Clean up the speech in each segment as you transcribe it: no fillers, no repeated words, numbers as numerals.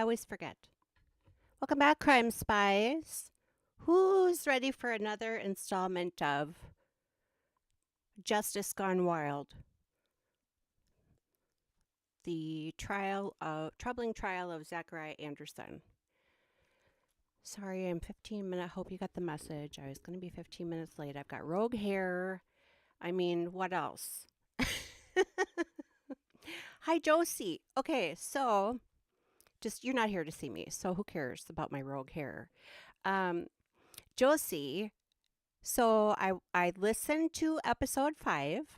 always forget. Welcome back, Crime Spies. Who's ready for another installment of Justice Gone Wild? The troubling trial of Zachariah Anderson. Sorry, I'm 15 minutes. Hope you got the message. I was going to be 15 minutes late. I've got rogue hair. I mean, what else? Hi, Josie. Okay, so you're not here to see me, so who cares about my rogue hair? Josie, so I listened to episode 5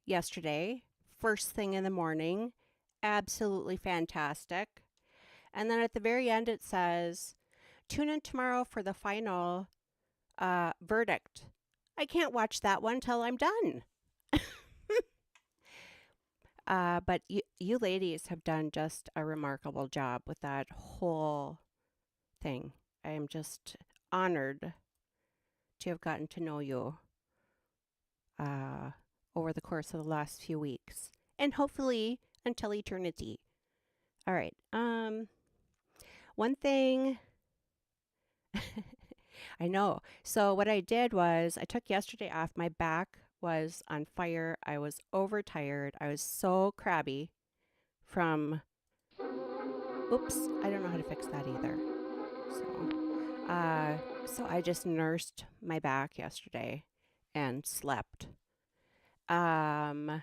yesterday, first thing in the morning. Absolutely fantastic. And then at the very end, it says, tune in tomorrow for the final verdict. I can't watch that one till I'm done. But you ladies have done just a remarkable job with that whole thing. I am just honored to have gotten to know you over the course of the last few weeks, and hopefully until eternity. All right. One thing I know. So what I did was I took yesterday off. My back was on fire. I was overtired. I was so crabby from. Oops, I don't know how to fix that either. So I just nursed my back yesterday and slept. Then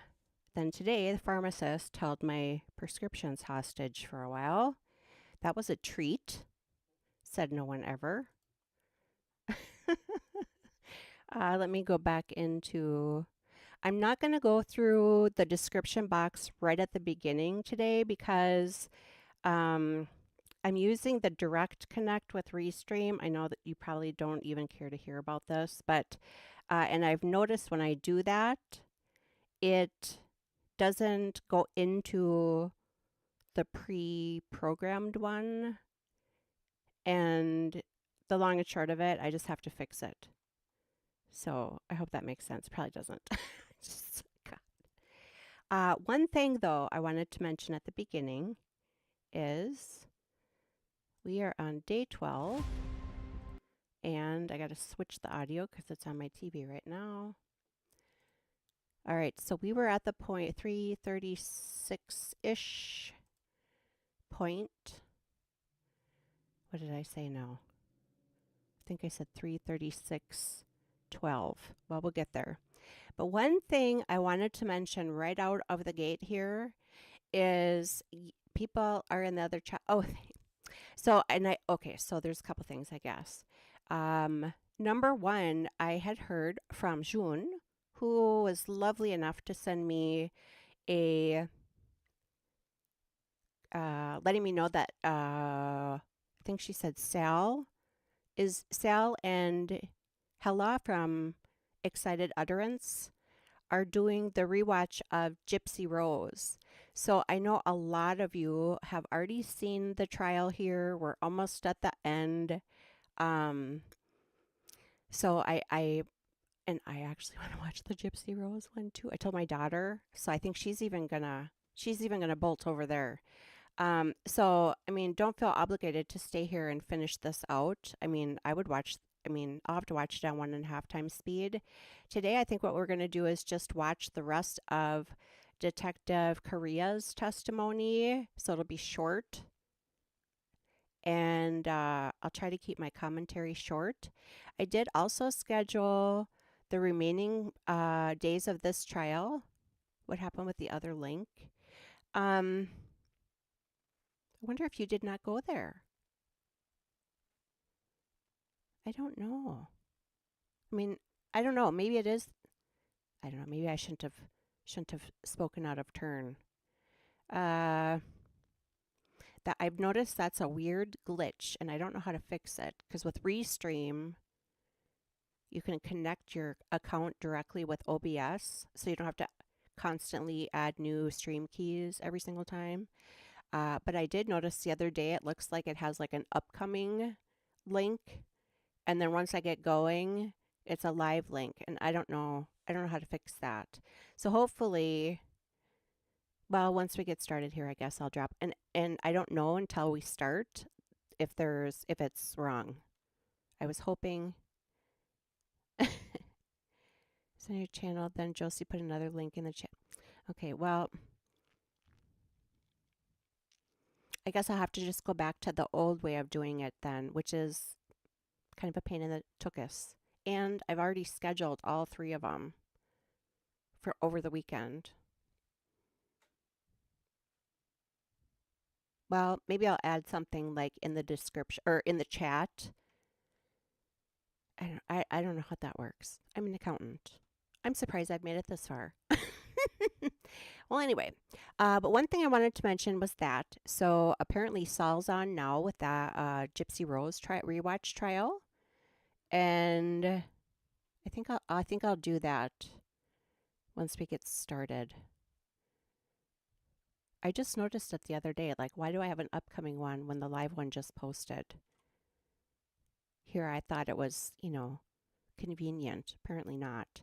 today, the pharmacist held my prescriptions hostage for a while. That was a treat, said no one ever. Let me go back into. I'm not going to go through the description box right at the beginning today because I'm using the direct connect with Restream. I know that you probably don't even care to hear about this, but and I've noticed when I do that, it doesn't go into the pre-programmed one. And the long and short of it, I just have to fix it. So I hope that makes sense. Probably doesn't. One thing, though, I wanted to mention at the beginning is we are on day 12. And I got to switch the audio because it's on my TV right now. All right, so we were at the point 336-ish point. What did I say now? I think I said 336.12. Well, we'll get there. But one thing I wanted to mention right out of the gate here is people are in the other chat. Oh, so there's a couple things, I guess. Number one, I had heard from June, who was lovely enough to send me a letting me know that I think she said Sal and Hella from Excited Utterance are doing the rewatch of Gypsy Rose. So I know a lot of you have already seen the trial here. We're almost at the end. So I actually want to watch the Gypsy Rose one too. I told my daughter, so I think she's even gonna bolt over there. So I mean, don't feel obligated to stay here and finish this out. I mean, I'll have to watch it on 1.5 times speed. Today, I think what we're gonna do is just watch the rest of Detective Korea's testimony. So it'll be short. And I'll try to keep my commentary short. I did also schedule the remaining days of this trial. What happened with the other link? I wonder if you did not go there. I don't know. I mean, I don't know. Maybe it is. I don't know. Maybe I shouldn't have spoken out of turn. That I've noticed that's a weird glitch, and I don't know how to fix it. Because with Restream, you can connect your account directly with OBS, so you don't have to constantly add new stream keys every single time. But I did notice the other day, it looks like it has like an upcoming link. And then once I get going, it's a live link. And I don't know how to fix that. So hopefully Well, once we get started here, I guess I'll drop. And I don't know until we start if it's wrong. I was hoping. It's on your channel. Then Josie put another link in the chat. Okay, well, I guess I'll have to just go back to the old way of doing it then, which is kind of a pain in the tuchus. And I've already scheduled all three of them for over the weekend. Well, maybe I'll add something like in the description or in the chat. I don't know how that works. I'm an accountant. I'm surprised I've made it this far. Well, anyway, but one thing I wanted to mention was that so apparently Saul's on now with that Gypsy Rose rewatch trial, and I think I'll do that once we get started. I just noticed it the other day. Like, why do I have an upcoming one when the live one just posted? Here, I thought it was, convenient. Apparently not.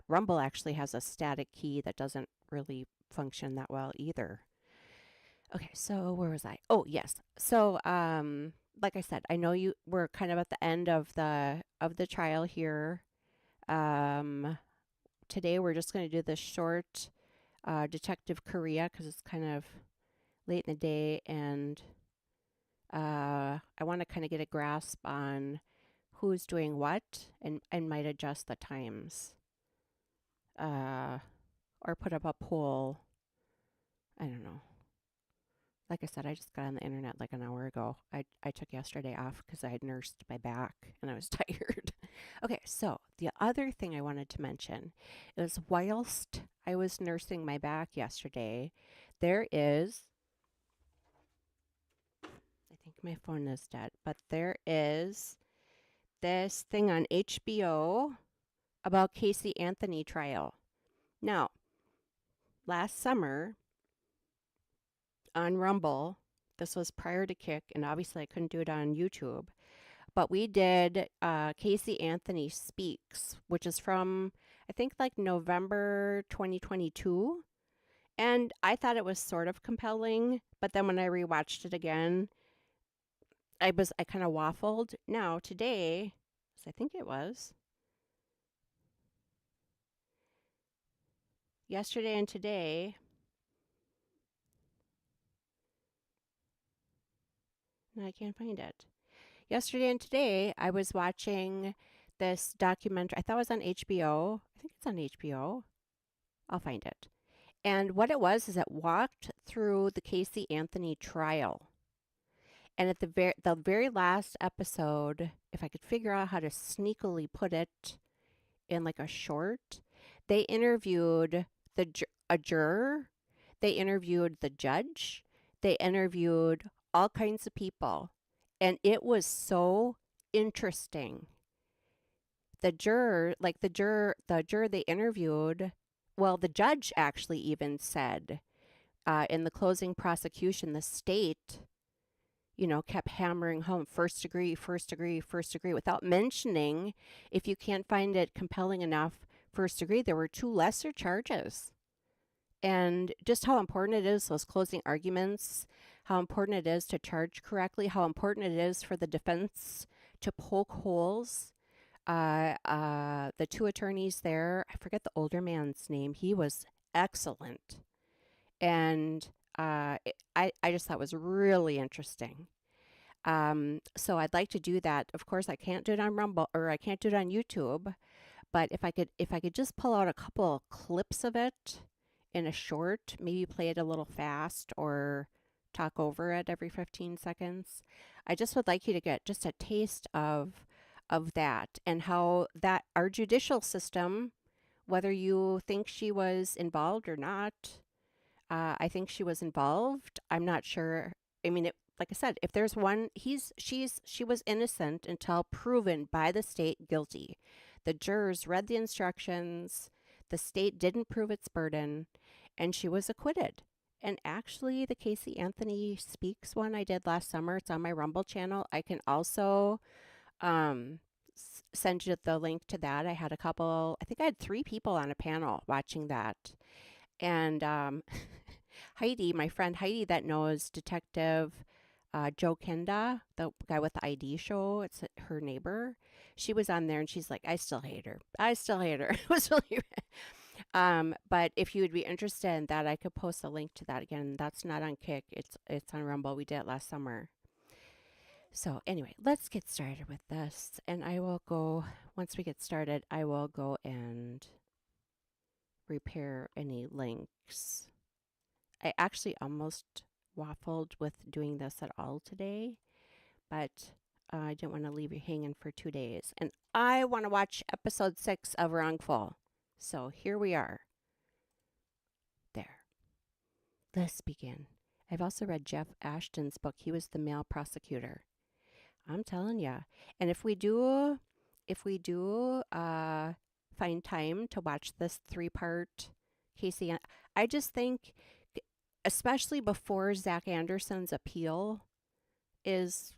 Rumble actually has a static key that doesn't really function that well either. Okay, so where was I? Oh, yes. So, like I said, I know you we're kind of at the end of the trial here. Today we're just going to do the short Detective Korea because it's kind of late in the day, and I want to kind of get a grasp on who's doing what and might adjust the times or put up a poll. I don't know. Like I said, I just got on the internet like an hour ago. I took yesterday off because I had nursed my back and I was tired. Okay, so the other thing I wanted to mention is whilst I was nursing my back yesterday, there is, I think my phone is dead, but there is this thing on HBO about Casey Anthony trial. Now, last summer on Rumble, this was prior to Kick, and obviously I couldn't do it on YouTube, but we did Casey Anthony Speaks, which is from, I think, like November 2022. And I thought it was sort of compelling, but then when I rewatched it again, I kind of waffled. Now, today, I think it was, yesterday and today, no, I can't find it. Yesterday and today, I was watching this documentary. I thought it was on HBO. I think it's on HBO. I'll find it. And what it was is it walked through the Casey Anthony trial. And at the very last episode, if I could figure out how to sneakily put it in like a short, they interviewed a juror, they interviewed the judge, they interviewed all kinds of people, and it was so interesting. The juror they interviewed, well, the judge actually even said in the closing prosecution, the state, kept hammering home first degree, first degree, first degree, without mentioning, if you can't find it compelling enough, first degree, there were two lesser charges. And just how important it is, those closing arguments, how important it is to charge correctly, how important it is for the defense to poke holes. The two attorneys there, I forget the older man's name, he was excellent. And I just thought it was really interesting. So I'd like to do that. Of course, I can't do it on Rumble or I can't do it on YouTube. But if I could just pull out a couple clips of it in a short, maybe play it a little fast or talk over it every 15 seconds. I just would like you to get just a taste of that and how that our judicial system, whether you think she was involved or not, I think she was involved. I'm not sure. I mean, like I said, if there's one, she was innocent until proven by the state guilty. The jurors read the instructions. The state didn't prove its burden, and she was acquitted. And actually, the Casey Anthony Speaks one I did last summer, it's on my Rumble channel. I can also send you the link to that. I had I think I had 3 people on a panel watching that. And Heidi, my friend Heidi that knows Detective Joe Kenda, the guy with the ID show, it's her neighbor. She was on there and she's like, I still hate her. I still hate her. It was really but if you would be interested in that, I could post a link to that again. That's not on Kick. It's on Rumble. We did it last summer. So anyway, let's get started with this. And I will go, once we get started, I will go and repair any links. I actually almost waffled with doing this at all today, but I didn't want to leave you hanging for 2 days. And I want to watch episode 6 of Wrongful. So here we are. There. Let's begin. I've also read Jeff Ashton's book. He was the male prosecutor. I'm telling ya. And if we do find time to watch this 3-part Casey, I just think, especially before Zach Anderson's appeal is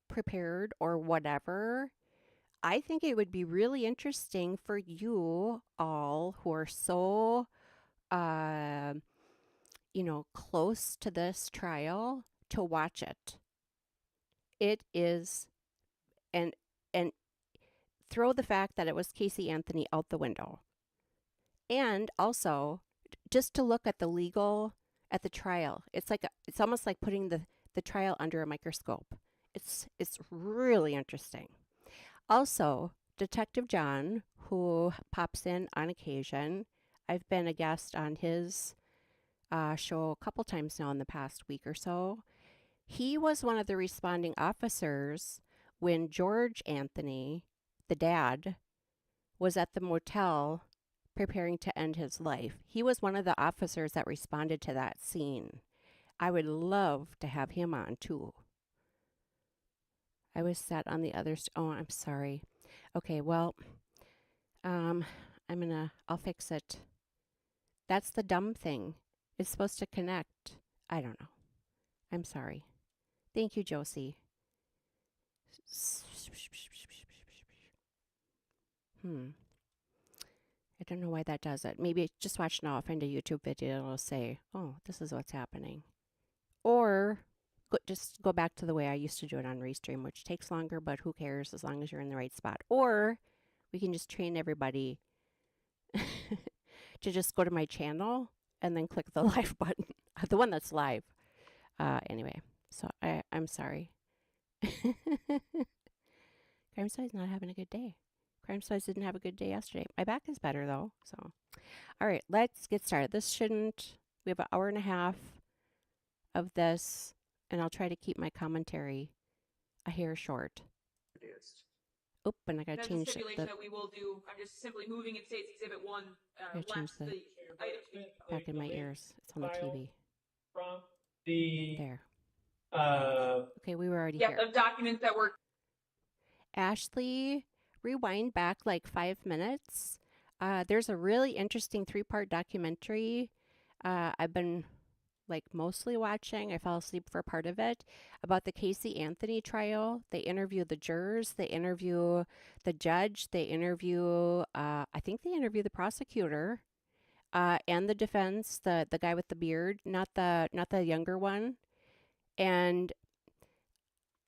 prepared or whatever, I think it would be really interesting for you all who are so, close to this trial to watch it. It is, and throw the fact that it was Casey Anthony out the window. And also, just to look at at the trial. It's almost like putting the trial under a microscope. It's really interesting. Also, Detective John, who pops in on occasion, I've been a guest on his show a couple times now in the past week or so. He was one of the responding officers when George Anthony, the dad, was at the motel preparing to end his life. He was one of the officers that responded to that scene. I would love to have him on too. I was sat on the other. Oh, I'm sorry. Okay, well, I'll fix it. That's the dumb thing. It's supposed to connect. I don't know. I'm sorry. Thank you, Josie. I don't know why that does it. Maybe just watch now. I'll find a YouTube video and it'll say, oh, this is what's happening. Or just go back to the way I used to do it on Restream, which takes longer, but who cares as long as you're in the right spot. Or we can just train everybody to just go to my channel and then click the live button, the one that's live. Anyway, so I'm sorry. Crime Story's not having a good day. Crime Stories didn't have a good day yesterday. My back is better though. So, all right, let's get started. We have an hour and a half of this, and I'll try to keep my commentary a hair short. Oop, and I gotta change it. That we will do. I'm just simply moving it states Exhibit 1. I change the back in my ears. It's on the TV. From the there. Okay, we were already here. The documents that were. Ashley, rewind back like 5 minutes. There's a really interesting 3-part documentary I've been mostly watching. I fell asleep for part of it, about the Casey Anthony trial. They interview the jurors, they interview the judge, they interview, I think they interview the prosecutor and the defense, the guy with the beard, not the younger one. And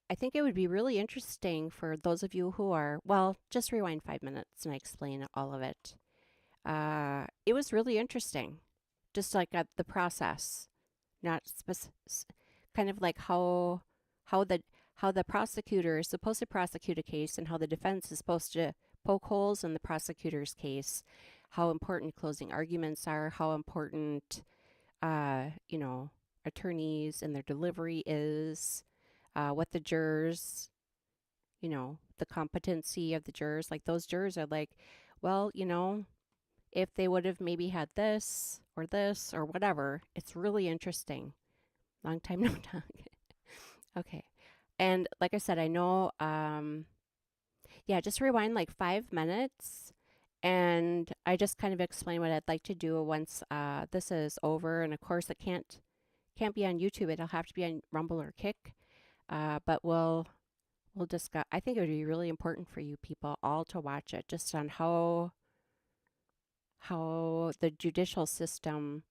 I think it would be really interesting for those of you who are, well, just rewind 5 minutes and I explain all of it. It was really interesting, just like the process, not kind of like how the prosecutor is supposed to prosecute a case and how the defense is supposed to poke holes in the prosecutor's case, how important closing arguments are, how important, attorneys and their delivery is, what the jurors, the competency of the jurors, like those jurors are like, well, if they would have maybe had this or whatever. It's really interesting. Long time no talk. Okay. And like I said, I know, just rewind like 5 minutes and I just kind of explain what I'd like to do once this is over. And of course it can't be on YouTube. It'll have to be on Rumble or Kick. But we'll discuss. I think it would be really important for you people all to watch it, just on how the judicial system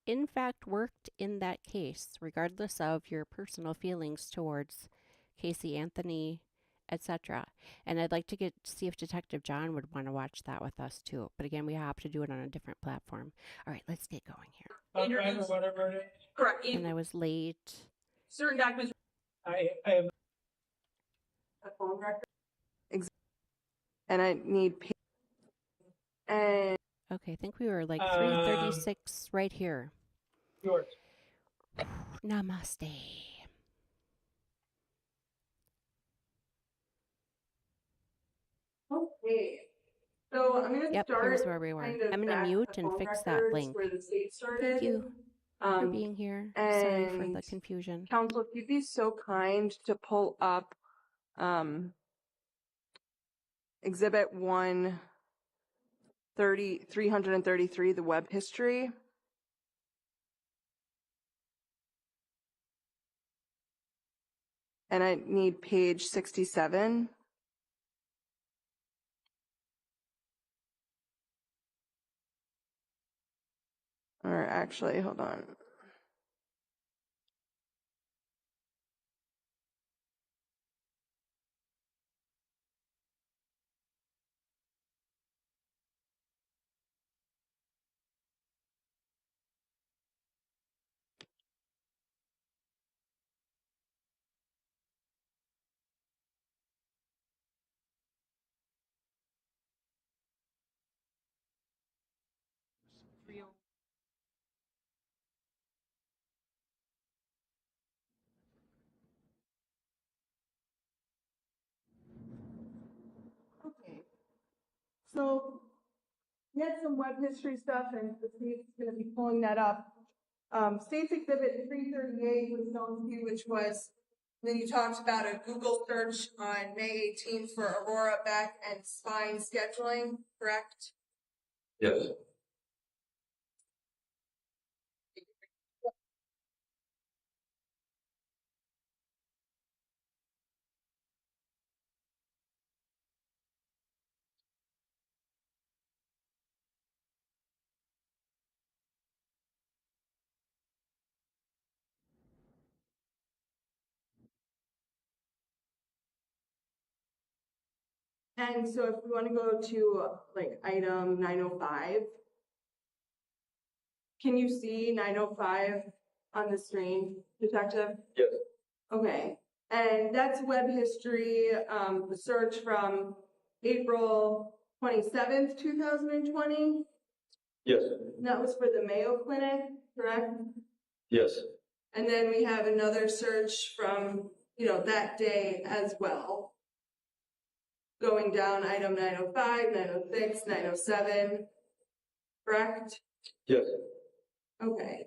in fact worked in that case, regardless of your personal feelings towards Casey Anthony, etc. And I'd like to see if Detective John would want to watch that with us too. But again, we have to do it on a different platform. All right, let's get going here. Or whatever it is. Correct. And I was late. Certain documents. I have A phone record. And I need and Okay, I think we were like 336 right here. yours. Namaste. okay. So I'm gonna Yep, start. here's where we were. kind of I'm gonna back mute the and phone fix that records link. Where the state started. Thank you for being here. Sorry for the and confusion. Council, if you'd be so kind to pull up Exhibit 333, the web history. And I need page 67. Or actually, hold on. Okay. So we had some web history stuff, and the state's going to be pulling that up. State's Exhibit 338 was known to you, which was, then you talked about a Google search on May 18th for Aurora, back, and spine scheduling, correct? Yes. And so if we want to go to like item 905, can you see 905 on the screen, Detective? Yes. Okay, and that's web history, the search from April 27th, 2020. Yes. And that was for the Mayo Clinic, correct? Yes. And then we have another search from, that day as well. Going down item 905, 906, 907, correct? Yes. Okay.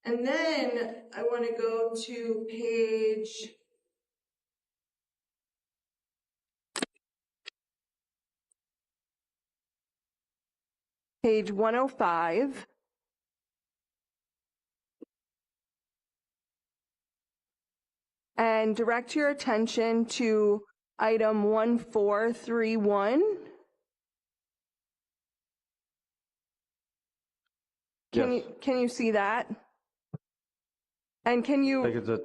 And then I want to go to page 105. And direct your attention to item 1431. Yes. Can you see that? And can I you, think it's a.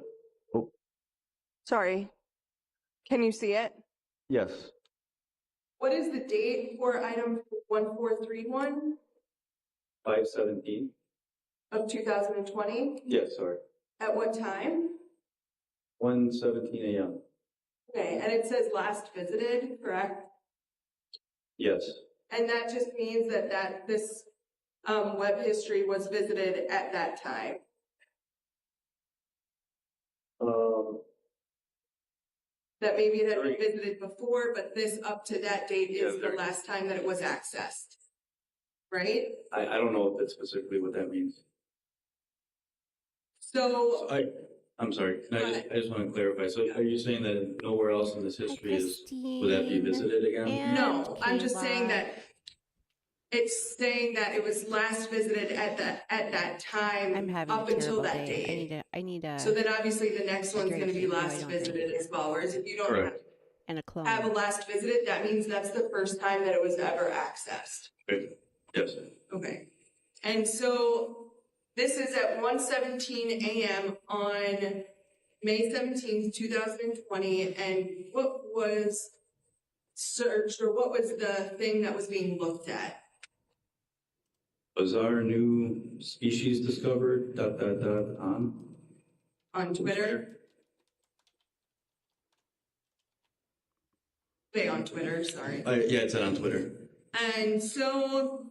Oh, sorry, can you see it? yes. What is the date for item 1431 5/17. of 2020? Yes. Sorry. At what time? 1:17 a.m. Okay, and it says last visited, correct? Yes. And that just means that this web history was visited at that time. That maybe it had been visited before, but this up to that date is the last time that it was accessed, right? I don't know if that's specifically what that means. So I'm sorry. I just want to clarify. So are you saying that nowhere else in this history would that be visited again? no, I'm just saying that it's saying that it was last visited at that time. I'm having up a until terrible that day. date. I need a So then obviously the next one's drink, going to be even though I last don't drink. visited as well. Whereas if you don't Correct. and a clone. have a last visited, that means that's the first time that it was ever accessed. Okay. Yes. Okay. And so this is at 1:17 a.m. on May 17th, 2020. And what was searched, or what was the thing that was being looked at? Was our new species discovered, On Twitter? Wait, on Twitter, sorry. Yeah, it said on Twitter. And so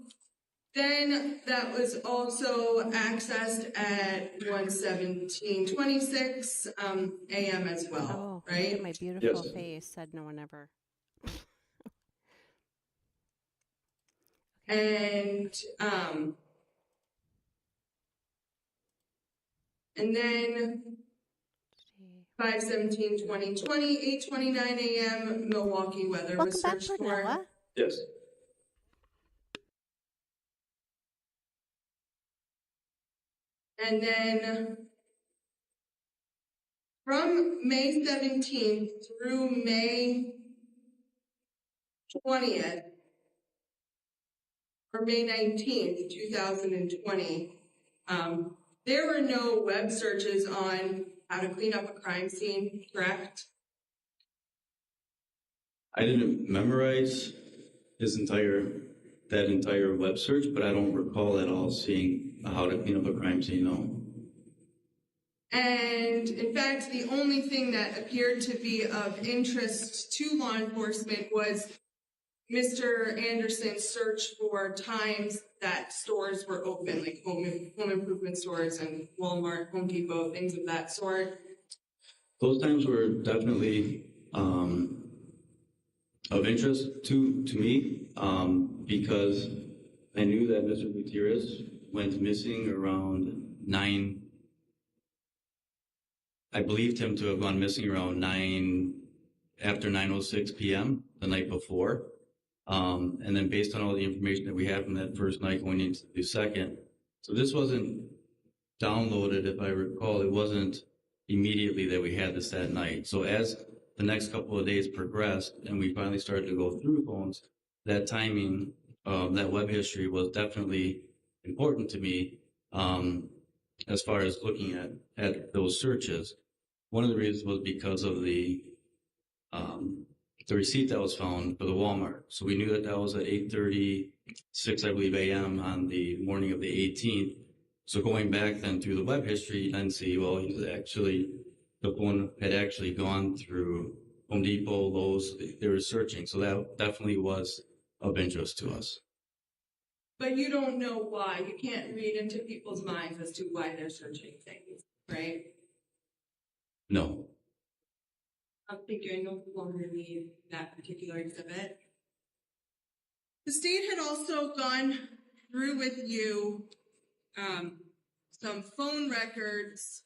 then that was also accessed at 1:17:26 a.m. as well, Oh, look right? at my beautiful Yes. face, said no one ever. And then 5/17/2020, 8:29 a.m. Milwaukee weather was Welcome back, searched for. Pernilla. Yes. And then from May 17th through May 20th, or May 19th, 2020, there were no web searches on how to clean up a crime scene, correct? I didn't memorize that entire web search, but I don't recall at all seeing how to clean up a crime scene, no. And in fact, the only thing that appeared to be of interest to law enforcement was Mr. Anderson's search for times that stores were open, like home improvement stores and Walmart, Home Depot, things of that sort. Those times were definitely of interest to me because I knew that Mr. Gutierrez went missing around 9. I believed him to have gone missing around 9, after 9:06 p.m. the night before. And then based on all the information that we had from that first night going into the second. So this wasn't downloaded, if I recall, it wasn't immediately that we had this that night. So as the next couple of days progressed and we finally started to go through phones, that timing, that web history was definitely important to me as far as looking at those searches. One of the reasons was because of the receipt that was found for the Walmart. So we knew that was at 8:36, I believe, a.m. on the morning of the 18th. So going back then through the web history, then see, well, the phone had actually gone through Home Depot, Lowe's, they were searching. So that definitely was of interest to us. But you don't know why. You can't read into people's minds as to why they're searching things, right? No. I'm thinking I no longer need that particular exhibit. The state had also gone through with you some phone records,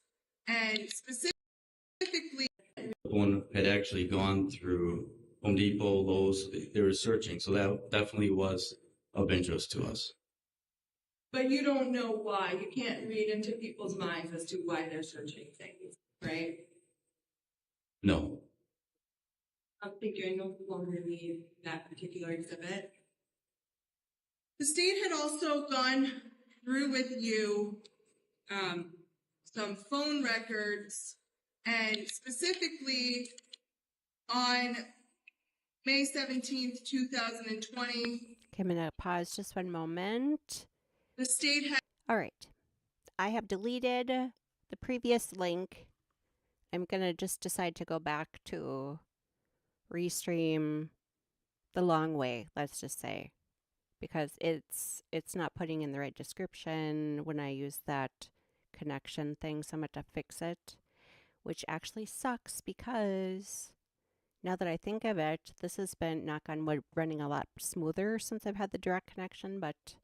and specifically The phone had actually gone through Home Depot, Lowe's, they were searching. So that definitely was of interest to us. but you don't know why. You can't read into people's minds as to why they're searching things, right? No. I'm thinking I no longer need that particular exhibit. The state had also gone through with you some phone records, and specifically on May 17th, 2020, Okay, I'm going to pause just one moment. the state had. All right. I have deleted the previous link. I'm going to just decide to go back to restream the long way, let's just say, because it's not putting in the right description when I use that connection thing, so I'm going to fix it, which actually sucks because now that I think of it, this has been, knock on wood, running a lot smoother since I've had the direct connection, but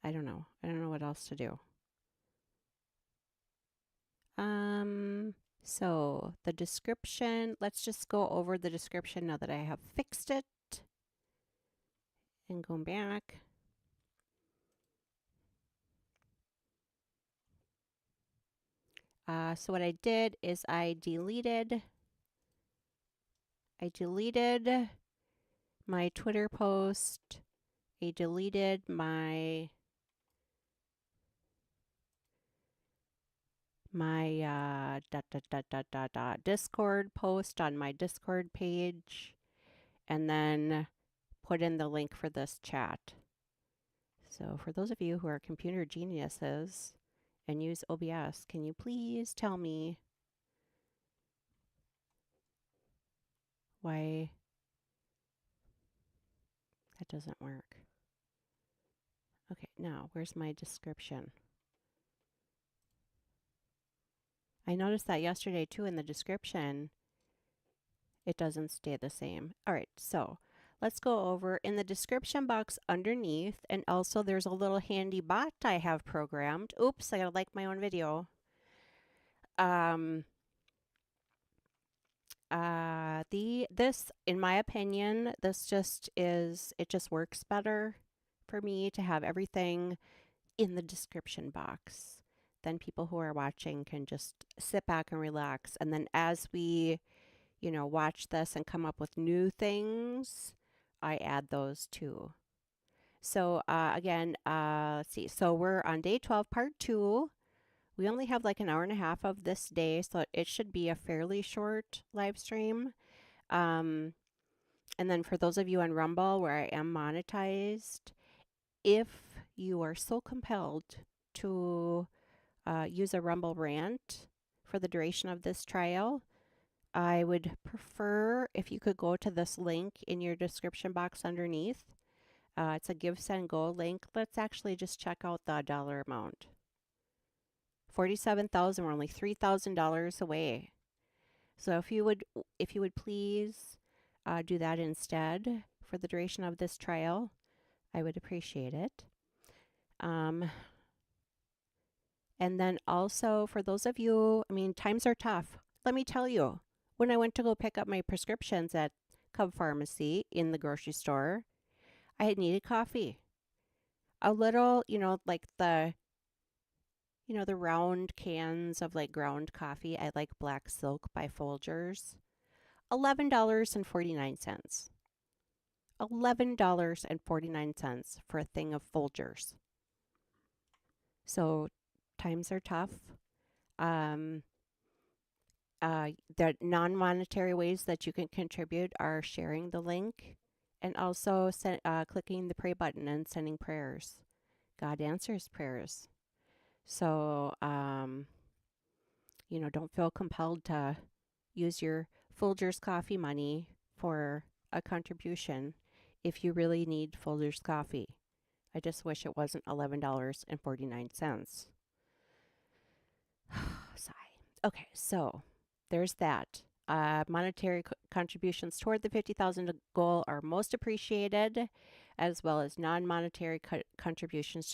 I don't know. I don't know what else to do. So the description, let's just go over the description now that I have fixed it. And going back. So what I did is I deleted my Twitter post. I deleted my my Discord post on my Discord page, and then put in the link for this chat. So for those of you who are computer geniuses and use OBS, can you please tell me why that doesn't work? Okay, now where's my description? I noticed that yesterday too in the description, it doesn't stay the same. All right, so let's go over in the description box underneath, and also there's a little handy bot I have programmed. Oops, I gotta like my own video. This, in my opinion, it just works better for me to have everything in the description box. Then people who are watching can just sit back and relax. And then as we, watch this and come up with new things, I add those too. So again, let's see. So we're on day 12, part 2. We only have like an hour and a half of this day, so it should be a fairly short live stream. And then for those of you on Rumble where I am monetized, if you are so compelled to use a Rumble rant for the duration of this trial, I would prefer if you could go to this link in your description box underneath. It's a GiveSendGo link. Let's actually just check out the dollar amount. $47,000. We're only $3,000 away. So if you would please do that instead for the duration of this trial, I would appreciate it. And then also for those of you, times are tough. Let me tell you, when I went to go pick up my prescriptions at Cub Pharmacy in the grocery store, I had needed coffee. A little, like the round cans of like ground coffee. I like Black Silk by Folgers. $11.49. $11.49 for a thing of Folgers. So times are tough. The non-monetary ways that you can contribute are sharing the link and also clicking the pray button and sending prayers. God answers prayers. So, don't feel compelled to use your Folgers coffee money for a contribution if you really need Folgers coffee. I just wish it wasn't $11.49. Sigh. Okay, so there's that. Monetary contributions toward the 50,000 goal are most appreciated, as well as non-monetary contributions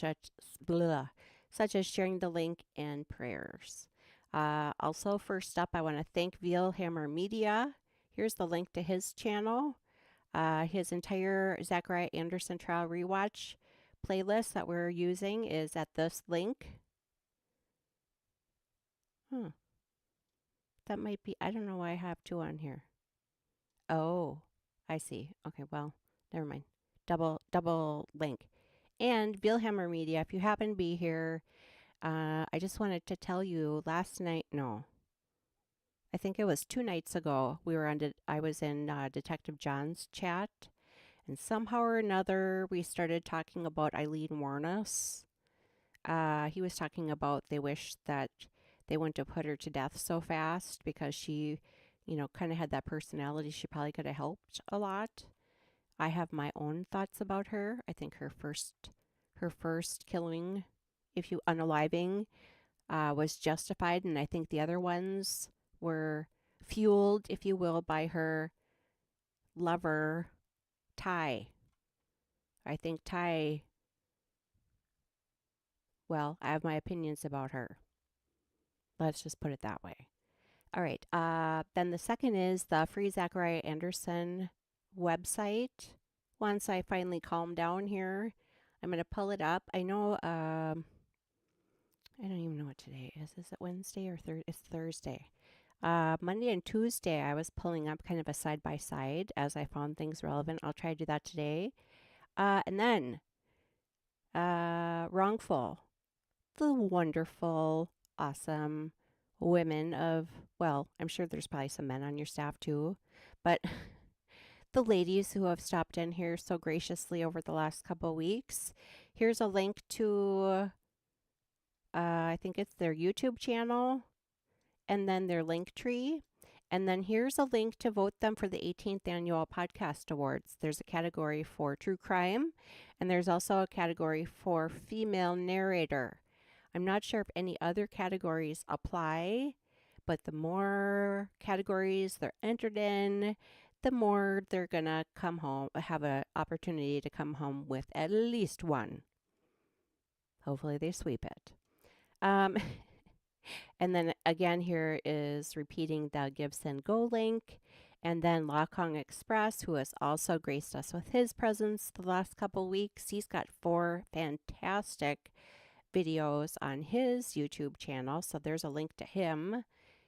such as sharing the link and prayers. Also, first up, I want to thank Veilhammer Media. Here's the link to his channel. His entire Zachariah Anderson trial rewatch playlist that we're using is at this link. That might be, I don't know why I have 2 on here. Oh, I see. Okay, well, never mind. Double link. And Veilhammer Media, if you happen to be here, I just wanted to tell you last night, no, I think it was 2 nights ago, I was in Detective John's chat, and somehow or another, we started talking about Eileen Warnes. He was talking about they wish that they wouldn't have put her to death so fast because she, kind of had that personality. She probably could have helped a lot. I have my own thoughts about her. I think her first killing, if you unaliving, was justified, and I think the other ones were fueled, if you will, by her lover, Ty. I think Ty, well, I have my opinions about her. Let's just put it that way. All right. Then the second is the free Zachariah Anderson website. Once I finally calm down here, I'm going to pull it up. I know, I don't even know what today is. Is it Wednesday or Thursday? It's Thursday. Monday and Tuesday, I was pulling up kind of a side-by-side as I found things relevant. I'll try to do that today. And then, Wrongful. The wonderful, awesome women of, well, I'm sure there's probably some men on your staff too, but the ladies who have stopped in here so graciously over the last couple of weeks. Here's a link to, I think it's their YouTube channel, and then their link tree. And then here's a link to vote them for the 18th Annual Podcast Awards. There's a category for true crime, and there's also a category for female narrator. I'm not sure if any other categories apply, but the more categories they're entered in, the more they're going to come home, have an opportunity to come home with at least one. Hopefully they sweep it. And then again, here is repeating the GiveSendGo link. And then Lakong Express, who has also graced us with his presence the last couple weeks. He's got 4 fantastic videos on his YouTube channel. So there's a link to him.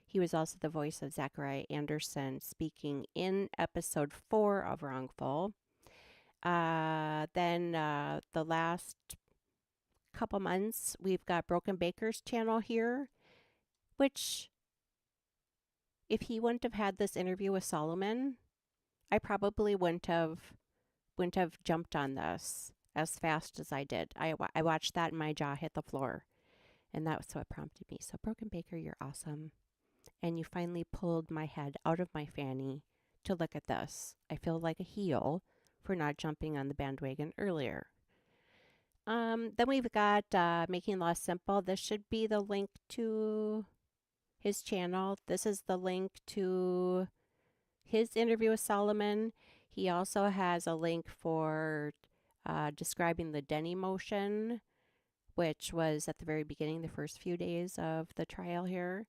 He was also the voice of Zachariah Anderson speaking in episode 4 of Wrongful. Then the last couple months, we've got Broken Baker's channel here, which if he wouldn't have had this interview with Soloman, I probably wouldn't have jumped on this as fast as I did. I watched that and my jaw hit the floor, and that was what prompted me. So Broken Baker, you're awesome. And you finally pulled my head out of my fanny to look at this. I feel like a heel for not jumping on the bandwagon earlier. Then we've got Making Law Simple. This should be the link to his channel. This is the link to his interview with Soloman. He also has a link for describing the Denny motion, which was at the very beginning, the first few days of the trial here.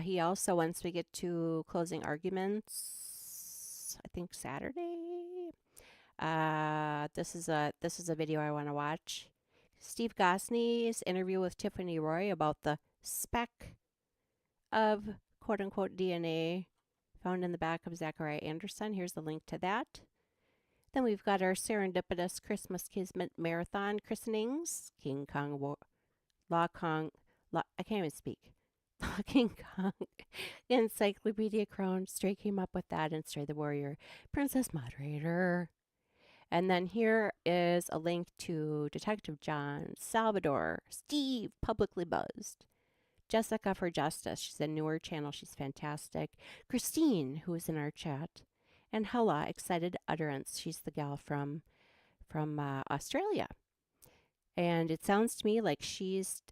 He also, once we get to closing arguments, I think Saturday, this is a video I want to watch. Steve Gosney's interview with Tiffany Roy about the speck of quote-unquote DNA found in the back of Zachariah Anderson. Here's the link to that. Then we've got our Serendipitous Christmas Kismet Marathon Christenings. King Kong, I can't even speak. King Kong, Encyclopedia Crown, Stray came up with that, and Stray the Warrior, Princess Moderator. And then here is a link to Detective John, Salvador, Steve, Publicly Buzzed, Jessica for Justice. She's a newer channel. She's fantastic. Christine, who is in our chat, and Hella, Excited Utterance. She's the gal from Australia. And it sounds to me like she's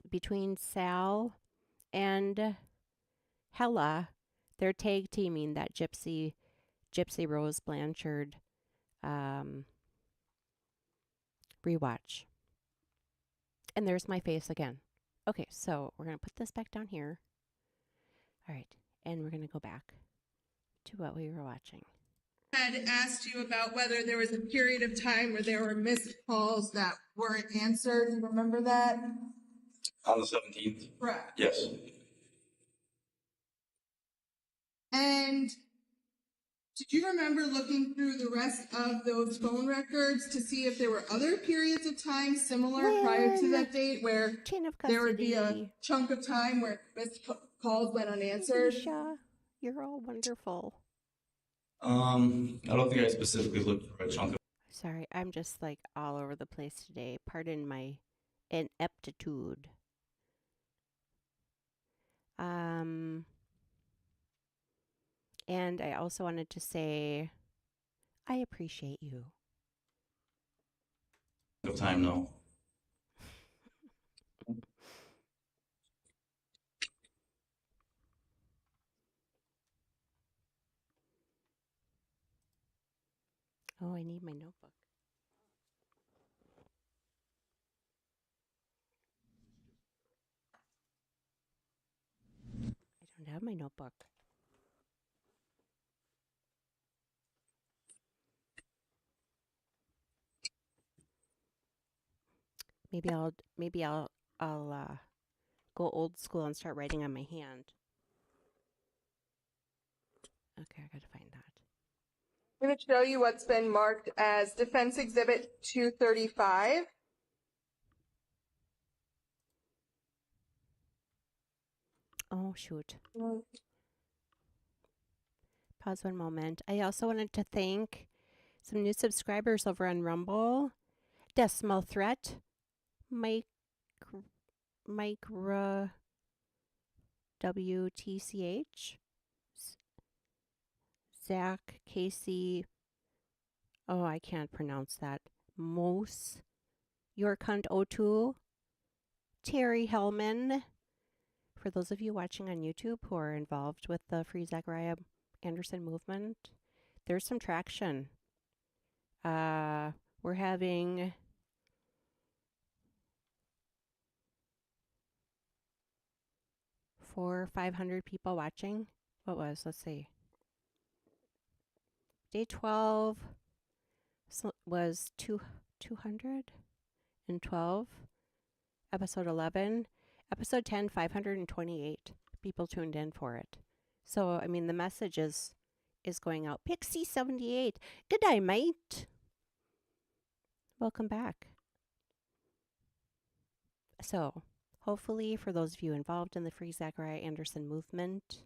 between Sal and Hella. They're tag teaming that Gypsy Rose Blanchard rewatch. And there's my face again. Okay, so we're going to put this back down here. All right, and we're going to go back to what we were watching. I had asked you about whether there was a period of time where there were missed calls that weren't answered. You remember that? On the 17th? Correct. Yes. And did you remember looking through the rest of those phone records to see if there were other periods of time similar prior to that date where Chain of there would be a custody. chunk of time where missed calls went unanswered? Alicia, you're all wonderful. I don't think I specifically looked for a chunk of. Sorry, I'm just like all over the place today. Pardon my ineptitude. And I also wanted to say, I appreciate you. Of time, no. Oh, I need my notebook. I don't have my notebook. Maybe I'll go old school and start writing on my hand. Okay, I gotta find that. I'm going to show you what's been marked as Defense Exhibit 235. Oh, shoot. Pause one moment. I also wanted to thank some new subscribers over on Rumble. Decimal Threat, Mike WTCH, Zach, Casey, oh, I can't pronounce that, Mose, Yorkunt02, Terry Hellman. For those of you watching on YouTube who are involved with the Free Zachariah Anderson movement, there's some traction. We're having 400 or 500 people watching. Let's see. Day 12 was 212. Episode 11. Episode 10, 528 people tuned in for it. So, I mean, the message is going out. Pixie78. Good day, mate. Welcome back. So, hopefully, for those of you involved in the Free Zachariah Anderson movement,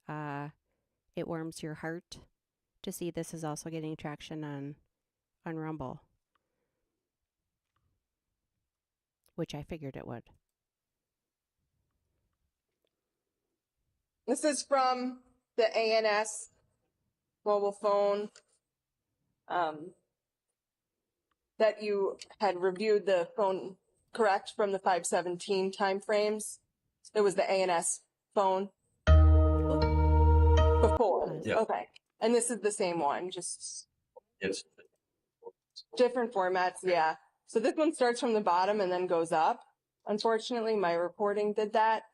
it warms your heart to see this is also getting traction on Rumble, which I figured it would. This is from the ANS mobile phone that you had reviewed the phone, correct, from the 517 timeframes. It was the ANS phone before. Yeah. Okay. And this is the same one, just Yes. different formats. Yeah. So this one starts from the bottom and then goes up. Unfortunately, my reporting did that.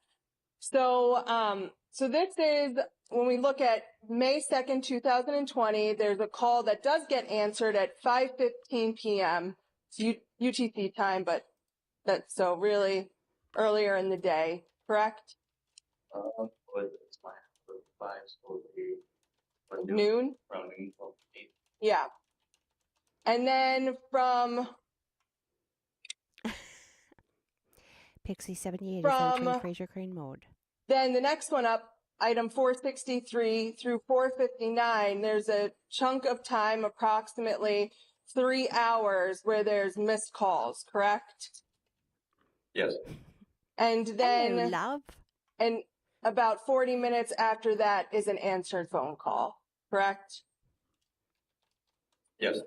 So, so this is when we look at May 2nd, 2020, there's a call that does get answered at 5:15 p.m. It's UTC time, but that's so really earlier in the day, correct? It's fine. 5, so Noon? Around noon, 8. Yeah. And then from Pixie78 is From- entering Fraser Crane mode. then the next one up, item 463 through 459, there's a chunk of time, approximately 3 hours, where there's missed calls, correct? Yes. And Hello, then, love. and about 40 minutes after that is an answered phone call, correct? Yes.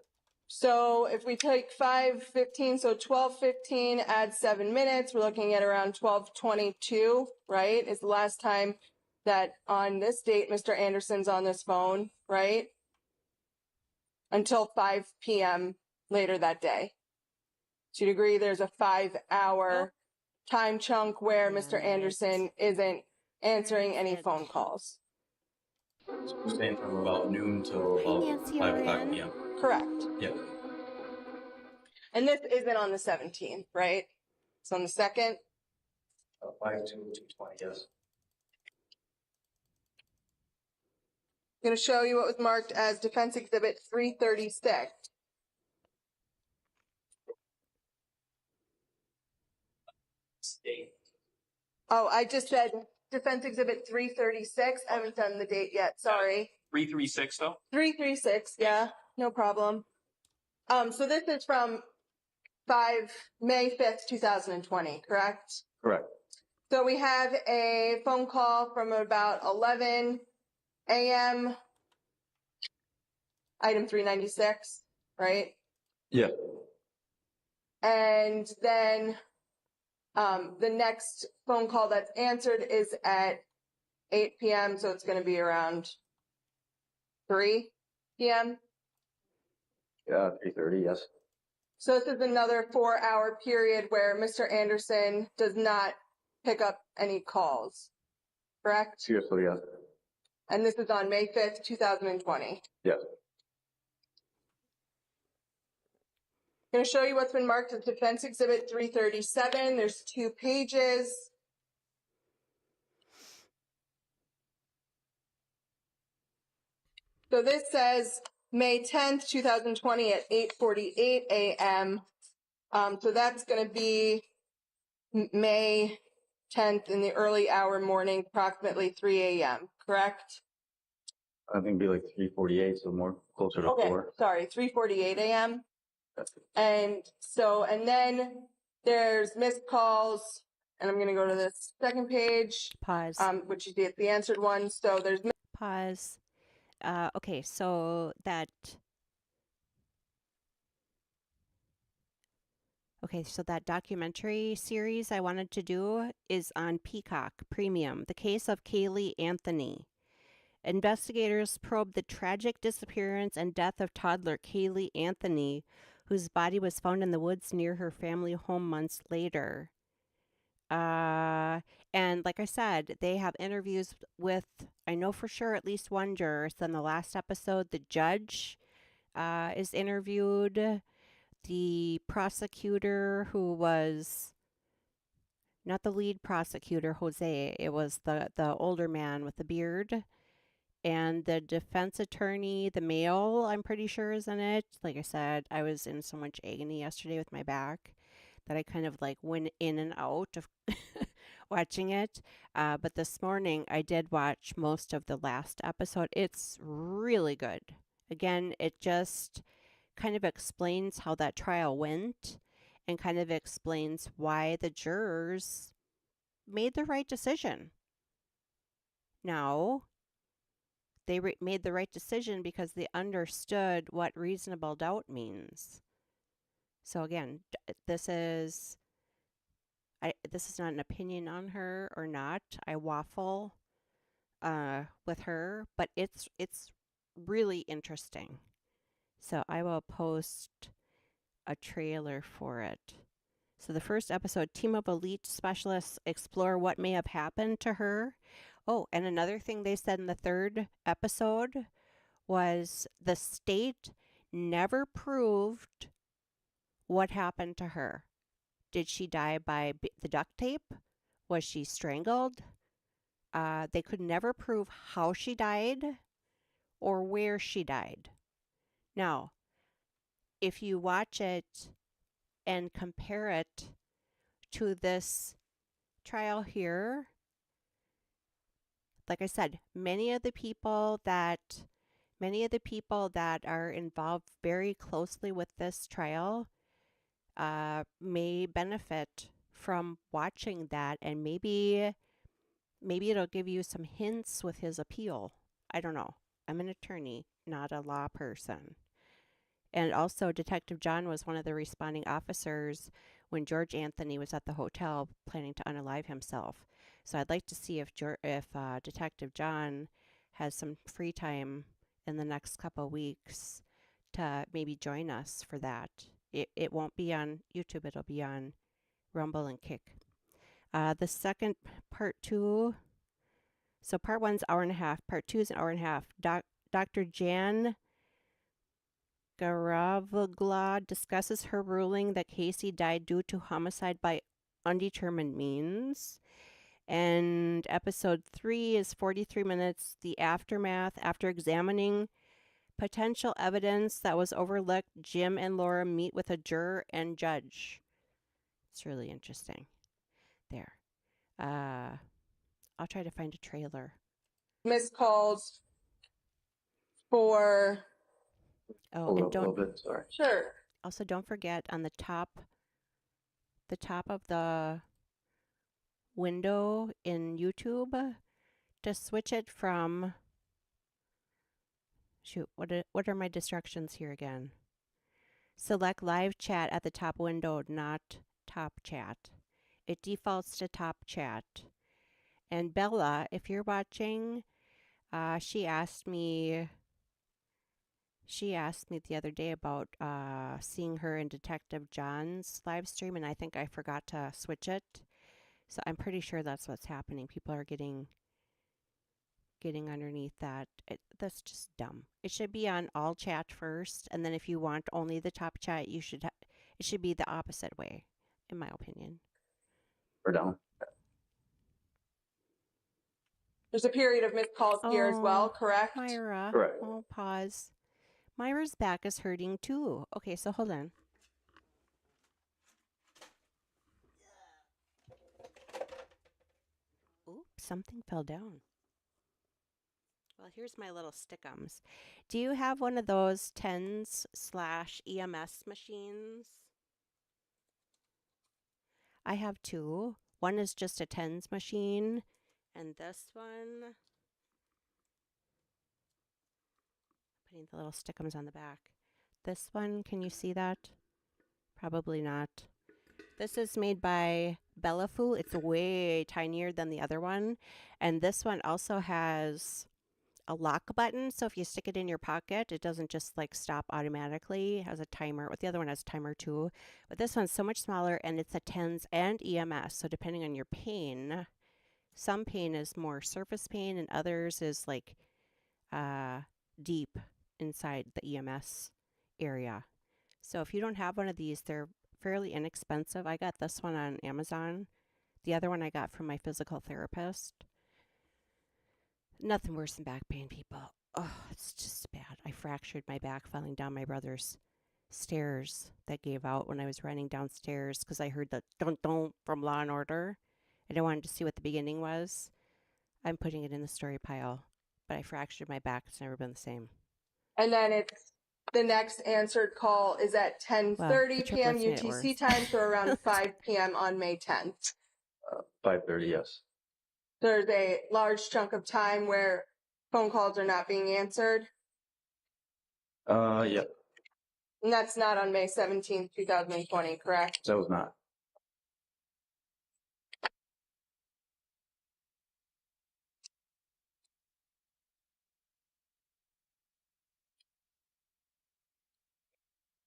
So if we take 5:15, so 12:15 adds 7 minutes, we're looking at around 12:22, right? Is the last time that on this date, Mr. Anderson's on this phone, right? Until 5 p.m. later that day. So you'd agree there's a 5-hour time chunk where Mr. Damn it. Anderson isn't answering any It- phone calls. So we're saying from about noon till Hi, about Nancy 5 o'clock Loren. p.m. Correct. Yeah. And this isn't on the 17th, right? It's on the 2nd. 5 to 2:20, yes. I'm going to show you what was marked as Defense Exhibit 336. Oh, I just said Defense Exhibit 336. I haven't done the date yet. Sorry. 336 though? 336. Yeah, no problem. So this is from May 5th, 2020, correct? Correct. So we have a phone call from about 11 a.m. Item 396, right? Yeah. And then the next phone call that's answered is at 8 p.m., so it's going to be around 3 p.m. Yeah, 3:30, yes. So this is another 4-hour period where Mr. Anderson does not pick up any calls, correct? Seriously, yes. And this is on May 5th, 2020. Yes. I'm going to show you what's been marked as Defense Exhibit 337. There's 2 pages. So this says May 10th, 2020 at 8:48 a.m. So that's going to be May 10th in the early hour morning, approximately 3 a.m., correct? I think it'd be like 3:48, so more closer to Okay, 4. sorry, 3:48 a.m. And then there's missed calls, and I'm going to go to the second page, Pause. which is the answered one. So there's Pause. Okay, so that documentary series I wanted to do is on Peacock Premium, The Case of Kaylee Anthony. Investigators probe the tragic disappearance and death of toddler Kaylee Anthony, whose body was found in the woods near her family home months later. And like I said, they have interviews with, I know for sure, at least one juror. So in the last episode, the judge is interviewed. The prosecutor, who was not the lead prosecutor, Jose, it was the older man with the beard. And the defense attorney, the male, I'm pretty sure is in it. Like I said, I was in so much agony yesterday with my back that I kind of like went in and out of watching it. But this morning I did watch most of the last episode. It's really good. Again, it just kind of explains how that trial went and kind of explains why the jurors made the right decision. Now, they made the right decision because they understood what reasonable doubt means. So again, this is not an opinion on her or not. I waffle with her, but it's really interesting. So I will post a trailer for it. So the first episode, team of elite specialists explore what may have happened to her. Oh, and another thing they said in the third episode was the state never proved what happened to her. Did she die by the duct tape? Was she strangled? They could never prove how she died or where she died. Now, if you watch it and compare it to this trial here, like I said, many of the people that are involved very closely with this trial may benefit from watching that, and maybe it'll give you some hints with his appeal. I don't know. I'm an attorney, not a law person. And also, Detective John was one of the responding officers when George Anthony was at the hotel planning to unalive himself. So I'd like to see if Detective John has some free time in the next couple of weeks to maybe join us for that. It won't be on YouTube. It'll be on Rumble and Kick. The second part 2. So part 1's hour and a half. Part 2 is an hour and a half. Dr. Jan Garavagla discusses her ruling that Casey died due to homicide by undetermined means. And episode 3 is 43 minutes, the aftermath. After examining potential evidence that was overlooked, Jim and Laura meet with a juror and judge. It's really interesting. There. I'll try to find a trailer. missed calls for. Oh, and don't Sorry. Sure. also don't forget on the top of the window in YouTube to switch it from, shoot, what are my distractions here again? Select live chat at the top window, not top chat. It defaults to top chat. And Bella, if you're watching, she asked me the other day about seeing her in Detective John's live stream, and I think I forgot to switch it. So I'm pretty sure that's what's happening. People are getting underneath that. That's just dumb. It should be on all chat first, and then if you want only the top chat, it should be the opposite way, in my opinion. We're down. There's a period of missed calls here as well, correct? Myra. Correct. Oh, pause. Myra's back is hurting too. Okay, so hold on. something fell down. Well, here's my little stickums. Do you have one of those TENS/EMS machines? I have two. One is just a TENS machine, and this one, putting the little stickums on the back. This one, can you see that? Probably not. This is made by Bellafu. It's way tinier than the other one. And this one also has a lock button. So if you stick it in your pocket, it doesn't just like stop automatically. It has a timer. But the other one has a timer too. But this one's so much smaller, and it's a TENS and EMS. So depending on your pain, some pain is more surface pain and others is like deep inside the EMS area. So if you don't have one of these, they're fairly inexpensive. I got this one on Amazon. The other one I got from my physical therapist. Nothing worse than back pain, people. Oh, it's just bad. I fractured my back falling down my brother's stairs that gave out when I was running downstairs because I heard the don't from Law and Order. And I wanted to see what the beginning was. I'm putting it in the story pile. But I fractured my back. It's never been the same. And then it's the next answered call is at 10:30 p.m. triplets made it UTC worse. time, so around 5 p.m. on May 10th. 5:30, yes. There's a large chunk of time where phone calls are not being answered, Yeah, and that's not on May 17th, 2020, correct? that was not.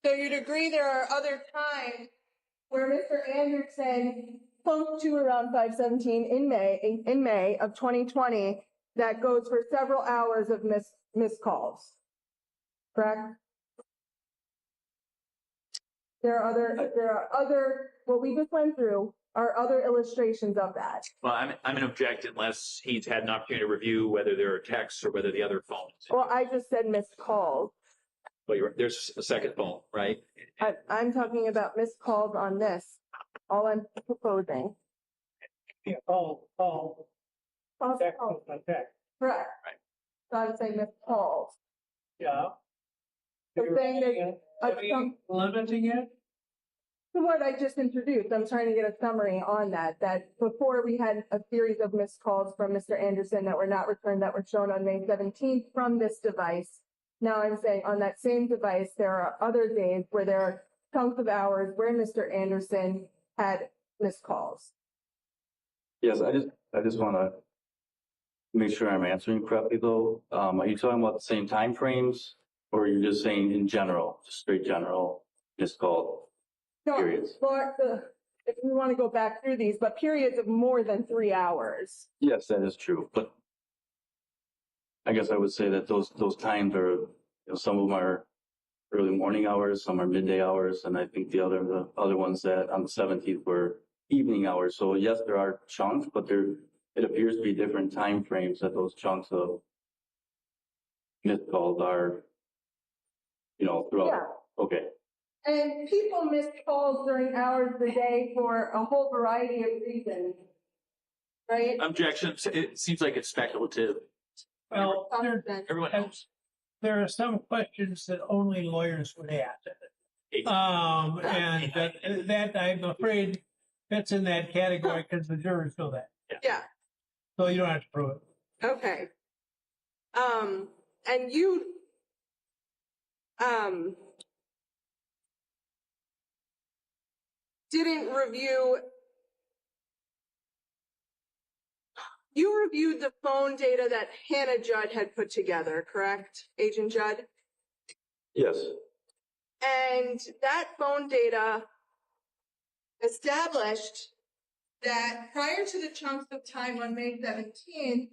So you'd agree there are other times where Mr. Anderson spoke to around 5:17 in May of 2020 that goes for several hours of missed calls, correct? There are other, what we just went through are other illustrations of that. Well, I'm going to object unless he's had an opportunity to review whether there are texts or whether the other phones. Well, I just said missed calls. But there's a second phone, right? I'm talking about missed calls on this, all I'm proposing. Yeah, all, text Oh, on text. correct. Right. So I'm saying missed calls. Yeah. The thing that- Are we limiting it? The word I just introduced, I'm trying to get a summary on that before we had a series of missed calls from Mr. Anderson that were not returned that were shown on May 17th from this device. Now I'm saying on that same device, there are other days where there are chunks of hours where Mr. Anderson had missed calls. Yes, I just want to make sure I'm answering correctly though. Are you talking about the same time frames, or are you just saying in general, just straight general, just called No, periods? if we want to go back through these, but periods of more than 3 hours. Yes, that is true, but I guess I would say that those times are, some of them are early morning hours, some are midday hours, and I think the other ones that on the 17th were evening hours. So yes, there are chunks, but it appears to be different time frames that those chunks of missed calls are, throughout. Yeah. Okay. And people miss calls during hours of the day for a whole variety of reasons, right? Objection. It seems like it's speculative. Well, Everyone knows. there are some questions that only lawyers would ask. And that I'm afraid fits in that category because the jurors know that. Yeah. So you don't have to prove it. Okay. And you, didn't review, you reviewed the phone data that Hannah Judd had put together, correct, Agent Judd? Yes. And that phone data established that prior to the chunks of time on May 17th,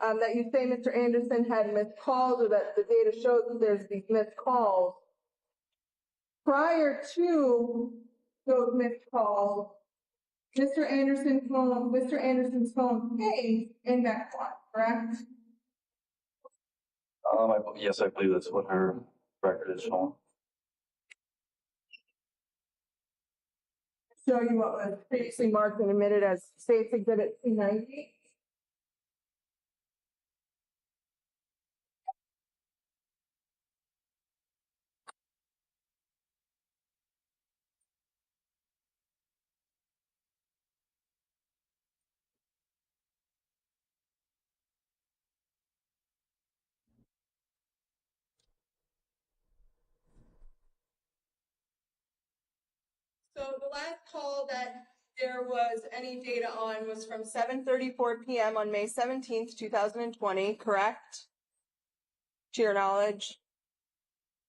that you say Mr. Anderson had missed calls, or that the data shows that there's these missed calls, prior to those missed calls, Mr. Anderson's phone pinged in that one, correct? Yes, I believe that's what her record is showing. Show you what was previously marked and admitted as State's Exhibit 290. So the last call that there was any data on was from 7:34 p.m. on May 17th, 2020, correct? To your knowledge?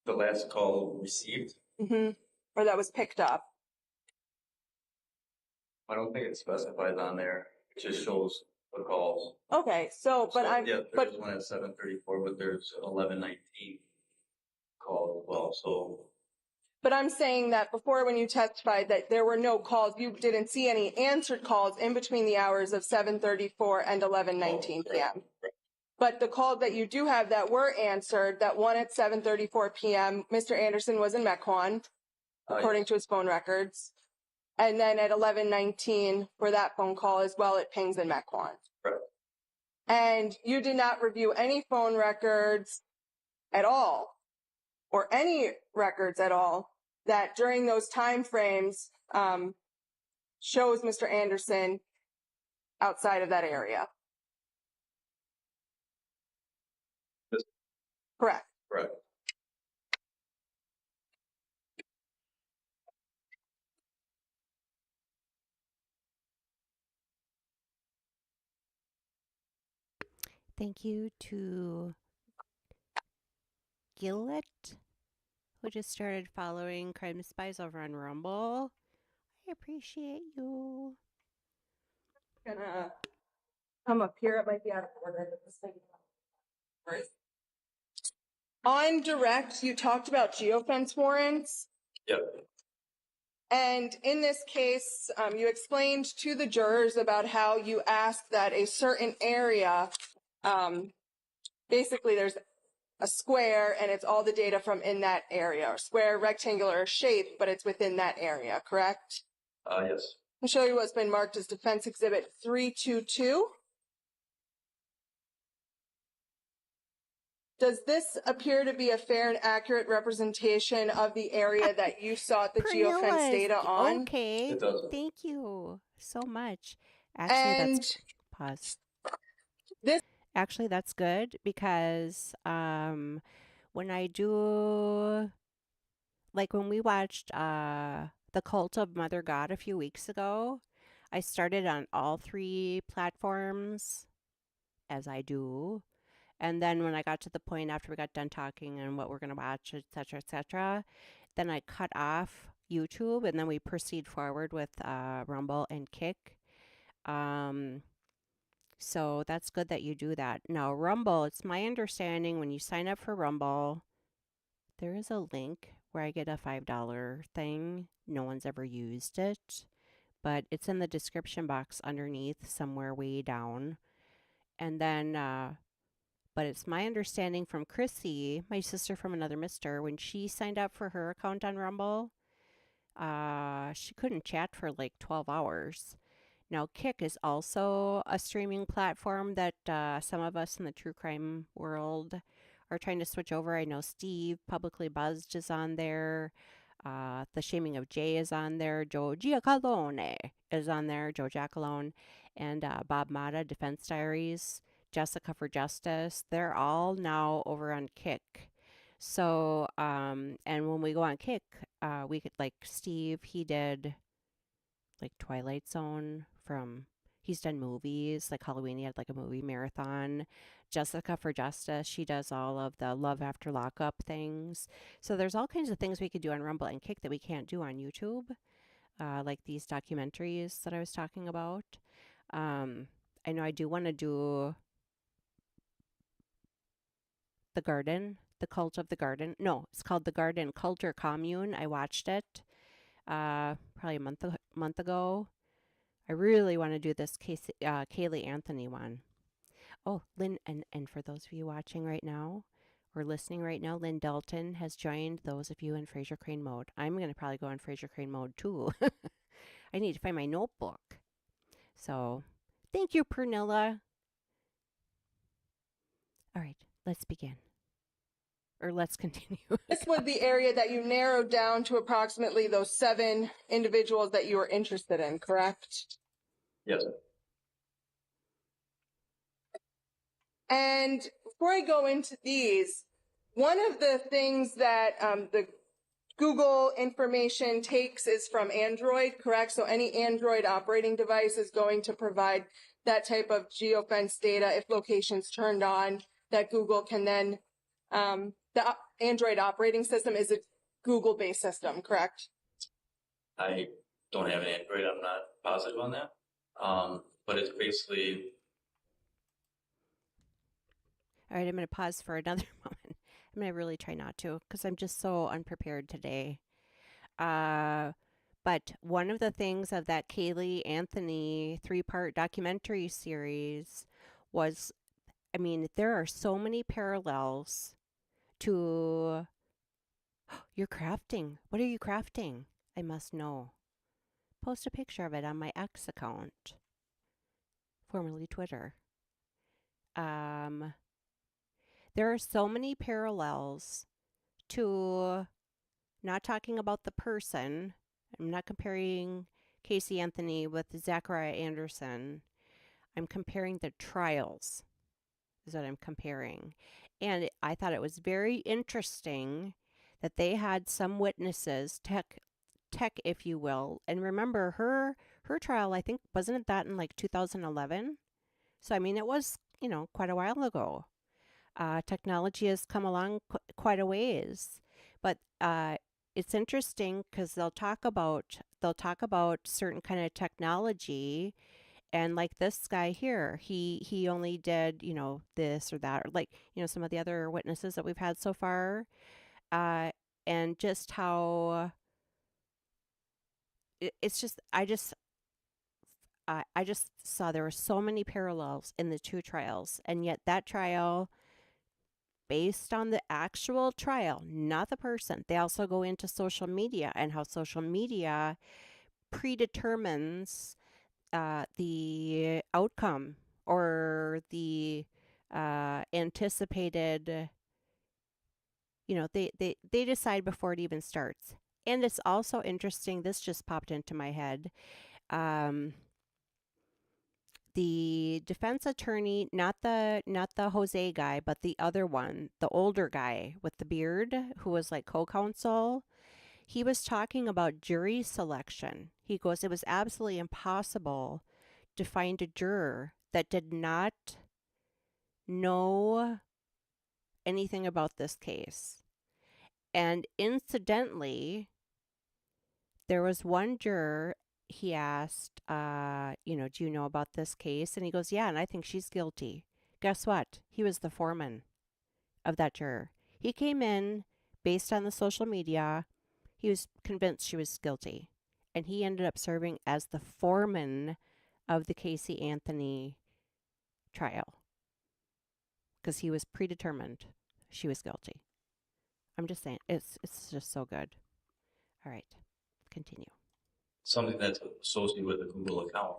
The last call received, Mm-hmm. Or that was picked up. I don't think it specifies on there. It just shows the calls. Okay, so, but I'm, Yeah, but there's one at 7:34, but there's 11:19 call as well, so. But I'm saying that before when you testified that there were no calls, you didn't see any answered calls in between the hours of 7:34 and 11:19 p.m. But the calls that you do have that were answered, that one at 7:34 p.m., Mr. Anderson was in Mequon, according to his phone records. And then at 11:19 for that phone call as well, it pings in Mequon. Right. And you did not review any phone records at all, or any records at all, that during those time frames shows Mr. Anderson outside of that area. Yes. Correct. Right. Thank you to Gillett, who just started following Crime Spies over on Rumble. I appreciate you. Gonna come up here. It might be out of order. But this thing. Right. On direct, you talked about geofence warrants. Yep. And in this case, you explained to the jurors about how you asked that a certain area, basically there's a square and it's all the data from in that area, or square, rectangular shape, but it's within that area, correct? Yes. I'll show you what's been marked as Defense Exhibit 322. Does this appear to be a fair and accurate representation of the area that you sought the geofence data on? Okay. It does. Thank you so much. Actually, that's pause. Actually, that's good because when I do, like when we watched The Cult of Mother God a few weeks ago, I started on all 3 platforms, as I do. And then when I got to the point after we got done talking and what we're going to watch, et cetera, then I cut off YouTube and then we proceed forward with Rumble and Kick. So that's good that you do that. Now, Rumble, it's my understanding when you sign up for Rumble, there is a link where I get a $5 thing. No one's ever used it, but it's in the description box underneath somewhere way down. And then, but it's my understanding from Chrissy, my sister from another mister, when she signed up for her account on Rumble, she couldn't chat for like 12 hours. Now, Kick is also a streaming platform that some of us in the true crime world are trying to switch over. I know Steve, Publicly Buzzed, is on there. The Shaming of Jay is on there. Joe Giacalone is on there. Joe Giacalone. And Bob Mata, Defense Diaries. Jessica for Justice. They're all now over on Kick. So, and when we go on Kick, we could, like Steve, he did like Twilight Zone he's done movies, like Halloween, he had like a movie marathon. Jessica for Justice, she does all of the Love After Lockup things. So there's all kinds of things we could do on Rumble and Kick that we can't do on YouTube, like these documentaries that I was talking about. I know I do want to do The Garden, The Cult of the Garden. No, it's called The Garden Culture Commune. I watched it probably a month ago. I really want to do this Kaylee Anthony one. Oh, Lynn, and for those of you watching right now or listening right now, Lynn Dalton has joined those of you in Fraser Crane mode. I'm going to probably go in Fraser Crane mode too. I need to find my notebook. So, thank you, Pernilla. All right, let's begin. Or let's continue. This was the area that you narrowed down to approximately those 7 individuals that you were interested in, correct? Yes. And before I go into these, one of the things that the Google information takes is from Android, correct? So any Android operating device is going to provide that type of geofence data if location's turned on, that Google can then, the Android operating system is a Google-based system, correct? I don't have an Android. I'm not positive on that. But it's basically All right, I'm going to pause for another moment. I'm going to really try not to because I'm just so unprepared today. But one of the things of that Kaylee Anthony 3-part documentary series was, I mean, there are so many parallels to you're crafting. What are you crafting? I must know. Post a picture of it on my X account, formerly Twitter. There are so many parallels to not talking about the person. I'm not comparing Casey Anthony with Zachariah Anderson. I'm comparing the trials, is what I'm comparing. And I thought it was very interesting that they had some witnesses, tech, if you will. And remember, her trial, I think, wasn't it that in like 2011? So, I mean, it was, quite a while ago. Technology has come along quite a ways, but it's interesting because they'll talk about certain kind of technology, and like this guy here, he only did this or that, or like some of the other witnesses that we've had so far, and just how it's just I just saw there were so many parallels in the two trials, and yet that trial, based on the actual trial, not the person. They also go into social media and how social media predetermines the outcome or the anticipated, they decide before it even starts. And it's also interesting, this just popped into my head. The defense attorney, not the Jose guy, but the other one, the older guy with the beard who was like co-counsel, he was talking about jury selection. He goes, it was absolutely impossible to find a juror that did not know anything about this case. And incidentally, there was one juror, he asked, do you know about this case? And he goes, yeah, and I think she's guilty. Guess what? He was the foreman of that juror. He came in based on the social media. He was convinced she was guilty. And he ended up serving as the foreman of the Casey Anthony trial because he was predetermined she was guilty. I'm just saying, it's just so good. All right, continue. something that's associated with a Google account.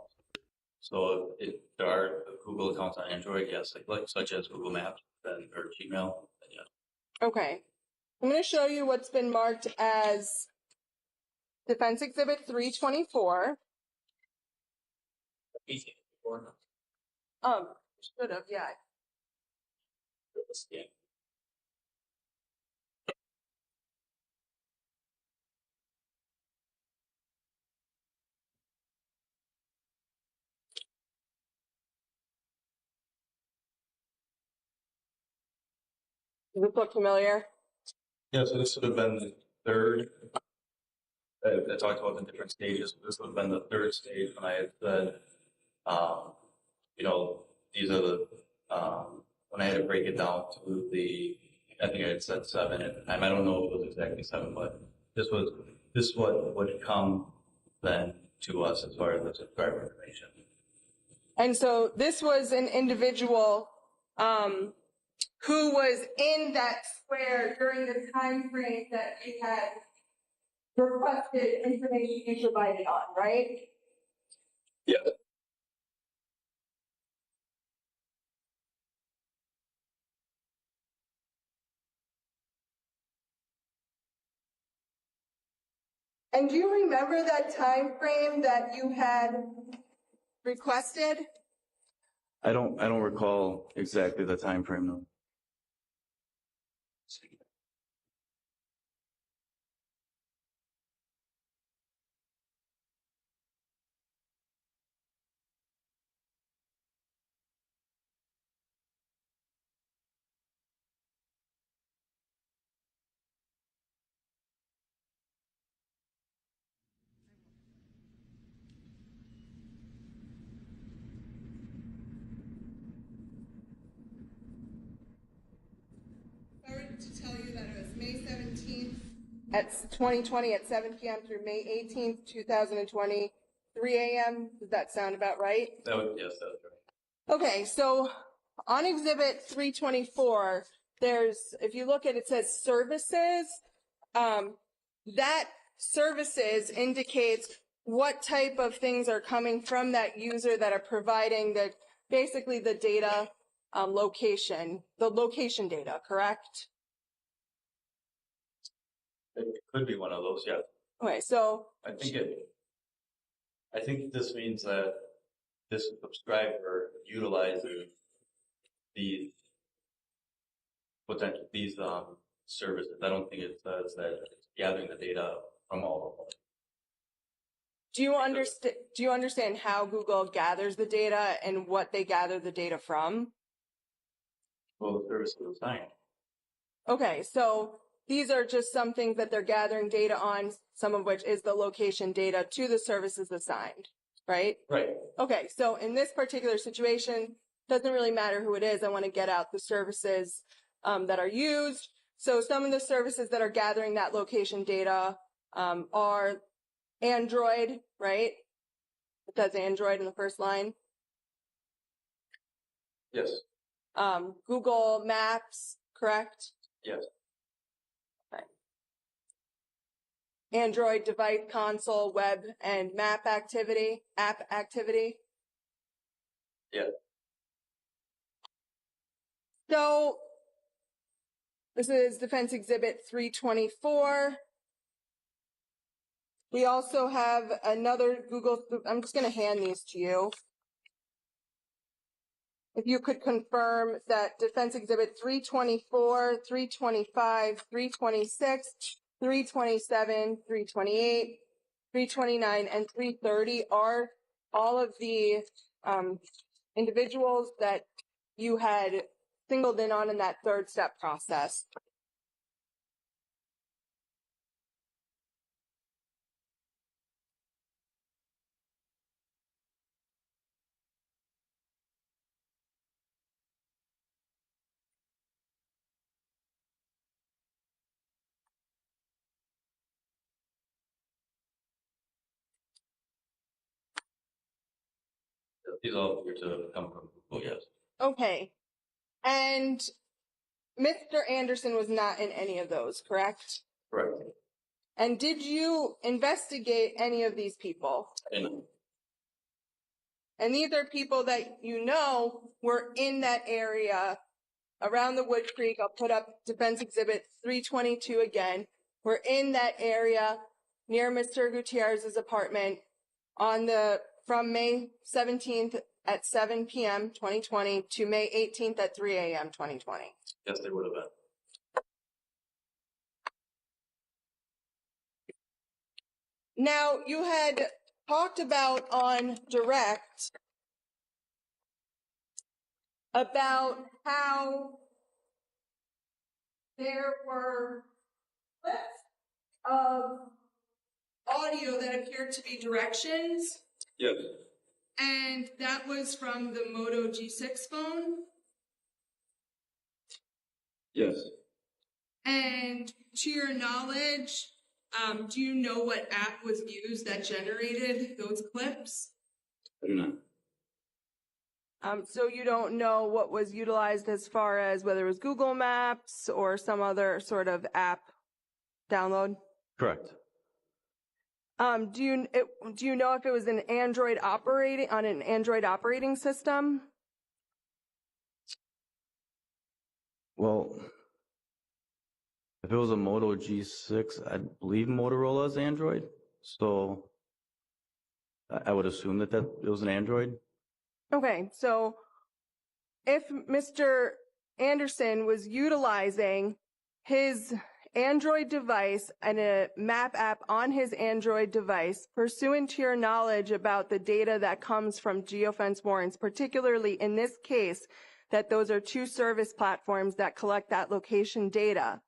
So if there are Google accounts on Android, yes, like such as Google Maps or Gmail, then yes. Okay. I'm going to show you what's been marked as Defense Exhibit 324. Should have, yeah. Yeah. Does this look familiar? Yeah, so this would have been the third. I talked about the different stages. This would have been the third stage when I had said, these are the, when I had to break it down to I think I had said 7 at the time. I don't know if it was exactly 7, but this is what would come then to us as far as the subscriber information. And so this was an individual who was in that square during the time frame that you had requested information be provided on, right? Yeah. And do you remember that time frame that you had requested? I don't recall exactly the time frame though. at 2020 at 7 p.m. through May 18th, 2020, 3 a.m. Does that sound about right? Yes, that was right. Okay, so on Exhibit 324, if you look at it, says services. That services indicates what type of things are coming from that user that are providing basically the data the location data, correct? It could be one of those, yeah. Okay, so I think this means that this subscriber utilizes these services. I don't think it says that it's gathering the data from all of them. do you understand how Google gathers the data and what they gather the data from? Well, the service is assigned. Okay, so these are just some things that they're gathering data on, some of which is the location data to the services assigned, right? Right. Okay, so in this particular situation, doesn't really matter who it is. I want to get out the services that are used. So some of the services that are gathering that location data are Android, right? It says Android in the first line. Yes. Google Maps, correct? Yes. Okay. Android device console, web, and app activity. Yeah. So this is Defense Exhibit 324. We also have another Google, I'm just going to hand these to you. If you could confirm that Defense Exhibit 324, 325, 326, 327, 328, 329, and 330 are all of the individuals that you had singled in on in that third step process. These all appear to come from Google, yes. Okay. And Mr. Anderson was not in any of those, correct? Correct. And did you investigate any of these people? And these are people that you know were in that area around the Wood Creek. I'll put up Defense Exhibit 322 again. We're in that area near Mr. Gutierrez's apartment from May 17th at 7 p.m. 2020 to May 18th at 3 a.m. 2020. Yes, they would have been. Now, you had talked about on Direct about how there were clips of audio that appeared to be directions. Yes. And that was from the Moto G6 phone. Yes. And to your knowledge, do you know what app was used that generated those clips? I do not. So you don't know what was utilized as far as whether it was Google Maps or some other sort of app download? Correct. Do you know if it was an Android operating system? Well, if it was a Moto G6, I believe Motorola's Android. So I would assume that it was an Android. Okay, so if Mr. Anderson was utilizing his Android device and a map app on his Android device, pursuant to your knowledge about the data that comes from geofence warrants, particularly in this case, that those are two service platforms that collect that location data,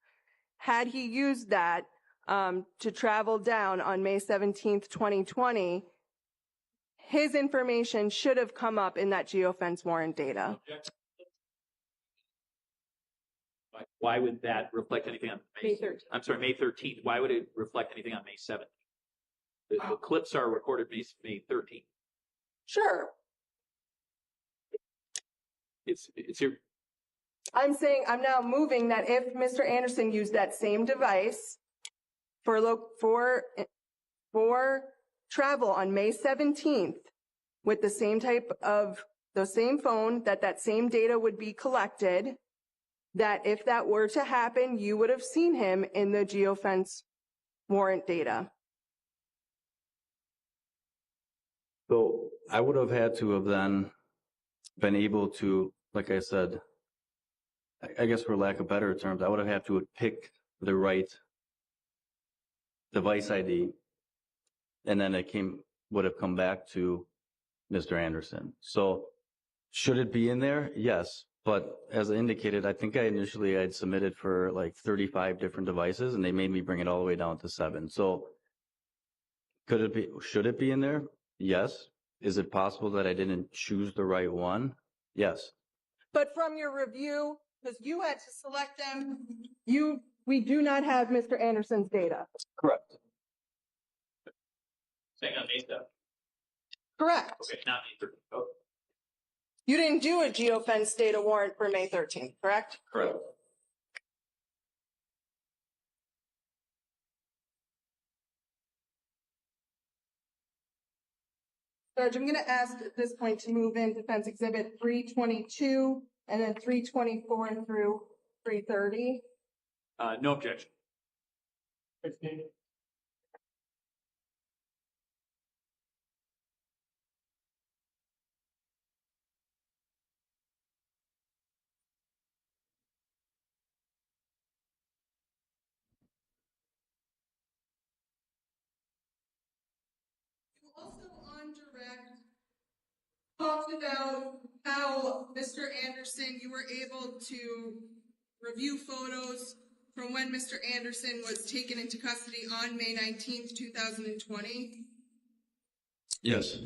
had he used that to travel down on May 17th, 2020, his information should have come up in that geofence warrant data. Why would that reflect anything on May 13th. I'm sorry, May 13th. Why would it reflect anything on May 7th? The clips are recorded May 13th. Sure. It's your, I'm saying I'm now moving that if Mr. Anderson used that same device for travel on May 17th with the same type of the same phone, that same data would be collected, that if that were to happen, you would have seen him in the geofence warrant data. So I would have had to have then been able to, like I said, I guess for lack of better terms, I would have had to have picked the right device ID, and then would have come back to Mr. Anderson. So should it be in there? Yes. But as I indicated, I think I'd submitted for like 35 different devices, and they made me bring it all the way down to 7. So should it be in there? Yes. Is it possible that I didn't choose the right one? Yes. But from your review, because you had to select them, we do not have Mr. Anderson's data. Correct. saying on May 7th. Correct. Okay, not May 13th. Oh, You didn't do a geofence data warrant for May 13th, correct? Correct. Judge, I'm going to ask at this point to move in Defense Exhibit 322 and then 324 through 330. no objection. You also on direct talked about how Mr. Anderson, you were able to review photos from when Mr. Anderson was taken into custody on May 19th, 2020. Yes.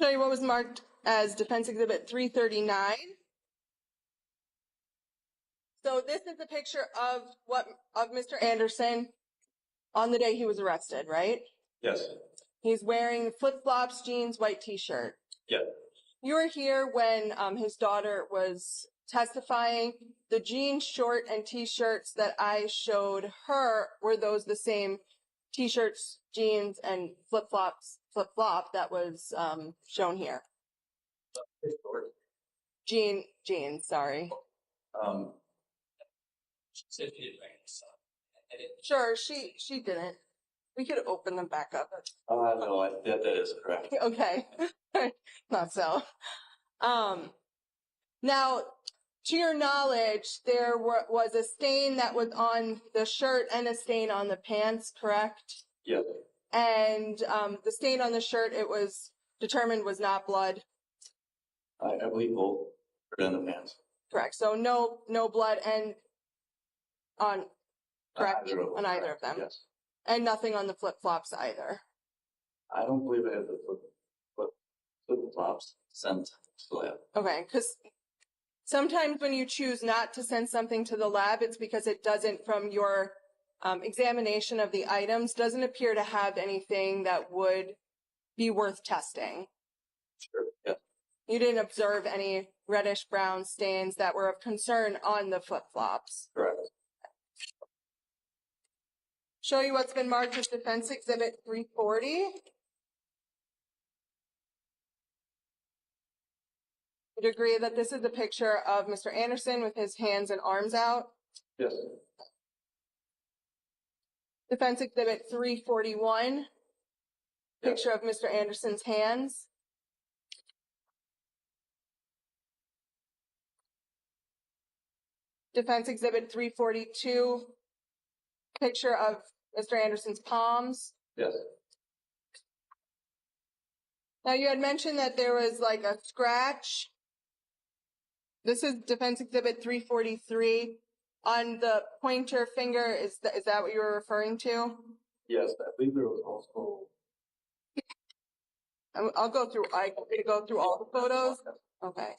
Show you what was marked as Defense Exhibit 339. So this is a picture of Mr. Anderson on the day he was arrested, right? Yes. He's wearing flip-flops, jeans, white t-shirt. Yeah. You were here when his daughter was testifying. The jeans, short, and t-shirts that I showed her, were those the same t-shirts, jeans, and flip-flop that was shown here? Jeans, sorry. She said she didn't write this up. Sure, she didn't. We could open them back up. No, that is correct. Okay. Not so. Now, to your knowledge, there was a stain that was on the shirt and a stain on the pants, correct? Yes. And the stain on the shirt, it was determined was not blood. I believe both are in the pants. Correct. So no blood and on correct on either of them. Yes. And nothing on the flip-flops either. I don't believe I have the flip-flops sent to the lab. Okay, because sometimes when you choose not to send something to the lab, it's because it doesn't, from your examination of the items, doesn't appear to have anything that would be worth testing. Sure, yeah. You didn't observe any reddish-brown stains that were of concern on the flip-flops. Correct. Show you what's been marked as Defense Exhibit 340. Would you agree that this is a picture of Mr. Anderson with his hands and arms out? Yes. Defense Exhibit 341, picture of Mr. Anderson's hands. Defense Exhibit 342, picture of Mr. Anderson's palms. Yes. Now, you had mentioned that there was like a scratch. This is Defense Exhibit 343 on the pointer finger. Is that what you were referring to? Yes, I believe there was also. I'll go through. I going to go through all the photos. Okay.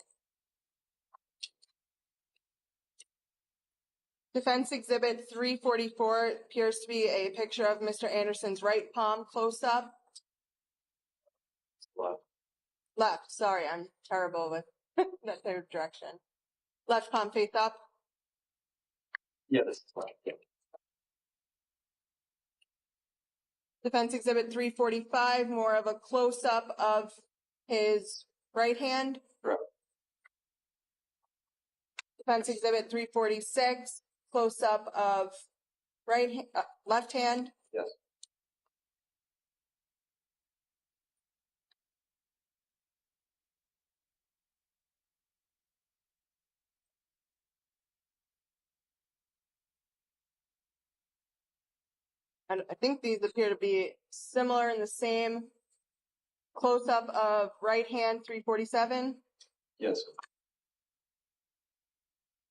Defense Exhibit 344 appears to be a picture of Mr. Anderson's right palm close up. Left. Sorry, I'm terrible with that third direction. Left palm face up. Yeah, this is left. Yeah. Defense Exhibit 345, more of a close up of his right hand. Correct. Defense Exhibit 346, close up of left hand. Yes. And I think these appear to be similar in the same close up of right hand 347. Yes.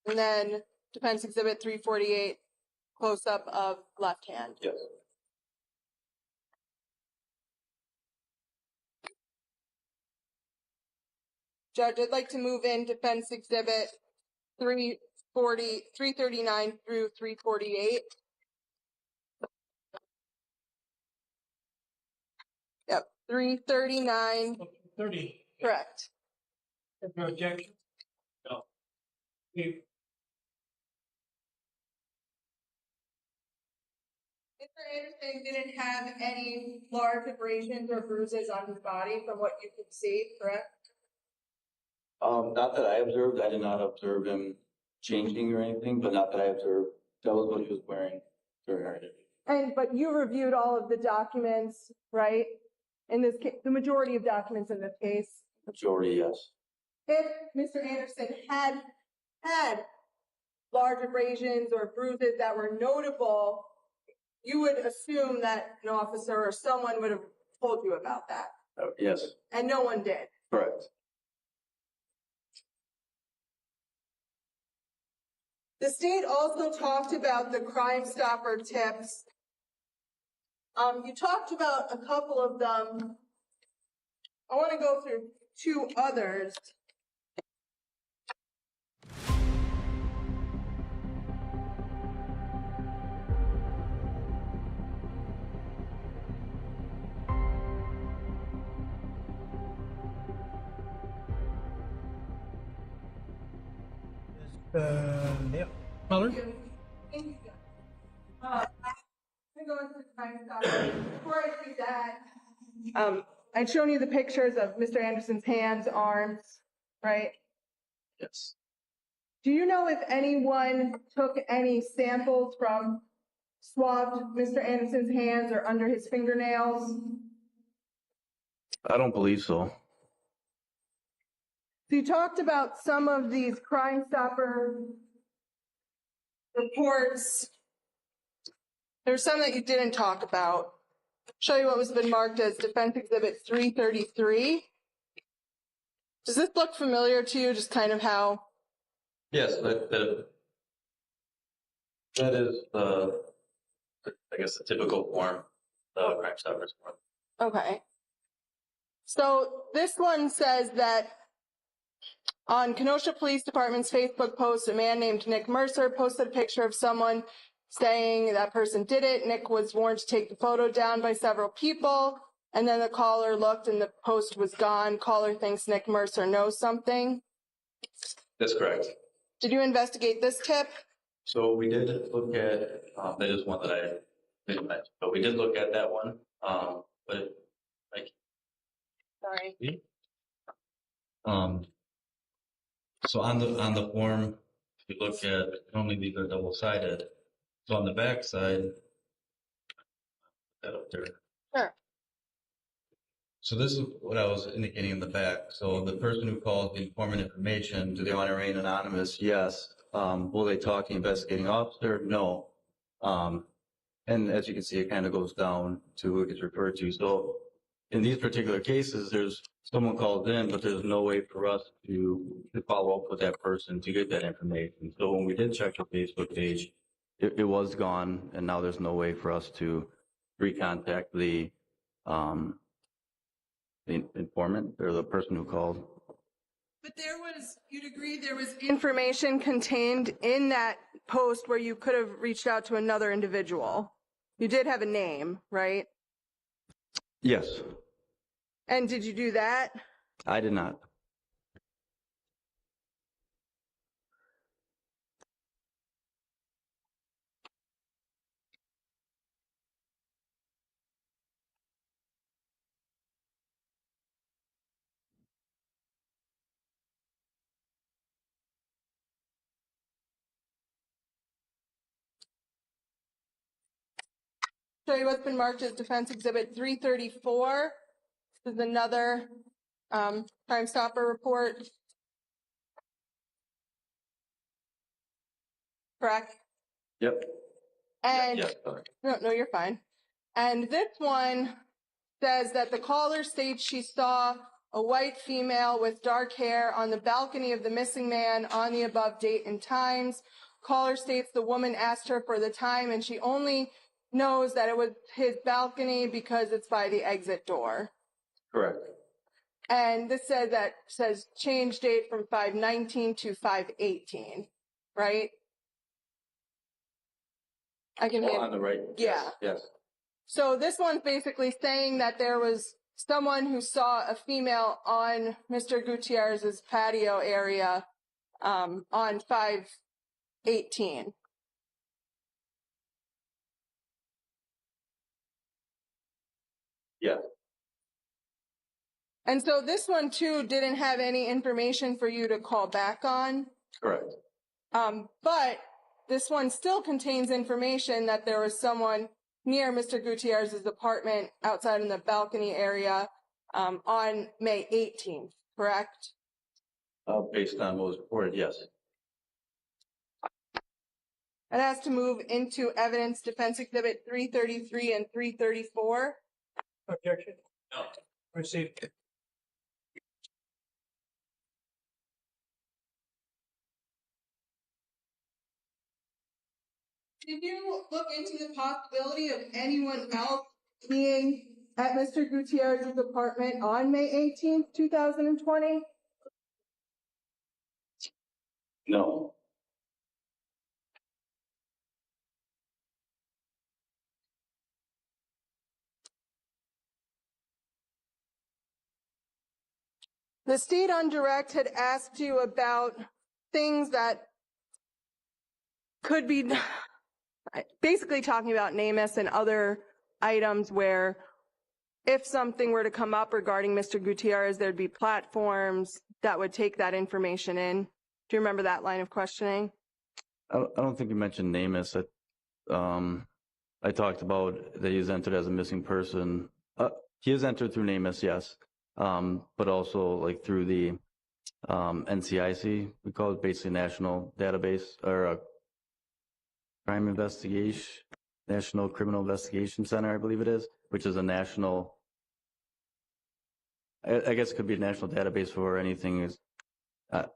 And then Defense Exhibit 348, close up of left hand. Yes. Judge, I'd like to move in Defense Exhibit 339 through 348. Yep, 339, 30. correct. No objection? No. Okay. Mr. Anderson didn't have any large abrasions or bruises on his body from what you could see, correct? Not that I observed. I did not observe him changing or anything, but not that I observed. That was what he was wearing during our interview. But you reviewed all of the documents, right? In this case, the majority of documents in this case. Majority, yes. If Mr. Anderson had large abrasions or bruises that were notable, you would assume that an officer or someone would have told you about that. Yes. And no one did. Correct. The state also talked about the Crime Stopper tips. You talked about a couple of them. I want to go through two others. Yeah. Color? Before I do that, I'd shown you the pictures of Mr. Anderson's hands, arms, right? Yes. Do you know if anyone took any samples from swabbed Mr. Anderson's hands or under his fingernails? I don't believe so. So you talked about some of these Crime Stopper reports. There's some that you didn't talk about. Show you what was been marked as Defense Exhibit 333. Does this look familiar to you? Just kind of how? Yes, that is I guess the typical form, the Crime Stoppers form. Okay. So this one says that on Kenosha Police Department's Facebook post, a man named Nick Mercer posted a picture of someone saying that person did it. Nick was warned to take the photo down by several people, and then the caller looked and the post was gone. Caller thinks Nick Mercer knows something. That's correct. Did you investigate this tip? So we did look at, that is one that I didn't mention, but we did look at that one. But like, Sorry. so on the form, if you look at, normally these are double-sided. So on the back side, that up there. Sure. So this is what I was indicating in the back. So the person who calls the informant information, do they want to remain anonymous? Yes. Will they talk to the investigating officer? No. And as you can see, it kind of goes down to who it gets referred to. So in these particular cases, there's someone called in, but there's no way for us to follow up with that person to get that information. So when we did check the Facebook page, it was gone, and now there's no way for us to recontact the informant or the person who called. But you'd agree there was information contained in that post where you could have reached out to another individual. You did have a name, right? Yes, And did you do that? I did not. Show you what's been marked as Defense Exhibit 334. This is another Crime Stopper report. Correct? Yep. And Yes, sorry. no, you're fine. And this one says that the caller states she saw a white female with dark hair on the balcony of the missing man on the above date and times. Caller states the woman asked her for the time and she only knows that it was his balcony because it's by the exit door. Correct. And this says change date from 5/19 to 5/18, right? I can On the right. Yeah. Yes. So this one's basically saying that there was someone who saw a female on Mr. Gutierrez's patio area on 5/18. Yes. And so this one too didn't have any information for you to call back on. Correct. But this one still contains information that there was someone near Mr. Gutierrez's apartment outside in the balcony area on May 18th, correct? Based on what was reported, yes. It has to move into evidence Defense Exhibit 333 and 334. Objection? No. Received. Did you look into the possibility of anyone else being at Mr. Gutierrez's apartment on May 18th, 2020? No. The state on direct had asked you about things that could be basically talking about NamUs and other items where if something were to come up regarding Mr. Gutierrez, there'd be platforms that would take that information in. Do you remember that line of questioning? I don't think you mentioned NamUs. I talked about that he is entered as a missing person. He is entered through NamUs, yes, but also like through the NCIC. We call it basically National Database or a Crime Investigation, National Criminal Investigation Center, I believe it is, which is a national. I guess it could be a national database for anything. A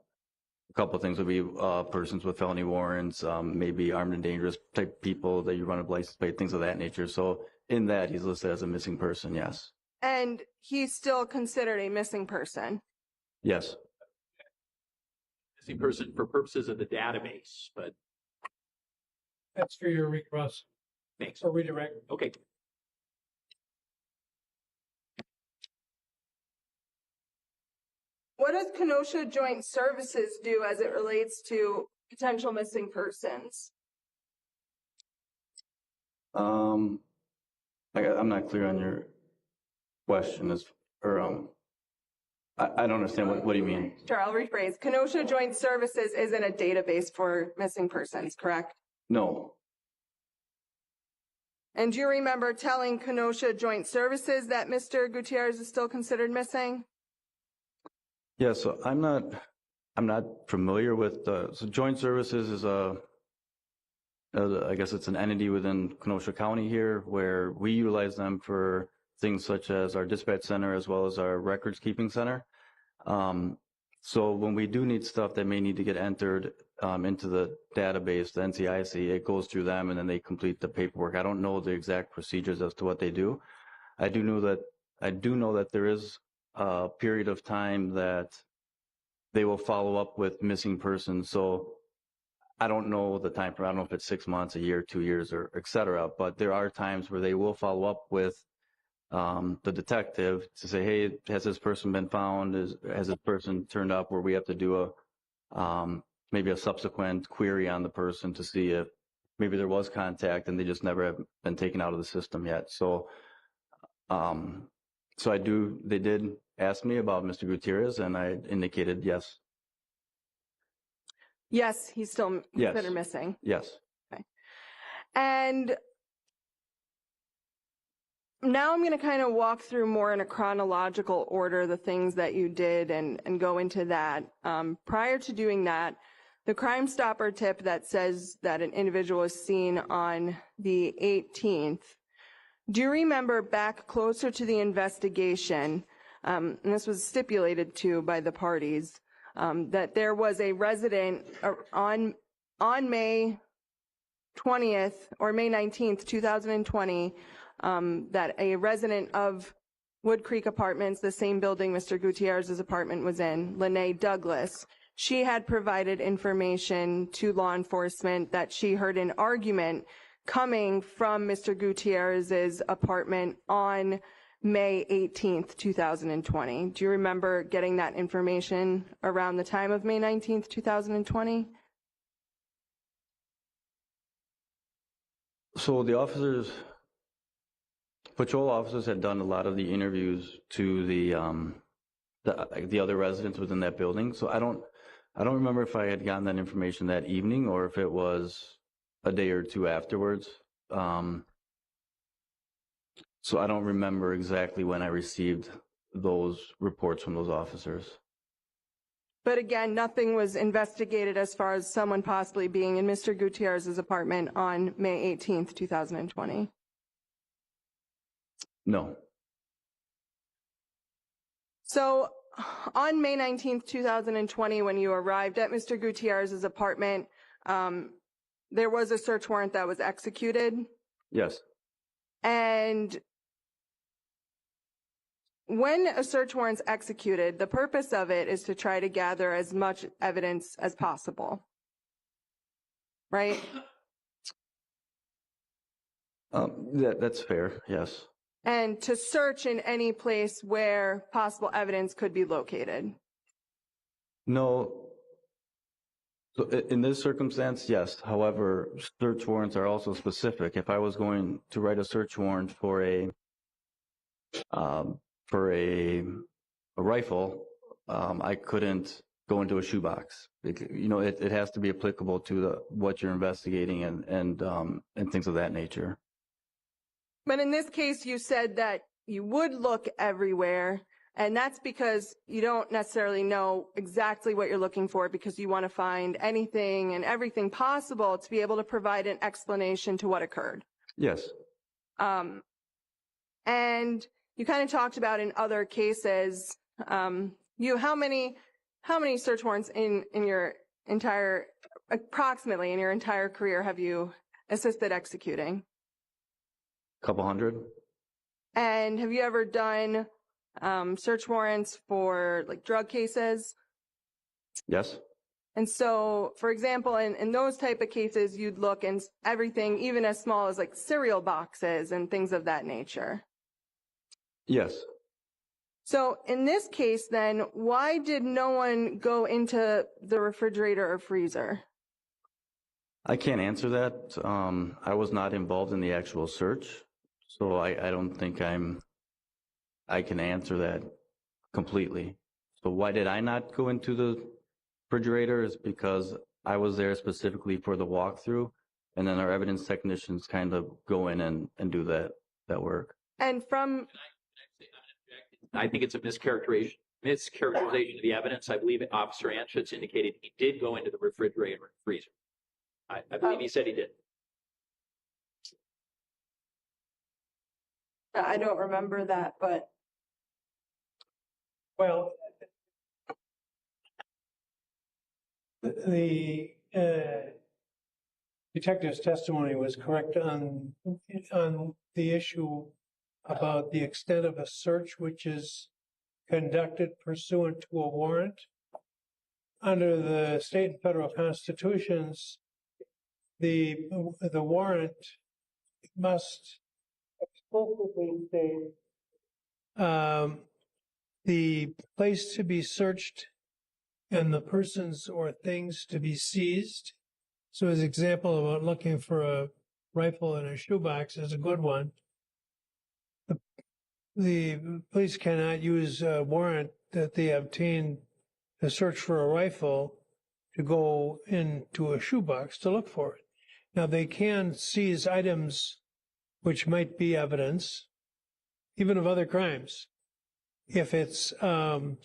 couple of things would be persons with felony warrants, maybe armed and dangerous type people that you run a license plate, things of that nature. So in that, he's listed as a missing person, yes. And he's still considered a missing person. Yes. Missing person for purposes of the database, but That's for your request. thanks. So redirect. Okay. What does Kenosha Joint Services do as it relates to potential missing persons? I'm not clear on your question. I don't understand. What do you mean? Sure, I'll rephrase. Kenosha Joint Services isn't a database for missing persons, correct? No. And do you remember telling Kenosha Joint Services that Mr. Gutierrez is still considered missing? Yeah, so I'm not familiar with so Joint Services is I guess it's an entity within Kenosha County here where we utilize them for things such as our dispatch center as well as our records keeping center. So when we do need stuff that may need to get entered into the database, the NCIC, it goes through them and then they complete the paperwork. I don't know the exact procedures as to what they do. I do know that there is a period of time that they will follow up with missing persons. So I don't know the time frame. I don't know if it's 6 months, a year, 2 years, or et cetera. But there are times where they will follow up with the detective to say, hey, has this person been found? Has this person turned up? Where we have to do maybe a subsequent query on the person to see if maybe there was contact and they just never have been taken out of the system yet. So, they did ask me about Mr. Gutierrez, and I indicated yes. Yes, he's still Yes. considered missing. Yes. And now I'm going to kind of walk through more in a chronological order the things that you did and go into that. Prior to doing that, the Crime Stopper tip that says that an individual was seen on the 18th, do you remember back closer to the investigation, and this was stipulated to by the parties, that there was a resident on May 20th or May 19th, 2020, that a resident of Wood Creek Apartments, the same building Mr. Gutierrez's apartment was in, Lene Douglas, she had provided information to law enforcement that she heard an argument coming from Mr. Gutierrez's apartment on May 18th, 2020. Do you remember getting that information around the time of May 19th, 2020? So the patrol officers had done a lot of the interviews to the other residents within that building. So I don't remember if I had gotten that information that evening or if it was a day or two afterwards. So I don't remember exactly when I received those reports from those officers. But again, nothing was investigated as far as someone possibly being in Mr. Gutierrez's apartment on May 18th, 2020. No. So on May 19th, 2020, when you arrived at Mr. Gutierrez's apartment, there was a search warrant that was executed. Yes. And when a search warrant's executed, the purpose of it is to try to gather as much evidence as possible. Right? That's fair, yes. And to search in any place where possible evidence could be located. No. So in this circumstance, yes. However, search warrants are also specific. If I was going to write a search warrant for a rifle, I couldn't go into a shoebox. It has to be applicable to what you're investigating and things of that nature. But in this case, you said that you would look everywhere, and that's because you don't necessarily know exactly what you're looking for because you want to find anything and everything possible to be able to provide an explanation to what occurred. Yes. And you kind of talked about in other cases, how many search warrants in your entire, approximately in your entire career have you assisted executing? Couple hundred. And have you ever done search warrants for like drug cases? Yes. And so, for example, in those type of cases, you'd look in everything, even as small as like cereal boxes and things of that nature. Yes. So in this case, then, why did no one go into the refrigerator or freezer? I can't answer that. I was not involved in the actual search, so I don't think I can answer that completely. So why did I not go into the refrigerator is because I was there specifically for the walkthrough, and then our evidence technicians kind of go in and do that work. And from... I think it's a mischaracterization of the evidence. I believe Officer Anschutz indicated he did go into the refrigerator and freezer. I believe he said he did. I don't remember that, but Well, the detective's testimony was correct on the issue about the extent of a search which is conducted pursuant to a warrant. Under the state and federal constitutions, the warrant must explicitly state the place to be searched and the persons or things to be seized. So his example about looking for a rifle in a shoebox is a good one. The police cannot use a warrant that they obtained to search for a rifle to go into a shoebox to look for it. Now, they can seize items which might be evidence, even of other crimes, if it's in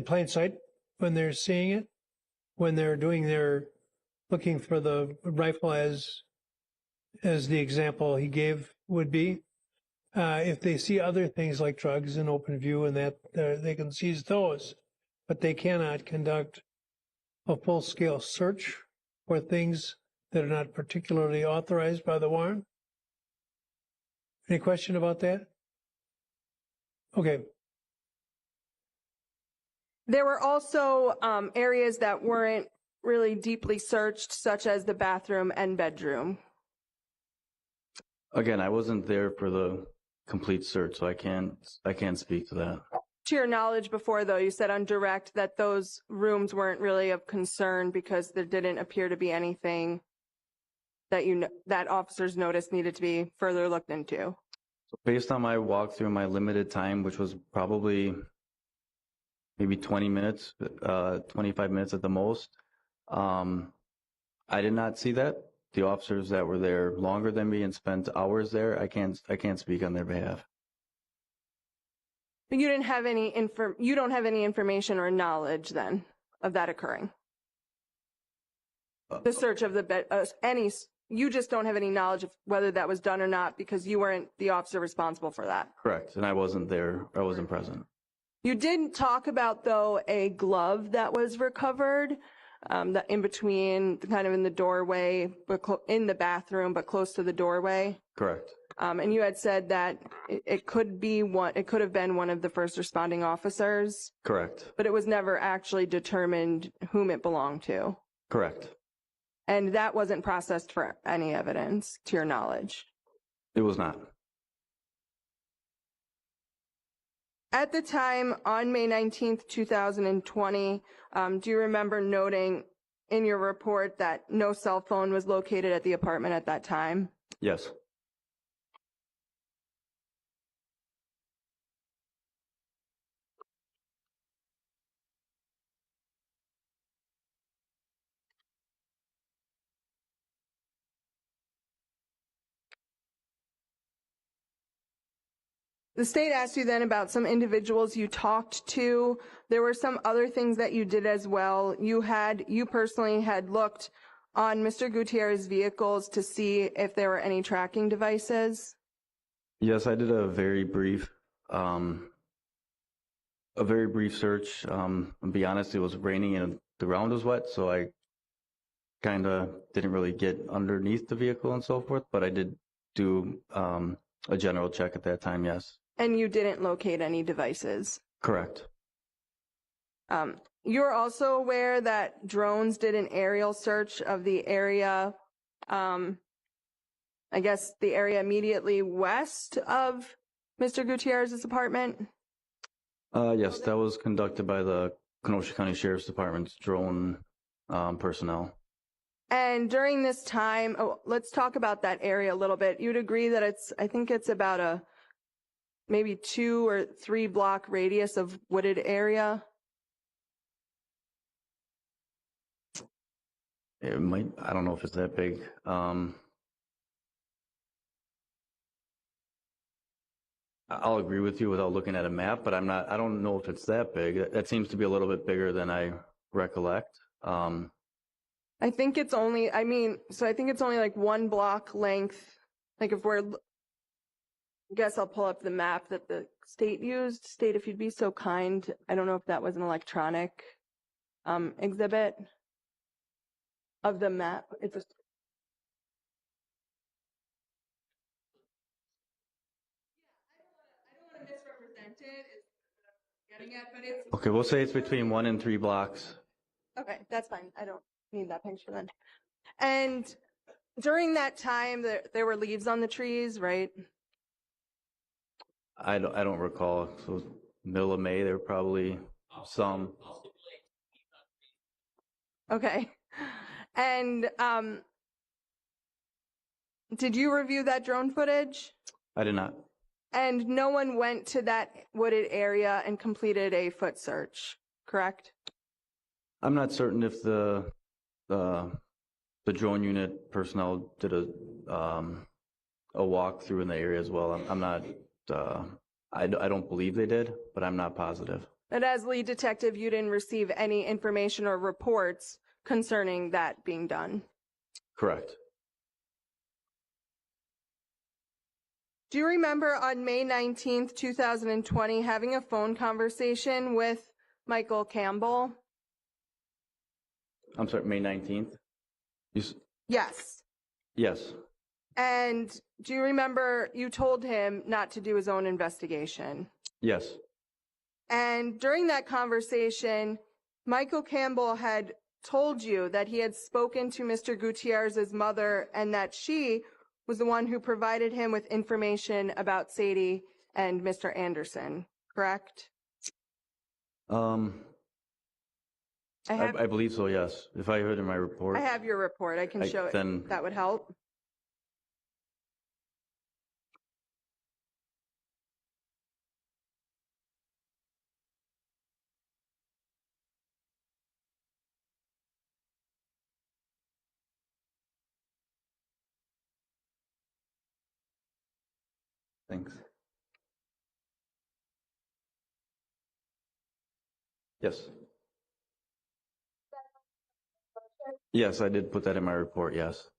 plain sight when they're seeing it, when they're doing their looking for the rifle as the example he gave would be. If they see other things like drugs in open view and that they can seize those, but they cannot conduct a full-scale search for things that are not particularly authorized by the warrant. Any question about that? Okay. there were also areas that weren't really deeply searched, such as the bathroom and bedroom. Again, I wasn't there for the complete search, so I can't speak to that. To your knowledge before, though, you said on direct that those rooms weren't really of concern because there didn't appear to be anything that that officers noticed needed to be further looked into. So based on my walkthrough, my limited time, which was probably maybe 20 minutes, 25 minutes at the most, I did not see that. The officers that were there longer than me and spent hours there, I can't speak on their behalf. But you didn't have any you don't have any information or knowledge then of that occurring. The search of the bed, you just don't have any knowledge of whether that was done or not because you weren't the officer responsible for that. Correct, and I wasn't there. I wasn't present. You didn't talk about, though, a glove that was recovered, that in between, kind of in the doorway, but in the bathroom, but close to the doorway. Correct. And you had said that it could have been one of the first responding officers. Correct. But it was never actually determined whom it belonged to. Correct. And that wasn't processed for any evidence, to your knowledge. It was not. At the time, on May 19th, 2020, do you remember noting in your report that no cell phone was located at the apartment at that time? Yes. The state asked you then about some individuals you talked to. There were some other things that you did as well. You personally had looked on Mr. Gutierrez's vehicles to see if there were any tracking devices. Yes, I did a very brief search. To be honest, it was raining and the ground was wet, so I kind of didn't really get underneath the vehicle and so forth, but I did do a general check at that time, yes. And you didn't locate any devices? Correct. You're also aware that drones did an aerial search of the area, I guess the area immediately west of Mr. Gutierrez's apartment? Yes, that was conducted by the Kenosha County Sheriff's Department's drone personnel. And during this time, let's talk about that area a little bit. You'd agree that I think it's about a maybe 2 or 3 block radius of wooded area? It might, I don't know if it's that big. I'll agree with you without looking at a map, but I don't know if it's that big. That seems to be a little bit bigger than I recollect. I think it's only, I think it's only like 1 block length. Like if we're I guess I'll pull up the map that the state used. State, if you'd be so kind. I don't know if that was an electronic exhibit of the map. It's a I don't want to misrepresent it. Is what I'm getting at, but it's Okay, we'll say it's between 1 and 3 blocks. okay. That's fine. I don't need that picture then. And during that time, there were leaves on the trees, right? I don't recall. So middle of May, there were probably some. Okay. And did you review that drone footage? I did not. And no one went to that wooded area and completed a foot search, correct? I'm not certain if the drone unit personnel did a walkthrough in the area as well. I'm not. I don't believe they did, but I'm not positive. And as lead detective, you didn't receive any information or reports concerning that being done. Correct. Do you remember on May 19th, 2020, having a phone conversation with Michael Campbell? I'm sorry, May 19th? Yes. Yes. And do you remember you told him not to do his own investigation? Yes. And during that conversation, Michael Campbell had told you that he had spoken to Mr. Gutierrez's mother and that she was the one who provided him with information about Sadie and Mr. Anderson, correct? I believe so, yes. If I heard in my report. I have your report. I can show it. Then that would help. thanks. Yes. Yes, I did put that in my report, yes.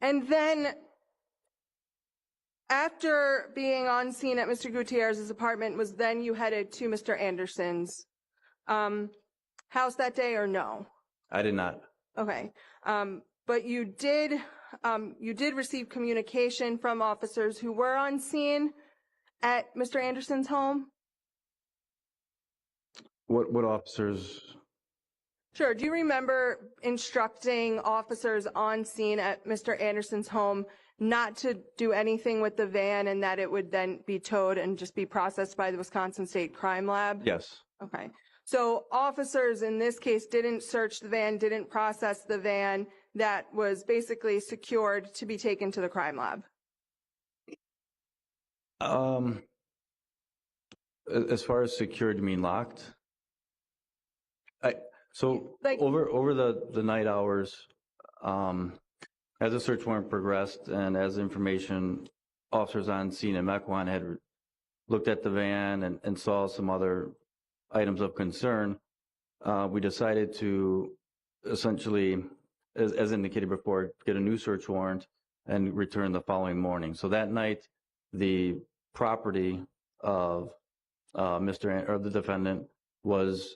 And then after being on scene at Mr. Gutierrez's apartment, was then you headed to Mr. Anderson's house that day or no? I did not. Okay. But you did receive communication from officers who were on scene at Mr. Anderson's home? What officers? Sure. Do you remember instructing officers on scene at Mr. Anderson's home not to do anything with the van and that it would then be towed and just be processed by the Wisconsin State Crime Lab? Yes. Okay. So officers in this case didn't search the van, didn't process the van that was basically secured to be taken to the crime lab? As far as secured, you mean locked? So Like- over the night hours, as the search warrant progressed and as information, officers on scene in Mequon had looked at the van and saw some other items of concern, we decided to essentially, as indicated before, get a new search warrant and return the following morning. So that night, the property of the defendant was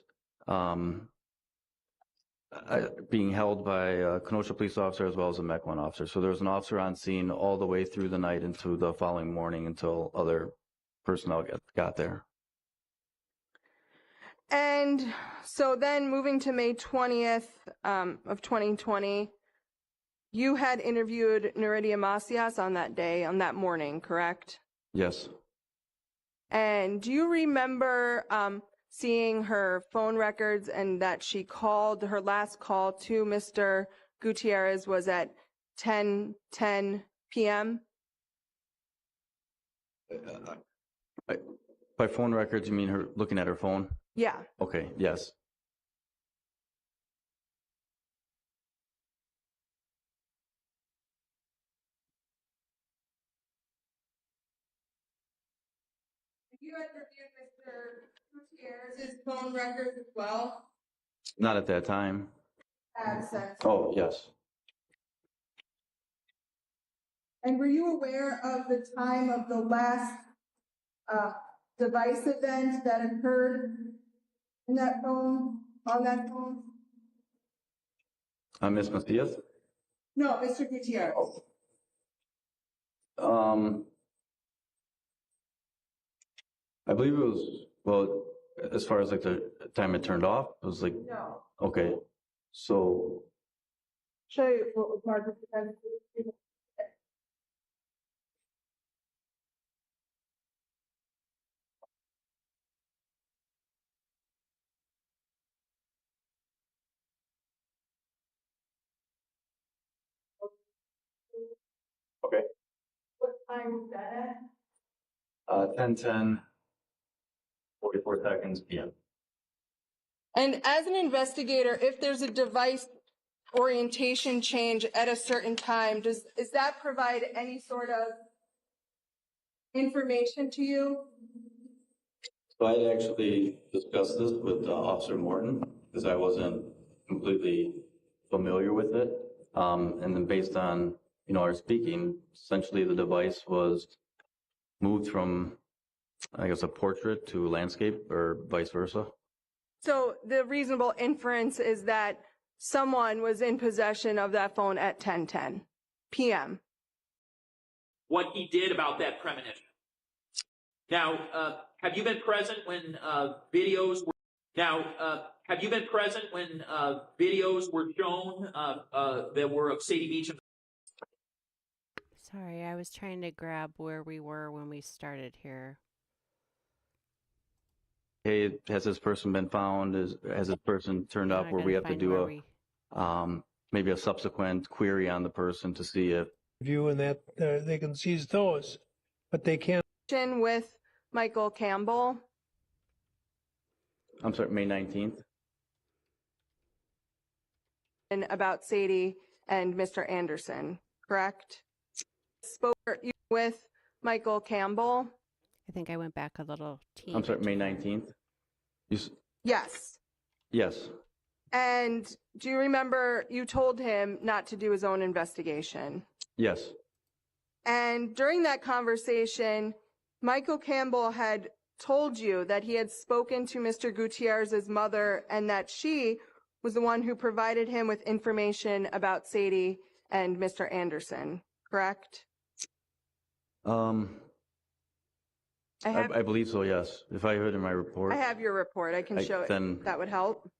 being held by a Kenosha police officer as well as a Mequon officer. So there was an officer on scene all the way through the night into the following morning until other personnel got there. And so then moving to May 20th of 2020, you had interviewed Neridia Macias on that day, on that morning, correct? Yes. And do you remember seeing her phone records and that she called, her last call to Mr. Gutierrez was at 10:10 p.m.? By phone records, you mean her looking at her phone? Yeah. Okay, yes. you had reviewed Mr. Gutierrez's phone records as well? Not at that time. Since. Oh, yes. And were you aware of the time of the last device event that occurred in that phone, on that phone? Ms. Macias? No, Mr. Gutierrez. I believe it was, well, as far as like the time it turned off, it was like, No. okay, so, Show you what was marked with the pen. okay. What time was that at? 10:10, 44 seconds PM. And as an investigator, if there's a device orientation change at a certain time, does that provide any sort of information to you? So I had actually discussed this with Officer Morton because I wasn't completely familiar with it. And then based on, our speaking, essentially the device was moved from, I guess, a portrait to landscape or vice versa. So the reasonable inference is that someone was in possession of that phone at 10:10 p.m. What he did about that premonition. Now, have you been present when videos were? Now, have you been present when videos were shown that were of Sadie Beach? Sorry, I was trying to grab where we were when we started here. Hey, has this person been found? Has this person turned Now up I where we gotta have to find do where maybe a subsequent query on the person to see if View and that they can seize those, but they can't. With Michael Campbell. I'm sorry, May 19th. And about Sadie and Mr. Anderson, correct? Spoke with Michael Campbell. I think I went back a little teeny I'm sorry, bit May too far. 19th. Yes. Yes. And do you remember you told him not to do his own investigation? Yes. And during that conversation, Michael Campbell had told you that he had spoken to Mr. Gutierrez's mother and that she was the one who provided him with information about Sadie and Mr. Anderson, correct? I believe so, yes. If I heard in my report. I have your report. I can show it. Then That would help.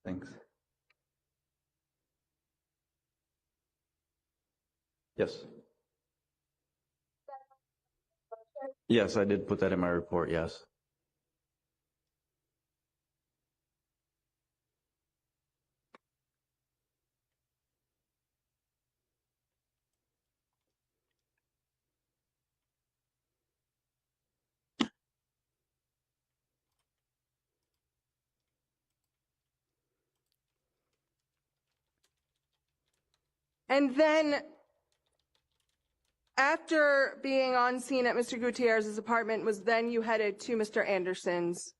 thanks. Yes. Yes, I did put that in my report, yes. And then after being on scene at Mr. Gutierrez's apartment, was then you headed to Mr. Anderson's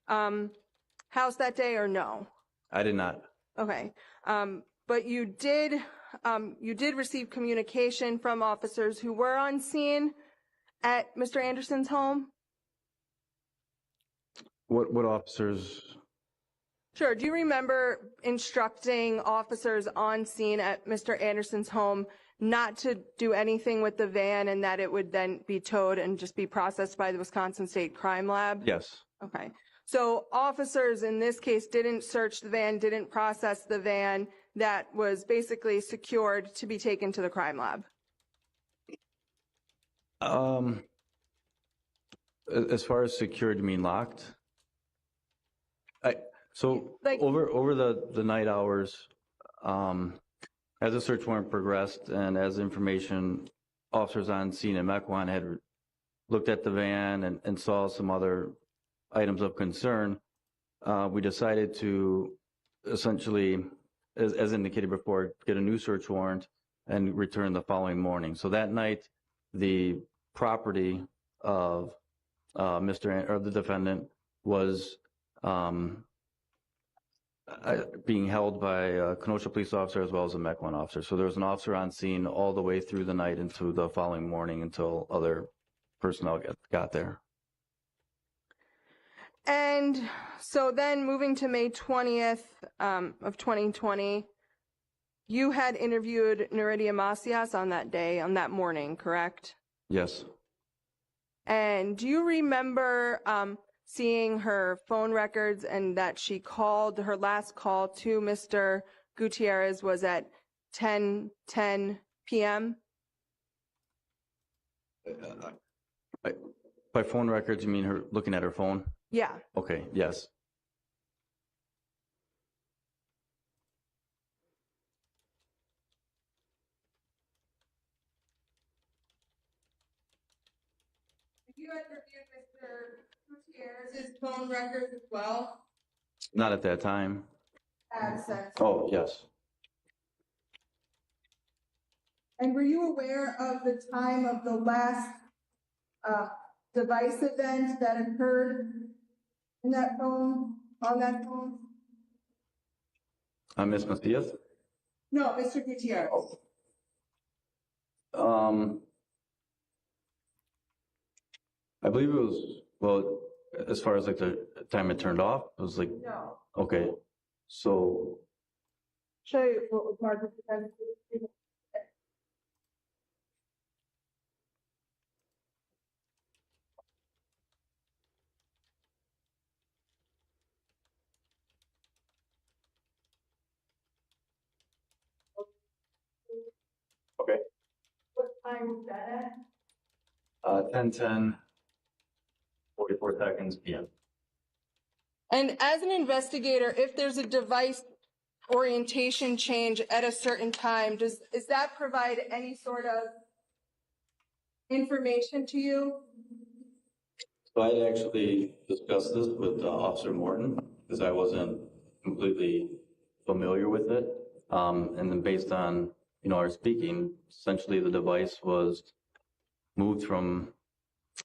house that day or no? I did not. Okay. But you did receive communication from officers who were on scene at Mr. Anderson's home? What officers? Sure. Do you remember instructing officers on scene at Mr. Anderson's home not to do anything with the van and that it would then be towed and just be processed by the Wisconsin State Crime Lab? Yes. Okay. So officers in this case didn't search the van, didn't process the van that was basically secured to be taken to the crime lab? As far as secured, you mean locked? So Like- over the night hours, as the search warrant progressed and as information officers on scene in Mequon had looked at the van and saw some other items of concern, we decided to essentially, as indicated before, get a new search warrant and return the following morning. So that night, the property of the defendant was being held by a Kenosha police officer as well as a Mequon officer. So there was an officer on scene all the way through the night into the following morning until other personnel got there. And so then moving to May 20th of 2020, you had interviewed Neridia Macias on that day, on that morning, correct? Yes. And do you remember seeing her phone records and that she called, her last call to Mr. Gutierrez was at 10:10 p.m.? By phone records, you mean her looking at her phone? Yeah. Okay, yes. You had reviewed Mr. Gutierrez's phone records as well? Not at that time. Access. Oh, yes. And were you aware of the time of the last device event that occurred in that phone, on that phone? Ms. Macias? No, Mr. Gutierrez. I believe it was, well, as far as like the time it turned off, it was like, No. okay, so, Show you what was marked as the okay. What time was that at? 10:10, 44 seconds p.m. And as an investigator, if there's a device orientation change at a certain time, does that provide any sort of information to you? So I had actually discussed this with Officer Morton because I wasn't completely familiar with it. And then based on, our speaking, essentially the device was moved from,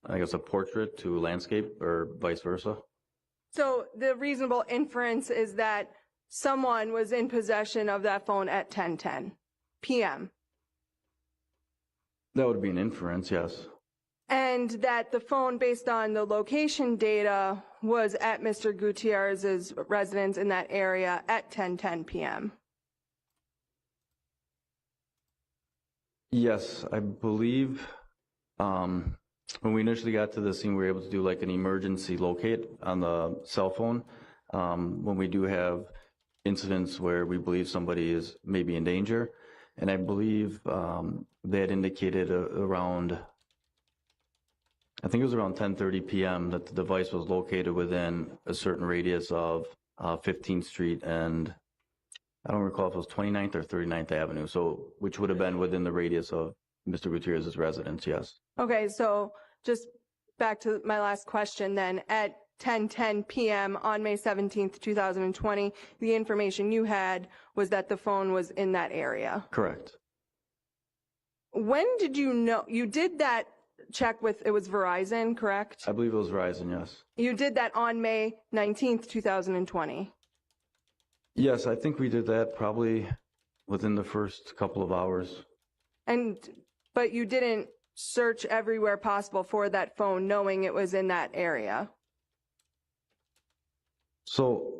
I guess, a portrait to landscape or vice versa. So the reasonable inference is that someone was in possession of that phone at 10:10 p.m. That would be an inference, yes. And that the phone, based on the location data, was at Mr. Gutierrez's residence in that area at 10:10 p.m. Yes, I believe when we initially got to the scene, we were able to do like an emergency locate on the cell phone. When we do have incidents where we believe somebody is maybe in danger. And I believe they had indicated around, I think it was around 10:30 p.m. that the device was located within a certain radius of 15th Street and I don't recall if it was 29th or 39th Avenue, so which would have been within the radius of Mr. Gutierrez's residence, yes. Okay, so just back to my last question then. At 10:10 p.m. on May 17th, 2020, the information you had was that the phone was in that area. Correct. When did you know? You did that check with, it was Verizon, correct? I believe it was Verizon, yes. You did that on May 19th, 2020. Yes, I think we did that probably within the first couple of hours. But you didn't search everywhere possible for that phone knowing it was in that area. So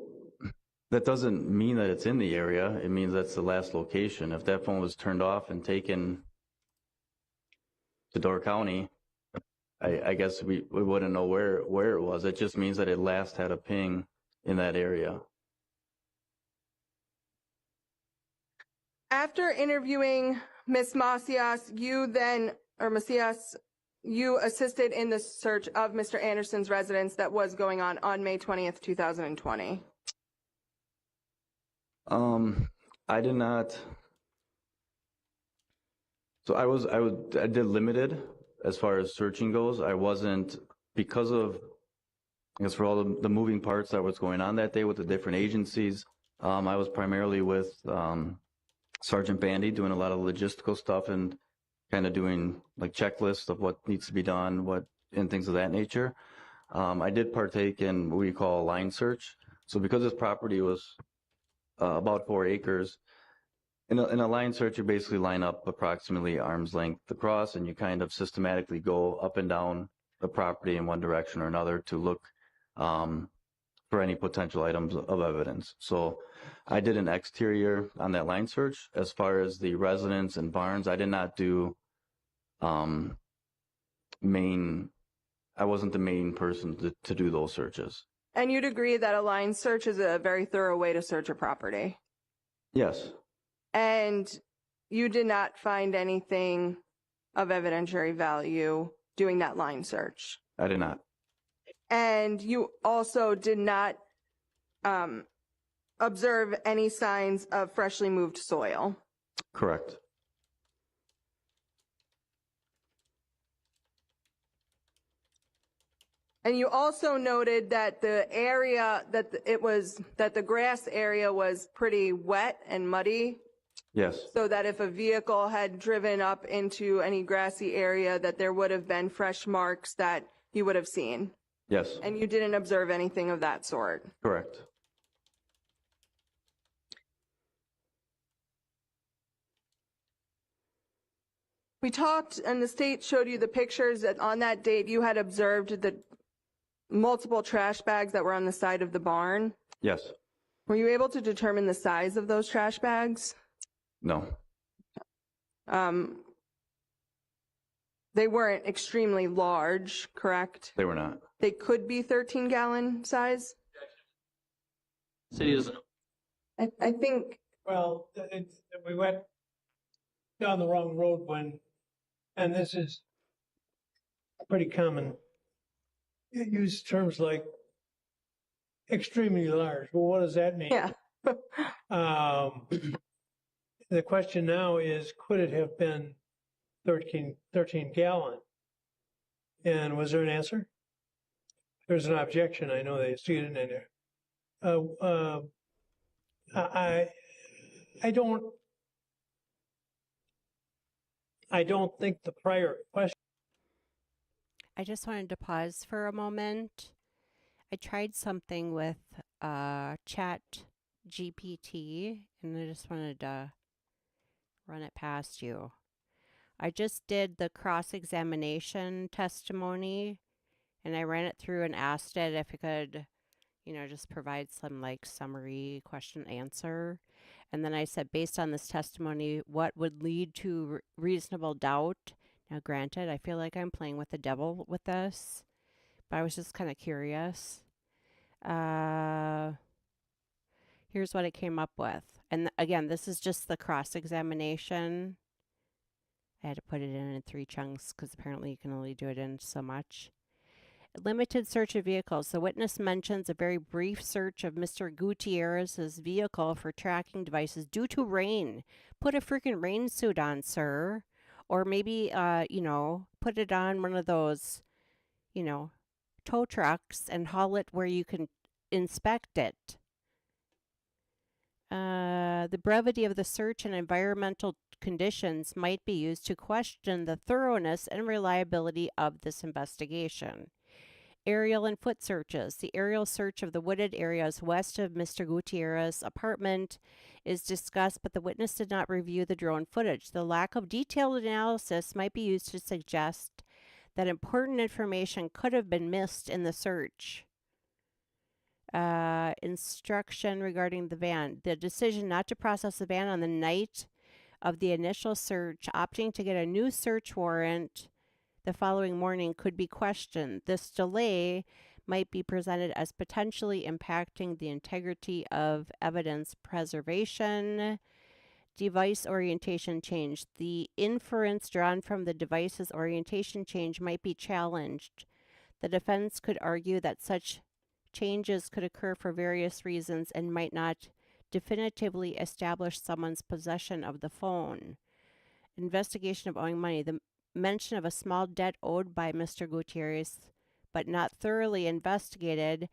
that doesn't mean that it's in the area. It means that's the last location. If that phone was turned off and taken to Door County, I guess we wouldn't know where it was. It just means that it last had a ping in that area. After interviewing Ms. Macias, you assisted in the search of Mr. Anderson's residence that was going on May 20th, 2020. I did not. So I did limited as far as searching goes. I wasn't, because of, I guess, for all the moving parts that was going on that day with the different agencies. I was primarily with Sergeant Bandy doing a lot of logistical stuff and kind of doing like checklists of what needs to be done, and things of that nature. I did partake in what we call a line search. So because this property was about 4 acres, in a line search, you basically line up approximately arm's length across, and you kind of systematically go up and down the property in one direction or another to look for any potential items of evidence. So I did an exterior on that line search. As far as the residents and barns, I did not do I wasn't the main person to do those searches. And you'd agree that a line search is a very thorough way to search a property. Yes, And you did not find anything of evidentiary value doing that line search. I did not. And you also did not observe any signs of freshly moved soil. Correct. And you also noted that the area that the grass area was pretty wet and muddy, Yes, so that if a vehicle had driven up into any grassy area, that there would have been fresh marks that you would have seen. yes, And you didn't observe anything of that sort. correct. We talked, and the state showed you the pictures that on that date you had observed the multiple trash bags that were on the side of the barn. Yes, Were you able to determine the size of those trash bags? no, They weren't extremely large, correct? they were not. They could be 13-gallon size? City doesn't. I think, Well, we went down the wrong road and this is pretty common. You use terms like extremely large. Well, what does that mean? yeah. The question now is, could it have been 13 gallon? And was there an answer? There's an objection. I know they see it in there. I don't think the prior question. I just wanted to pause for a moment. I tried something with Chat GPT, and I just wanted to run it past you. I just did the cross-examination testimony, and I ran it through and asked it if it could, just provide some like summary question answer. And then I said, based on this testimony, what would lead to reasonable doubt? Now, granted, I feel like I'm playing with the devil with this, but I was just kind of curious. Here's what it came up with. And again, this is just the cross-examination. I had to put it in 3 chunks because apparently you can only do it in so much. Limited search of vehicles. The witness mentions a very brief search of Mr. Gutierrez's vehicle for tracking devices due to rain. Put a freaking rain suit on, sir. Or maybe, put it on one of those, tow trucks and haul it where you can inspect it. The brevity of the search and environmental conditions might be used to question the thoroughness and reliability of this investigation. Aerial and foot searches. The aerial search of the wooded areas west of Mr. Gutierrez's apartment is discussed, but the witness did not review the drone footage. The lack of detailed analysis might be used to suggest that important information could have been missed in the search. Instruction regarding the van. The decision not to process the van on the night of the initial search, opting to get a new search warrant the following morning, could be questioned. This delay might be presented as potentially impacting the integrity of evidence preservation. Device orientation change. The inference drawn from the device's orientation change might be challenged. The defense could argue that such changes could occur for various reasons and might not definitively establish someone's possession of the phone. investigation of owing money. The mention of a small debt owed by Mr. Gutierrez, but not thoroughly investigated,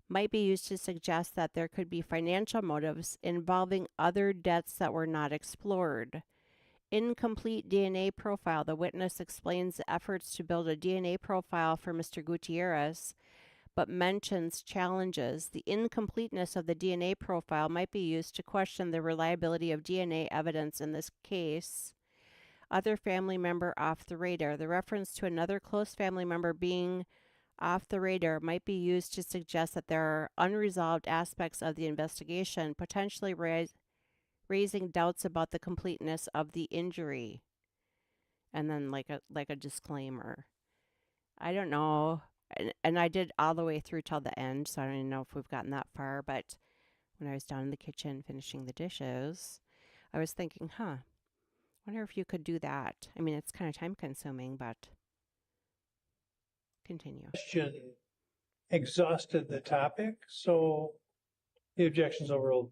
might be used to suggest that there could be financial motives involving other debts that were not explored. Incomplete DNA profile. The witness explains the efforts to build a DNA profile for Mr. Gutierrez, but mentions challenges. The incompleteness of the DNA profile might be used to question the reliability of DNA evidence in this case. Other family member off the radar. The reference to another close family member being off the radar might be used to suggest that there are unresolved aspects of the investigation, potentially raising doubts about the completeness of the injury. And then like a disclaimer. I don't know. And I did all the way through till the end, so I don't even know if we've gotten that far. But when I was down in the kitchen finishing the dishes, I was thinking, wonder if you could do that. I mean, it's kind of time consuming, but continue. Question exhausted the topic, so the objection's overruled.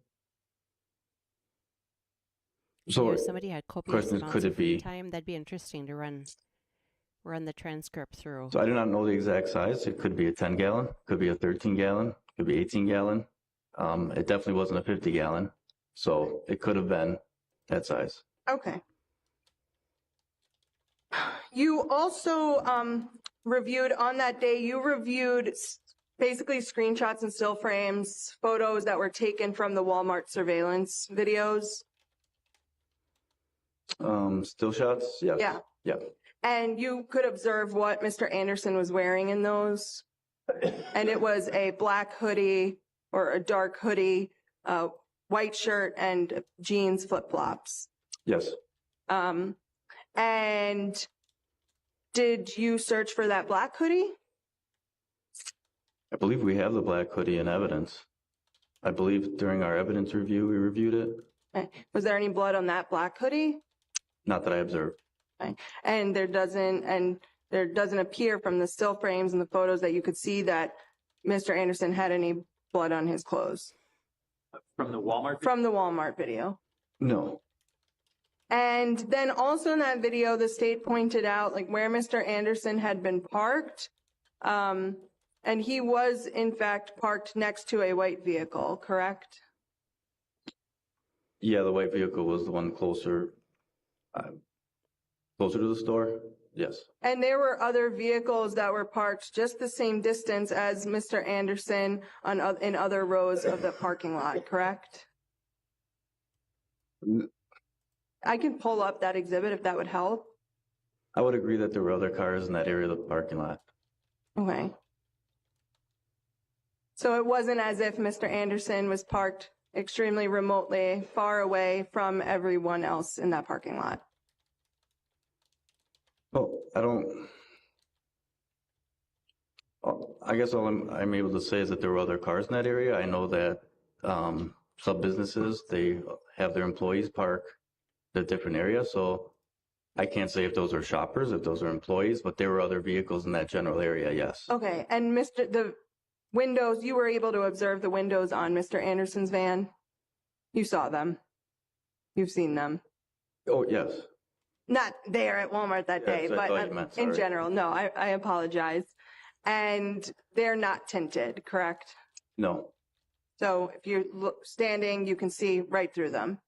So if somebody had copious question is, amounts could of it free be- time, that'd be interesting to run the transcript through. So I do not know the exact size. It could be a 10-gallon, could be a 13-gallon, could be 18-gallon. It definitely wasn't a 50-gallon, so it could have been that size. Okay. You also reviewed on that day, you reviewed basically screenshots and still frames, photos that were taken from the Walmart surveillance videos. Still shots? Yes. Yeah. Yeah. And you could observe what Mr. Anderson was wearing in those. And it was a black hoodie or a dark hoodie, white shirt, and jeans, flip-flops. Yes. And did you search for that black hoodie? I believe we have the black hoodie in evidence. I believe during our evidence review, we reviewed it. Okay. Was there any blood on that black hoodie? Not that I observed. Okay. And there doesn't appear from the still frames and the photos that you could see that Mr. Anderson had any blood on his clothes. From the Walmart? From the Walmart video. No. And then also in that video, the state pointed out like where Mr. Anderson had been parked. And he was in fact parked next to a white vehicle, correct? Yeah, the white vehicle was the one closer to the store. Yes. And there were other vehicles that were parked just the same distance as Mr. Anderson in other rows of the parking lot, correct? I can pull up that exhibit if that would help. I would agree that there were other cars in that area of the parking lot. Okay. So it wasn't as if Mr. Anderson was parked extremely remotely, far away from everyone else in that parking lot. Oh, I guess all I'm able to say is that there were other cars in that area. I know that some businesses, they have their employees park at different areas. So I can't say if those are shoppers, if those are employees, but there were other vehicles in that general area, yes. Okay, and the windows, you were able to observe the windows on Mr. Anderson's van? You saw them? You've seen them? Oh, yes. Not there at Walmart that day, Yes, I thought but you meant, in sorry. general. No, I apologize. And they're not tinted, correct? No. So if you're standing, you can see right through them.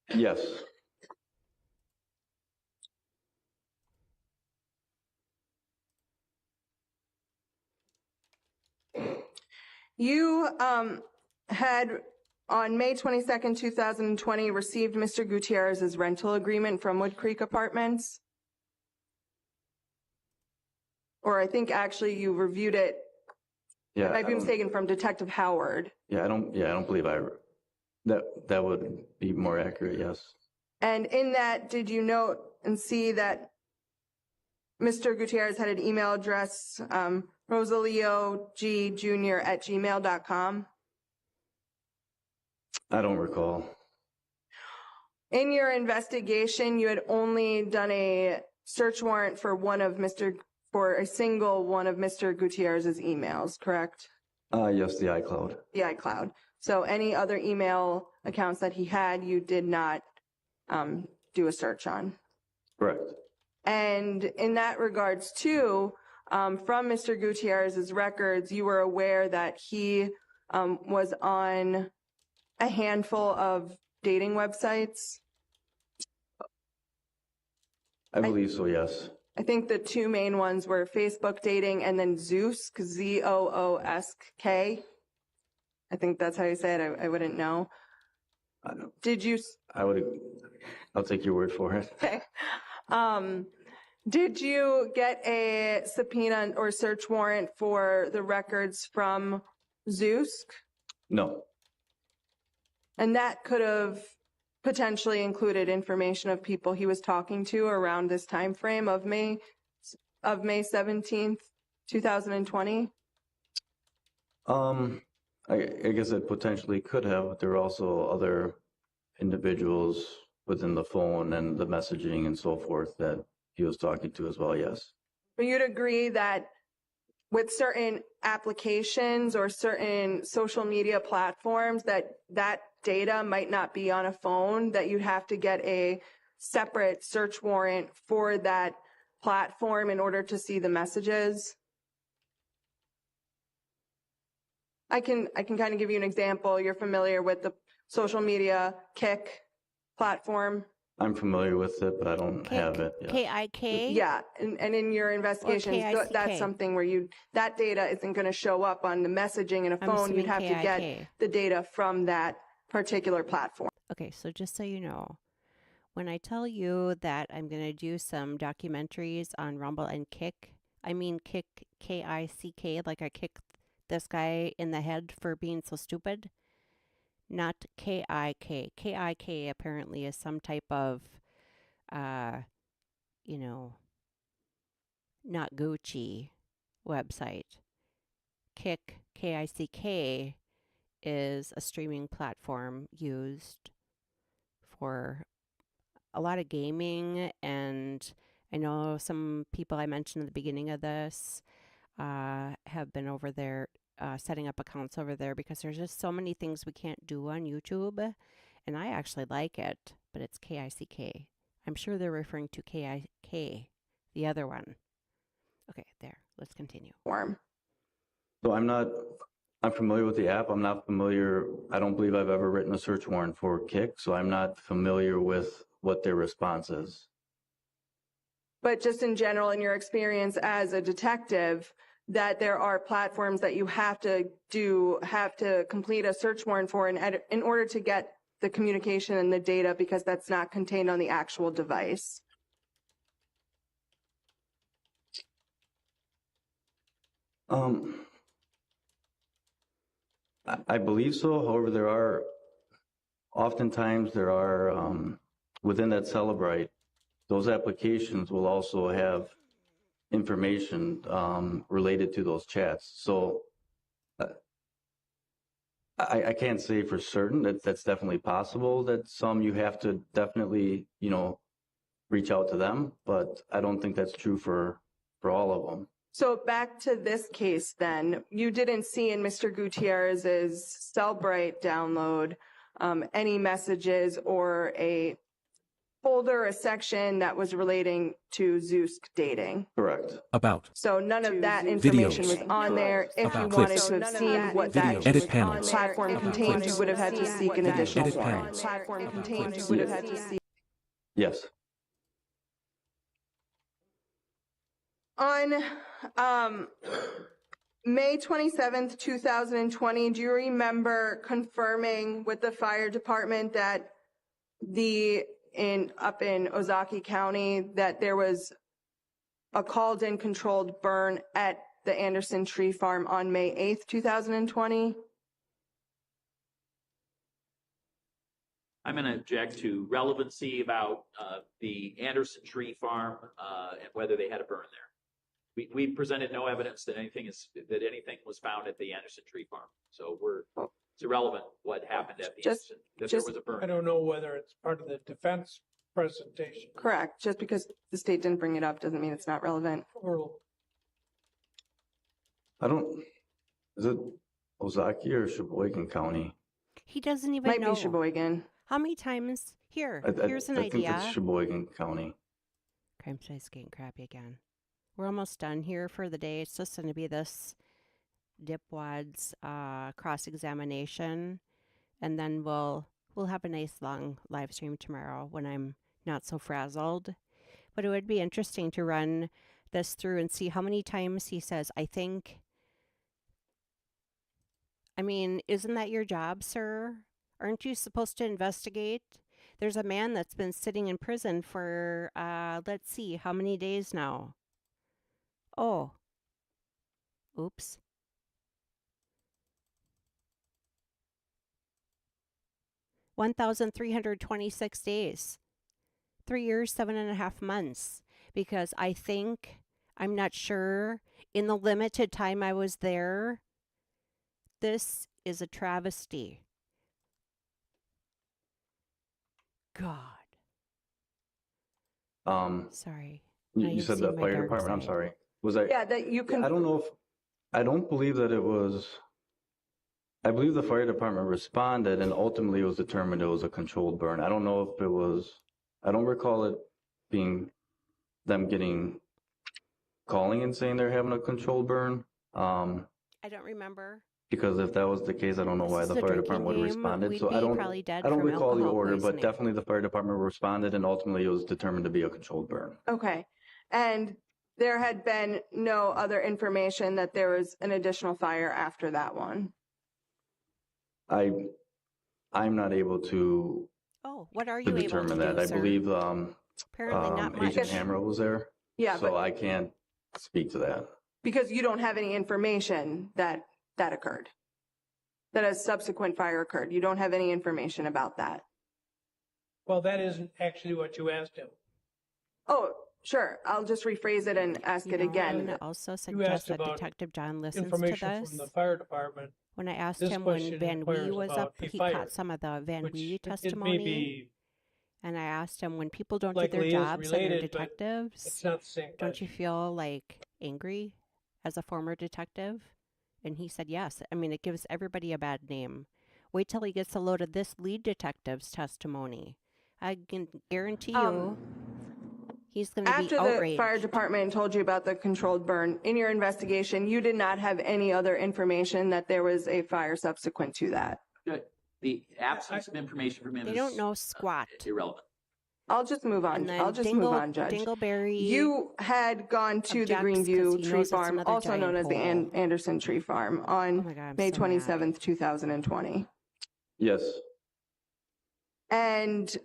Yes. You had, on May 22nd, 2020, received Mr. Gutierrez's rental agreement from Wood Creek Apartments. Or I think actually you reviewed it. Yeah. I might be mistaken, from Detective Howard. Yeah, I don't believe that would be more accurate, yes. And in that, did you note and see that Mr. Gutierrez had an email address, rosaliog.jr@gmail.com? I don't recall. In your investigation, you had only done a search warrant for a single one of Mr. Gutierrez's emails, correct? Yes, the iCloud. The iCloud. So any other email accounts that he had, you did not do a search on. Correct. And in that regards too, from Mr. Gutierrez's records, you were aware that he was on a handful of dating websites. I believe so, yes. I think the two main ones were Facebook dating and then Zoosk, Zoosk. I think that's how you say it. I wouldn't know. Did you? I'll take your word for it. Okay. Did you get a subpoena or search warrant for the records from Zoosk? No. And that could have potentially included information of people he was talking to around this time frame of May 17th, 2020? I guess it potentially could have, but there are also other individuals within the phone and the messaging and so forth that he was talking to as well, yes. But you'd agree that with certain applications or certain social media platforms that data might not be on a phone, that you'd have to get a separate search warrant for that platform in order to see the messages? I can kind of give you an example. You're familiar with the social media Kik platform? I'm familiar with it, but I don't have it. Yeah. K-I-K? Yeah, and in your investigations, K-I-C-K. that's something where that data isn't going to show up on the messaging in a I'm phone. You'd assuming have to get K-I-K. the data from that particular platform. Okay, so just so you know, when I tell you that I'm going to do some documentaries on Rumble and Kik, I mean Kik, K-I-C-K, like I kicked this guy in the head for being so stupid. Not K-I-K. K-I-K apparently is some type of, not Gucci website. Kik, K-I-C-K, is a streaming platform used for a lot of gaming, and I know some people I mentioned at the beginning of this have been over there setting up accounts over there because there's just so many things we can't do on YouTube, and I actually like it, but it's K-I-C-K. I'm sure they're referring to K-I-K, the other one. Okay, there. Let's continue. So I'm familiar with the app. I'm not familiar. I don't believe I've ever written a search warrant for Kik, so I'm not familiar with what their response is. But just in general, in your experience as a detective, that there are platforms that you have to complete a search warrant for in order to get the communication and the data, because that's not contained on the actual device. I believe so. However, oftentimes there are within that Celebrite, those applications will also have information related to those chats. So I can't say for certain that that's definitely possible, that some you have to definitely, reach out to them, but I don't think that's true for all of them. So back to this case then, you didn't see in Mr. Gutierrez's Cellbrite download any messages or a folder, a section that was relating to Zoosk dating. Correct. About. So none of that information was on there. If you About wanted clips. to have seen what Video. that Edit panels. platform About contained, clips. you would have had to seek an additional Edit warrant. panels. Platform contained, you clips. would have had to seek. Yes. On May 27th, 2020, do you remember confirming with the fire department that up in Ozaki County that there was a called-in controlled burn at the Anderson Tree Farm on May 8th, 2020? I'm going to object to relevancy about the Anderson Tree Farm and whether they had a burn there. We presented no evidence that anything was found at the Anderson Tree Farm, so it's irrelevant what happened at the Anderson. That there was a burn. I don't know whether it's part of the defense presentation. Correct. Just because the state didn't bring it up doesn't mean it's not relevant. Is it Ozaki or Sheboygan County? He doesn't even Might know. be Sheboygan. How many times? Here's an I think it's idea. Sheboygan County. Crime size getting crappy again. We're almost done here for the day. It's just going to be this dipwad's cross-examination, and then we'll have a nice long live stream tomorrow when I'm not so frazzled. But it would be interesting to run this through and see how many times he says, I think. I mean, isn't that your job, sir? Aren't you supposed to investigate? There's a man that's been sitting in prison for, let's see, how many days now? Oh. Oops. $1,326 days. 3 years, 7.5 months. Because I'm not sure, in the limited time I was there, this is a travesty. God. Sorry. Now You you've said the seen my fire dark department. I'm side. sorry. Was I? Yeah, that you can. I don't know if. I don't believe that it was. I believe the fire department responded, and ultimately it was determined it was a controlled burn. I don't know if it was. I don't recall it being them calling and saying they're having a controlled burn. I don't remember. Because if that was the case, I don't know This why is the a fire drinking department would have game. responded. We'd So be probably dead I don't from recall the alcohol order, poisoning. but definitely the fire department responded, and ultimately it was determined to be a controlled burn. Okay. And there had been no other information that there was an additional fire after that one. I'm not able to Oh, what are to you able to determine do, that. I sir? believe Apparently not much. Agent Hammer was there. Yeah, So but I can't speak to that. because you don't have any information that occurred, that a subsequent fire occurred. You don't have any information about that. Well, that isn't actually what you asked him. Oh, sure. I'll just rephrase it and ask it I'm again. going to also You suggest asked that about Detective John listens to information this. from the fire department, When I asked This him when question Van Wee inquires was about up, a he fire, caught some of the Van which Wee it may testimony. be And I asked him, when people don't do their likely is jobs and they're related, but detectives, it's not the same don't you question. feel like angry as a former detective? And he said yes. I mean, it gives everybody a bad name. Wait till he gets a load of this lead detective's testimony. I can guarantee you he's going to be After outraged. the fire department told you about the controlled burn, in your investigation, you did not have any other information that there was a fire subsequent to that. Good. The absence of information from him They is don't know squat. irrelevant. I'll just move on. And then I'll just move on, Judge. Dingleberry. You had gone to the objects 'cause Greenview he Tree knows it's Farm, another also known giant as the hole. Anderson Tree Farm, Oh on my God, I'm May so mad. 27th, 2020. Yes. And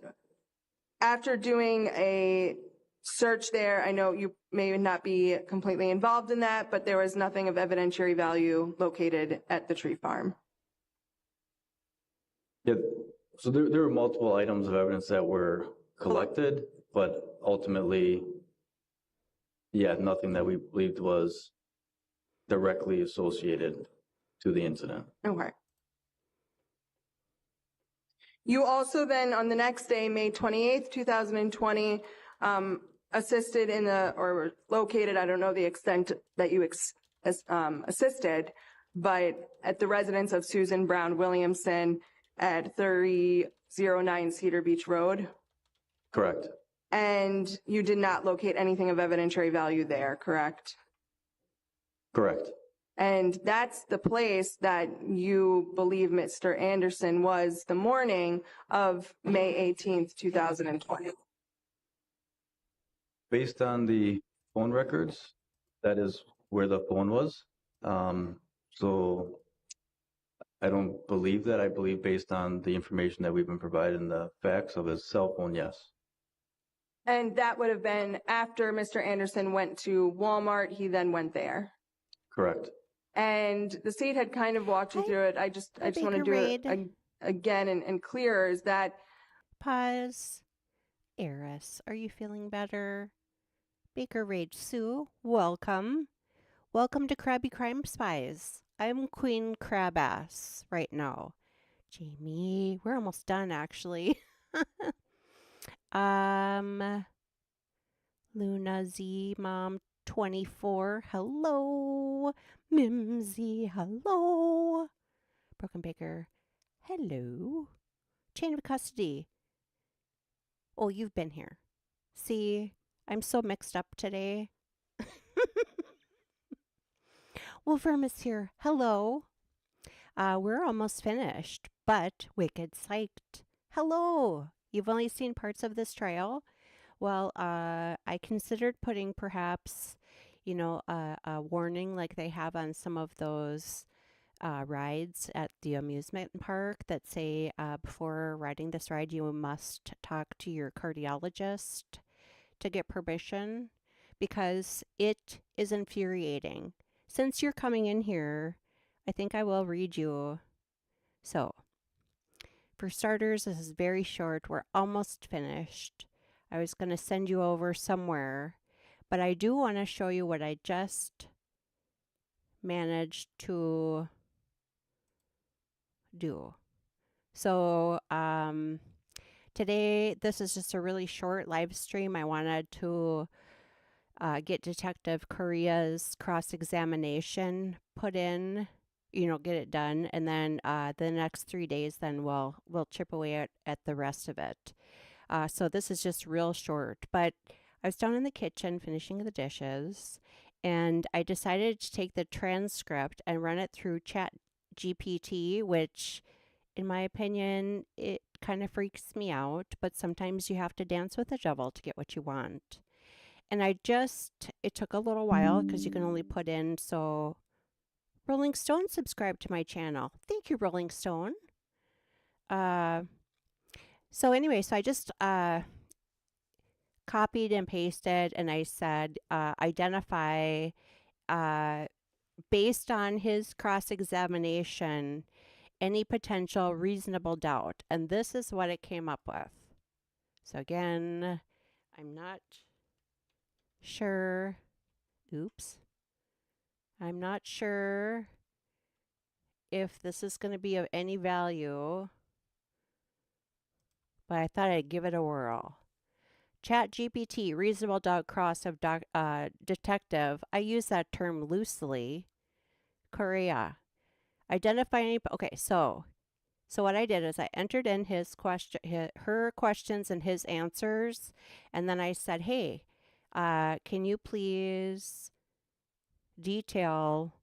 after doing a search there, I know you may not be completely involved in that, but there was nothing of evidentiary value located at the tree farm. Yeah. So there were multiple items of evidence that were collected, but ultimately, yeah, nothing that we believed was directly associated to the incident. Okay. You also then, on the next day, May 28th, 2020, assisted in or were located, I don't know the extent that you assisted, but at the residence of Susan Brown Williamson at 3009 Cedar Beach Road. Correct. And you did not locate anything of evidentiary value there, correct? Correct. And that's the place that you believe Mr. Anderson was the morning of May 18th, 2020. Based on the phone records, that is where the phone was. So I don't believe that. I believe based on the information that we've been provided in the facts of his cell phone, yes. And that would have been after Mr. Anderson went to Walmart, he then went there. Correct. And the state had kind of walked you through it. I just want to Baker do Raid. it again and clearer, is that Pause. Eris, are you feeling better? Baker Rage Sue, welcome. Welcome to Krabby Crime Spies. I'm Queen Crabass right now. Jamie, we're almost done actually. Luna Z Mom 24, hello. Mimsy, hello. Broken Baker, Hello. Chain of custody. Oh, you've been here. See, I'm so mixed up today. Well, Verm is here. Hello. We're almost finished, but wicked psyched. Hello. You've only seen parts of this trial? Well, I considered putting perhaps, a warning like they have on some of those rides at the amusement park that say before riding this ride, you must talk to your cardiologist to get permission because it is infuriating. Since you're coming in here, I think I will read you. So, for starters, this is very short. We're almost finished. I was going to send you over somewhere, but I do want to show you what I just managed to do. So, today, this is just a really short live stream. I wanted to get Detective Korea's cross-examination put in, get it done, and then the next 3 days, then we'll chip away at the rest of it. So this is just real short, but I was down in the kitchen finishing the dishes, and I decided to take the transcript and run it through Chat GPT, which, in my opinion, it kind of freaks me out, but sometimes you have to dance with the devil to get what you want. And it took a little while because you can only put in, so Rolling Stone subscribed to my channel. Thank you, Rolling Stone. So anyway, so I just copied and pasted and I said, identify, based on his cross-examination, any potential reasonable doubt. And this is what it came up with. So again, I'm not sure. Oops. I'm not sure if this is going to be of any value, but I thought I'd give it a whirl. Chat GPT, reasonable doubt cross of detective. I use that term loosely. Korea. Identify any. Okay, so what I did is I entered in her questions and his answers, and then I said, hey, can you please detail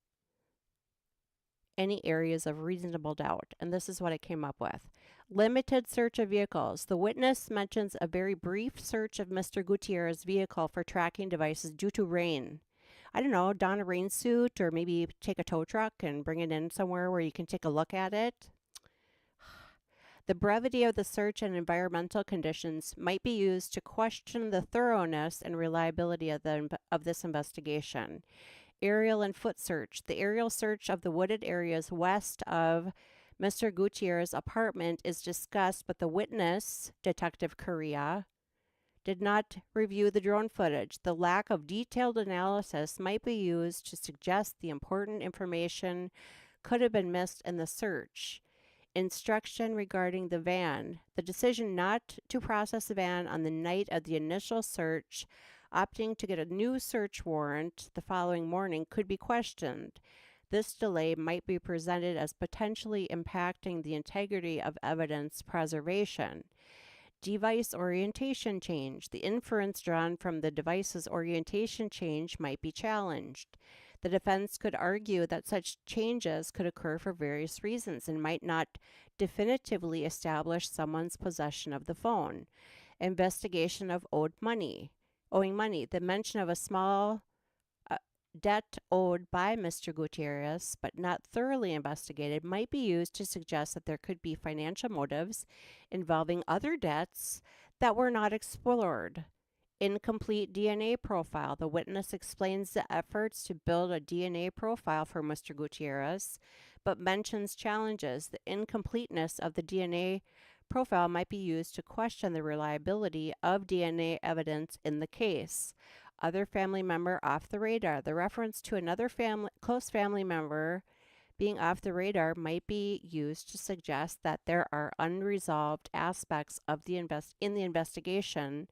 any areas of reasonable doubt? And this is what I came up with. Limited search of vehicles. The witness mentions a very brief search of Mr. Gutierrez's vehicle for tracking devices due to rain. I don't know, don a rain suit or maybe take a tow truck and bring it in somewhere where you can take a look at it. The brevity of the search and environmental conditions might be used to question the thoroughness and reliability of this investigation. Aerial and foot search. The aerial search of the wooded areas west of Mr. Gutierrez's apartment is discussed, but the witness, Detective Korea, did not review the drone footage. The lack of detailed analysis might be used to suggest the important information could have been missed in the search. Instruction regarding the van. The decision not to process the van on the night of the initial search, opting to get a new search warrant the following morning, could be questioned. This delay might be presented as potentially impacting the integrity of evidence preservation. Device orientation change. The inference drawn from the device's orientation change might be challenged. The defense could argue that such changes could occur for various reasons and might not definitively establish someone's possession of the phone. Investigation of owing money. The mention of a small debt owed by Mr. Gutierrez, but not thoroughly investigated, might be used to suggest that there could be financial motives involving other debts that were not explored. Incomplete DNA profile. The witness explains the efforts to build a DNA profile for Mr. Gutierrez, but mentions challenges. The incompleteness of the DNA profile might be used to question the reliability of DNA evidence in the case. Other family member off the radar. The reference to another close family member being off the radar might be used to suggest that there are unresolved aspects of the investigation,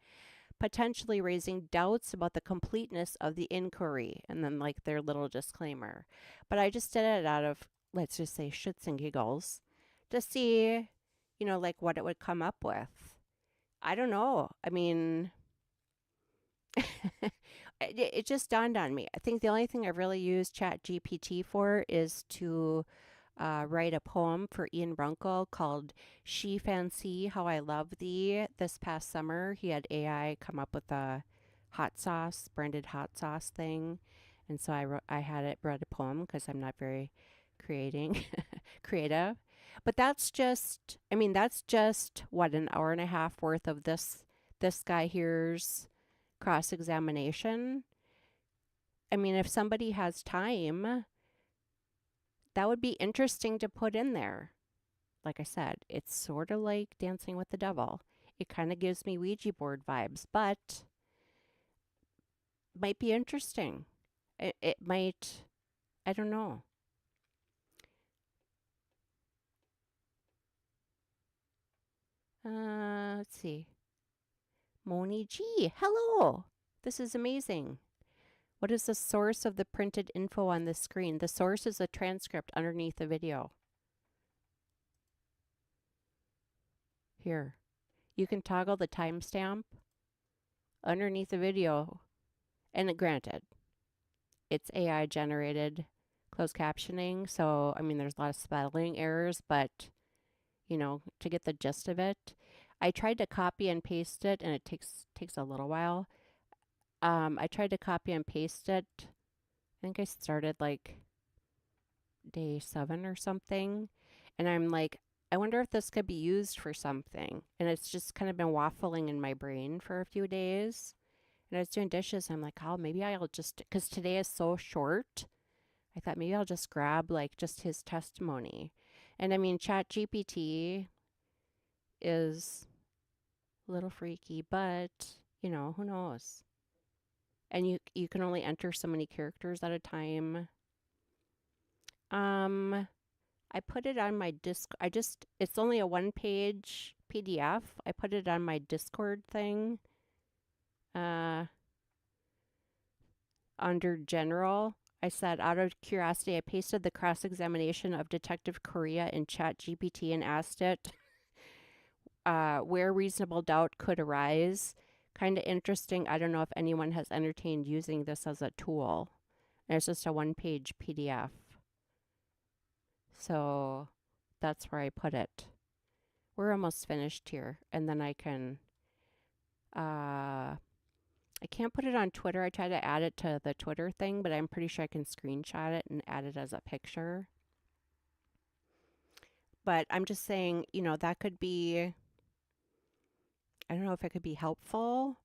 potentially raising doubts about the completeness of the inquiry, and then like their little disclaimer. But I just did it out of, let's just say, shits and giggles to see, like what it would come up with. I don't know. I mean, it just dawned on me. I think the only thing I've really used Chat GPT for is to write a poem for Ian Runkle called She Fancy How I Love Thee. This past summer, he had AI come up with a branded hot sauce thing. And so I had it read a poem because I'm not very creative. But that's just, what, an hour and a half worth of this guy here's cross-examination. I mean, if somebody has time, that would be interesting to put in there. Like I said, it's sort of like Dancing with the Devil. It kind of gives me Ouija board vibes, but might be interesting. It might, I don't know. Let's see. Moni G, hello. This is amazing. What is the source of the printed info on this screen? The source is a transcript underneath the video. Here. You can toggle the timestamp underneath the video. And granted, it's AI generated closed captioning. So, there's a lot of spelling errors, but, to get the gist of it, I tried to copy and paste it, and it takes a little while. I tried to copy and paste it. I think I started like day 7 or something. And I'm like, I wonder if this could be used for something. And it's just kind of been waffling in my brain for a few days. And I was doing dishes. And I'm like, oh, maybe I'll just, because today is so short, I thought maybe I'll just grab like just his testimony. And Chat GPT is a little freaky, but who knows? And you can only enter so many characters at a time. I put it on my it's only a 1-page PDF. I put it on my Discord thing. Under general, I said, out of curiosity, I pasted the cross-examination of Detective Korea in Chat GPT and asked it where reasonable doubt could arise. Kind of interesting. I don't know if anyone has entertained using this as a tool. And it's just a 1-page PDF. So that's where I put it. We're almost finished here. And then I can, I can't put it on Twitter. I tried to add it to the Twitter thing, but I'm pretty sure I can screenshot it and add it as a picture. But I'm just saying, that could be, I don't know if it could be helpful.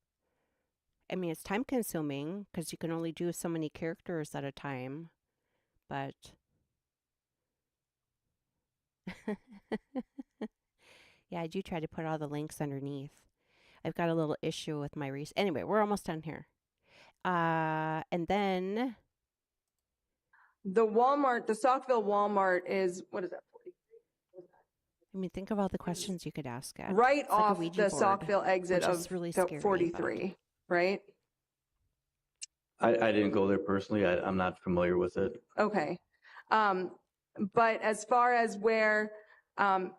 It's time consuming because you can only do so many characters at a time. But yeah, I do try to put all the links underneath. I've got a little issue with my Anyway, we're almost done here. And then The Saukville Walmart is, what is that, 40? think of all the questions you could ask it. Right It's like a off Ouija the board, Saukville exit which of is really the scary, 43, right? I didn't go there personally. I'm not familiar with it. Okay. But as far as where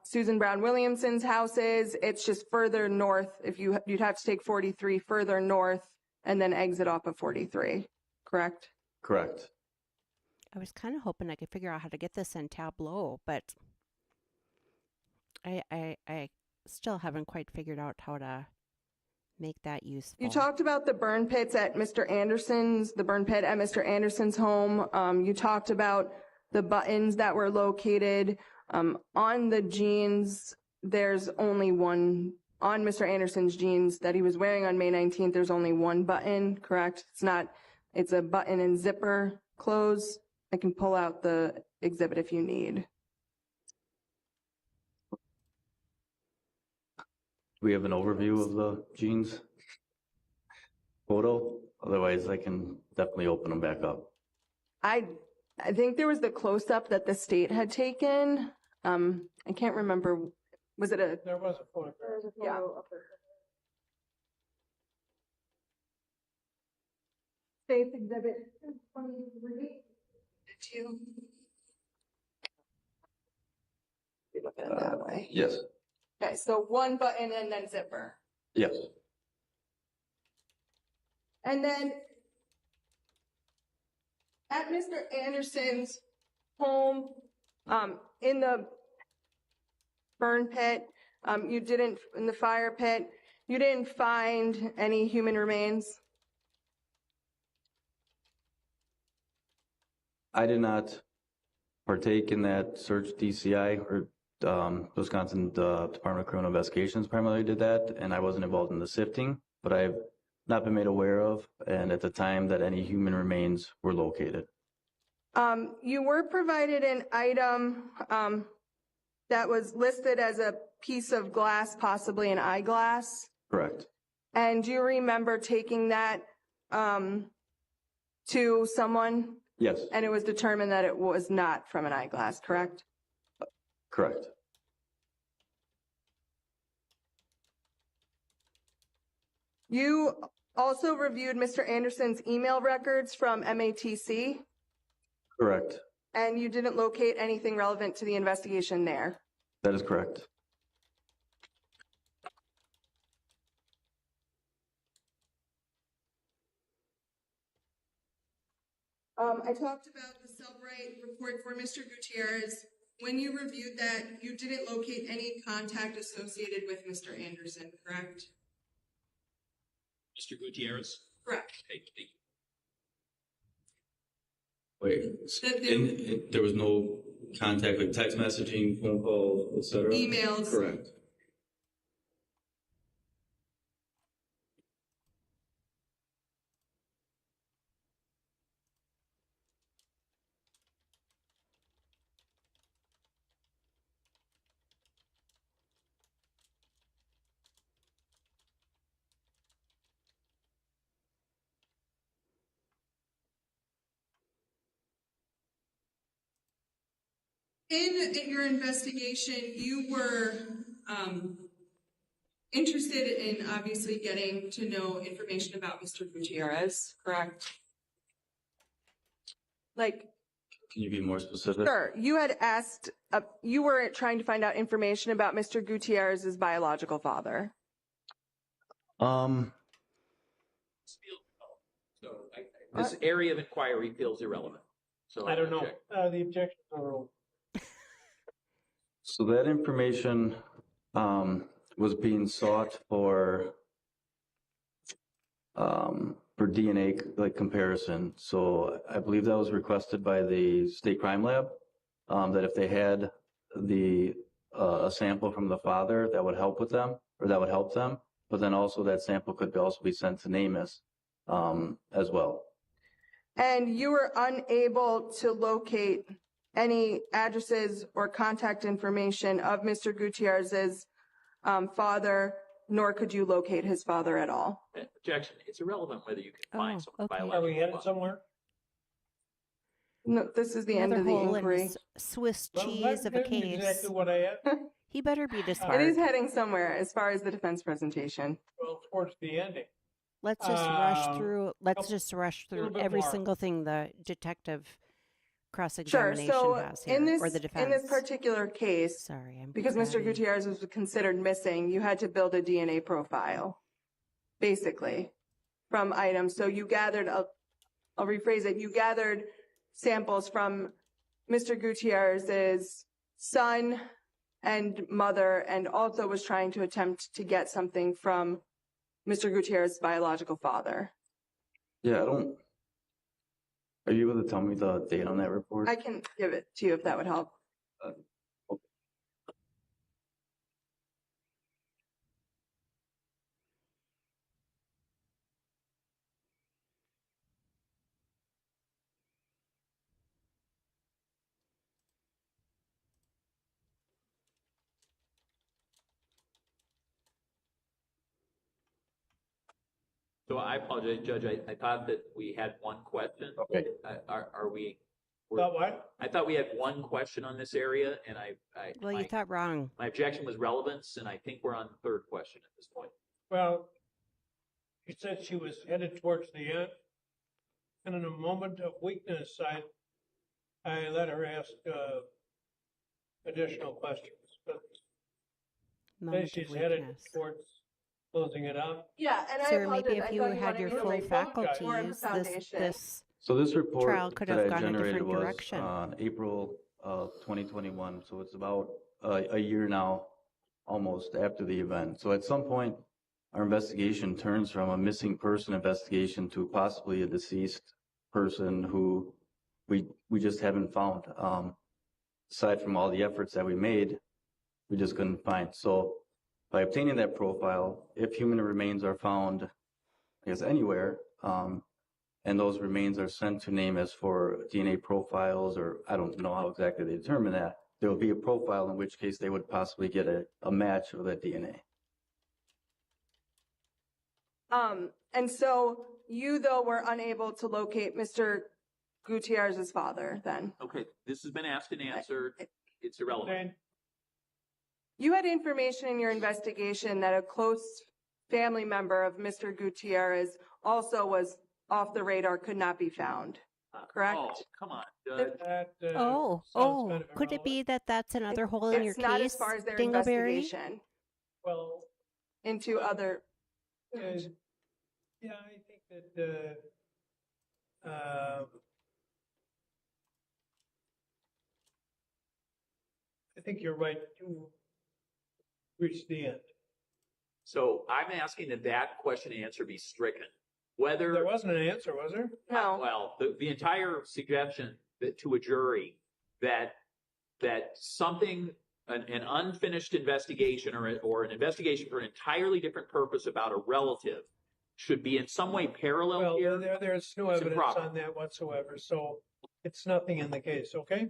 Susan Brown Williamson's house is, it's just further north. You'd have to take 43 further north and then exit off of 43, correct? Correct. I was kind of hoping I could figure out how to get this in Tableau, but I still haven't quite figured out how to make that useful. You talked about the burn pits at the burn pit at Mr. Anderson's home. You talked about the buttons that were located on the jeans. There's only one on Mr. Anderson's jeans that he was wearing on May 19th. There's only one button, correct? It's a button and zipper close. I can pull out the exhibit if you need. We have an overview of the jeans photo. Otherwise, I can definitely open them back up. I think there was the close-up that the state had taken. I can't remember. Was it a? There was a photograph. Yeah. State's exhibit 23. Did you? We look at it that way. Yes. Okay, so one button and then zipper. Yes. And then at Mr. Anderson's home, in the burn pit, in the fire pit, you didn't find any human remains? I did not partake in that search. DCI or Wisconsin Department of Criminal Investigations primarily did that, and I wasn't involved in the sifting, but I've not been made aware of, and at the time that any human remains were located. You were provided an item that was listed as a piece of glass, possibly an eyeglass. Correct. And do you remember taking that to someone? Yes. And it was determined that it was not from an eyeglass, correct? Correct. You also reviewed Mr. Anderson's email records from MATC, Correct. and you didn't locate anything relevant to the investigation there. That is correct. I talked about the Cellbrite report for Mr. Gutierrez. When you reviewed that, you didn't locate any contact associated with Mr. Anderson, correct? Mr. Gutierrez? Correct. Thank you. Wait, there was no contact, like text messaging, phone calls, etc.? Emails. Correct. In your investigation, you were interested in obviously getting to know information about Mr. Gutierrez, correct? Like, Can you be more specific? sure, you had asked, you were trying to find out information about Mr. Gutierrez's biological father. This area of inquiry feels irrelevant. So I don't know. object. The objections are So that information was being sought for DNA like comparison. So I believe that was requested by the state crime lab, that if they had a sample from the father, that would help with them, or that would help them. But then also that sample could also be sent to NamUs as well. And you were unable to locate any addresses or contact information of Mr. Gutierrez's father, nor could you locate his father at all. Objection. It's irrelevant whether you can find Oh, someone's okay. Are we biological headed father. somewhere? No, this is the end Another of the hole in inquiry. the Swiss Well, cheese of a that's case. exactly what I asked. He better be It smart. is heading somewhere as far as the defense presentation. Well, towards the ending. Let's just rush Um, through. Let's just rush little through bit every more. single thing the detective Sure. cross-examination So has here, in this or the defense. in this particular case, Sorry, I'm because Mr. grabbing- Gutierrez was considered missing, you had to build a DNA profile, basically, from items. So you gathered, I'll rephrase it, you gathered samples from Mr. Gutierrez's son and mother, and also was trying to attempt to get something from Mr. Gutierrez's biological father. Yeah, are you able to tell me the date on that report? I can give it to you if that would help. So I apologize, Judge. I thought that we had one question. Okay. Are we? Thought what? I thought we had one question on this area, and Well, you my, thought wrong. my objection was relevance, and I think we're on the third question at this point. Well, she said she was headed towards the end. And in a moment of weakness, I let her ask additional questions. but Moment she's of headed weakness. towards closing it out. Yeah, and I Sir, apologize. maybe I if you thought you had wanted your me to full read faculty, more of the faculties, foundation. this So this report trial could that have I gone a generated different was direction. April of 2021. So it's about a year now, almost after the event. So at some point, our investigation turns from a missing person investigation to possibly a deceased person who we just haven't found. Aside from all the efforts that we made, we just couldn't find. So by obtaining that profile, if human remains are found, I guess anywhere, and those remains are sent to NAMUS for DNA profiles, or I don't know how exactly they determine that, there will be a profile, in which case they would possibly get a match of that DNA. And so you, though, were unable to locate Mr. Gutierrez's father then? Okay, this has been asked and answered. It's irrelevant. Okay. You had information in your investigation that a close family member of Mr. Gutierrez also was off the radar, could not be found, correct? Oh, come on, Judge. That, Oh, sounds kind of could it be irrelevant. that that's another hole in your It's not case, as far as their Dingleberry? investigation Well, into other. yeah, I think that I think you're right to reach the end. So I'm asking that that question and answer be stricken. Whether There wasn't an answer, was there? No. well, the entire suggestion that to a jury that something an unfinished investigation or an investigation for an entirely different purpose about a relative should be in some way parallel Well, here. there's no It's evidence improper. on that whatsoever, so it's nothing in the case, okay?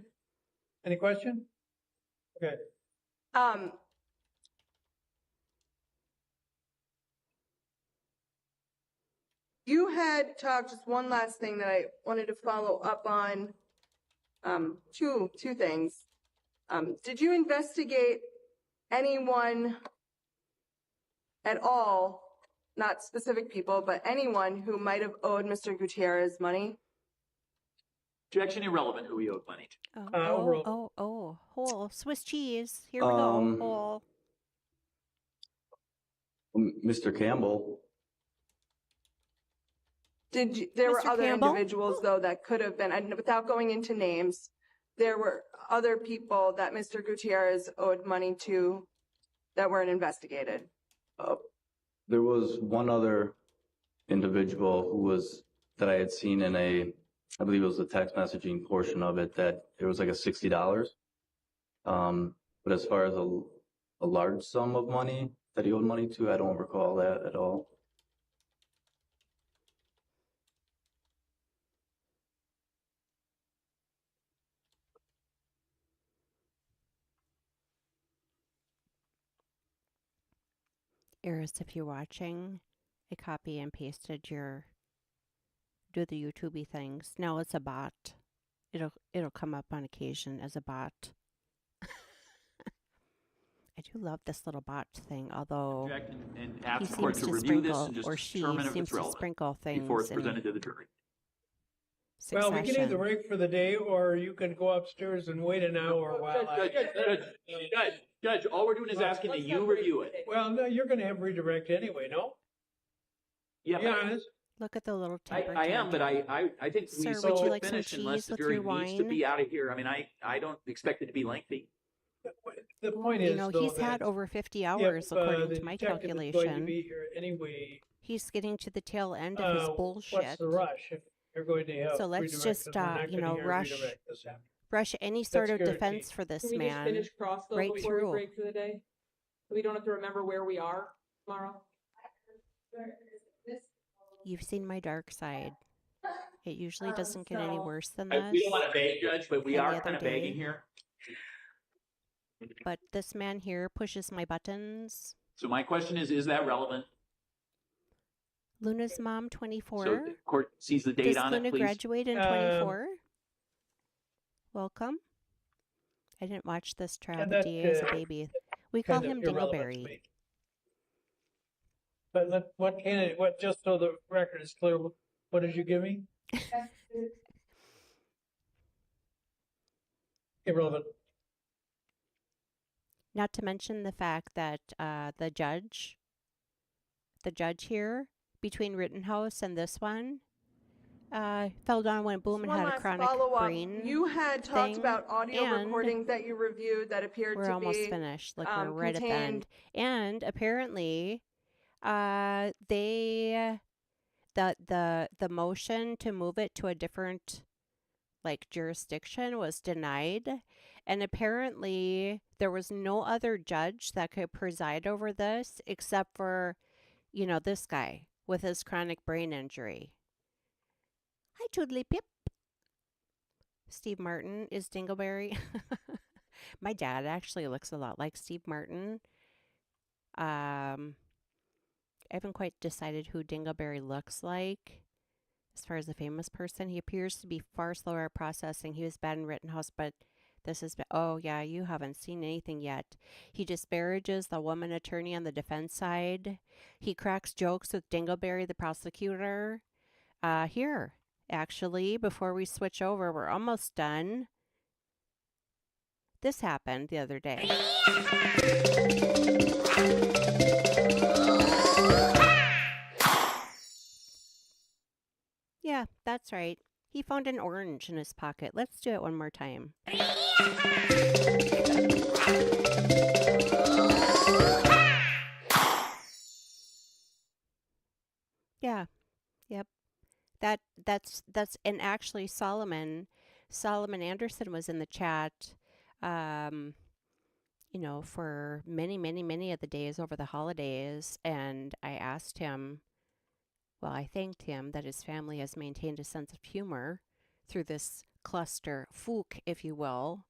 Any question? Okay. You had talked, just one last thing that I wanted to follow up on. Two things. Did you investigate anyone at all, not specific people, but anyone who might have owed Mr. Gutierrez money? Objection irrelevant who we owed money to. Whole Swiss cheese. Here we go. Whole. Mr. Campbell, There were Mr. other Campbell? individuals, though, that could have been, and without going into names, there were other people that Mr. Gutierrez owed money to that weren't investigated. there was one other individual that I had seen in I believe it was the text messaging portion of it, that it was like a $60. But as far as a large sum of money that he owed money to, I don't recall that at all. Iris, if you're watching, I copy and pasted do the YouTubey things. Now it's a bot. It'll come up on occasion as a bot. I do love this little bot thing, although Object and he ask the court seems to to review this sprinkle, and just or she determine if seems it's to relevant sprinkle things before it's in presented to the jury. Well, we succession. can either break for the day, or you can go upstairs and wait an hour while Judge, all we're doing is asking that you review it. Well, no, you're going to have redirect anyway, no? Yeah, Be honest. Look at the little I temper am, but tantrum. I think we Sir, would you should like some finish unless cheese the with jury your needs to wine? be out of here. I mean, I don't expect it to be lengthy. The Well, point is, you know, though, he's had that over 50 if, hours, according the to my detective is going to calculation. be here anyway, He's getting to the tail end of his what's bullshit. the rush if you're going to have So let's redirect, just, 'cause we're not you gonna know, hear rush redirect this afternoon. Rush any sort of guaranteed. defense for this Can we just man. finish cross though right before through. we break for the day? So we don't have to remember where we are tomorrow? You've seen my dark side. It usually doesn't get any so- worse than We this. don't want to beg, Judge, but we And the are other kind of day- begging here. But this man here pushes my buttons. So my question is that relevant? Luna's mom, 24. So the court sees the date Does on Luna it, please. graduate in 24? Welcome. I didn't watch this trial And the that, DA as a baby. We call Kind of him irrelevant to Dingleberry. me. But what, just so the record is clear, what did you give me? Irrelevant. Not to mention the fact that the judge here, between Rittenhouse and this one, fell down, went boom, and One had a last chronic follow-up. brain You had talked thing, about audio and recordings that you reviewed that appeared we're to almost be finished. Like, we're right at the contained. end. And apparently, the motion to move it to a different like jurisdiction was denied, and apparently there was no other judge that could preside over this except for, you know, this guy with his chronic brain injury. Hi, Toodly Pip. Steve Martin is Dingleberry. My dad actually looks a lot like Steve Martin. I haven't quite decided who Dingleberry looks like. As far as a famous person, he appears to be far slower at processing. He was bad in Rittenhouse, but this is... Oh, yeah, you haven't seen anything yet. He disparages the woman attorney on the defense side. He cracks jokes with Dingleberry, the prosecutor. Here, actually, before we switch over, we're almost done. This happened the other day. Yeah, that's right. He found an orange in his pocket. Let's do it one more time. Yeah. Yep. That's and actually Soloman Anderson was in the chat you know, for many of the days over the holidays, and I asked him, well, I thanked him that his family has maintained a sense of humor through this cluster fook, if you will.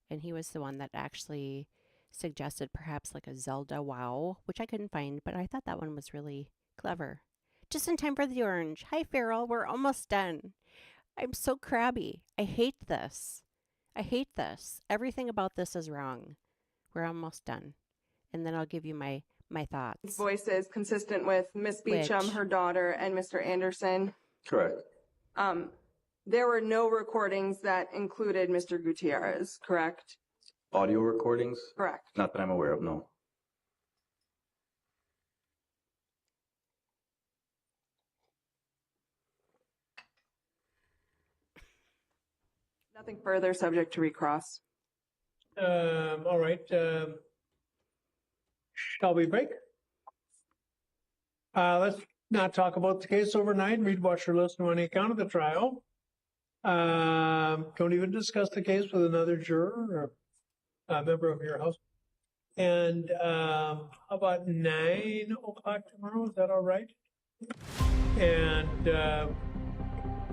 And he was the one that actually suggested perhaps like a Zelda WoW, which I couldn't find, but I thought that one was really clever. Just in time for the orange. Hi, Farrell. We're almost done. I'm so crabby. I hate this. Everything about this is wrong. We're almost done. And then I'll give you my thoughts. Voices consistent with Miss Beecham, Which? her daughter, and Mr. Anderson. Correct. There were no recordings that included Mr. Gutierrez, correct? Audio recordings? Correct. Not that I'm aware of, no. Nothing further, subject to recross. All right. Shall we break? Let's not talk about the case overnight. Read, watch, or listen to any account of the trial. Don't even discuss the case with another juror or a member of your house. And how about 9 o'clock tomorrow? Is that all right? And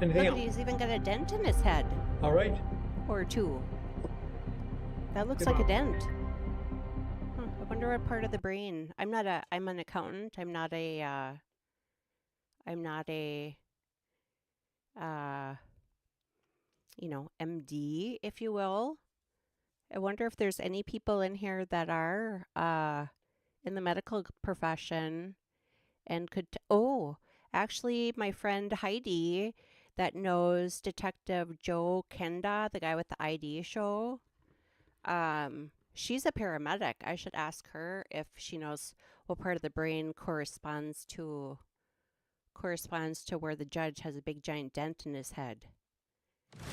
anything else? He's even got a dent in his head. All right. Or 2. That looks Good like a mom. dent. I wonder what part of the brain. I'm an accountant. I'm not a you know, MD, if you will. I wonder if there's any people in here that are in the medical profession and could actually my friend Heidi that knows Detective Joe Kenda, the guy with the ID show. She's a paramedic. I should ask her if she knows what part of the brain corresponds to where the judge has a big giant dent in his head.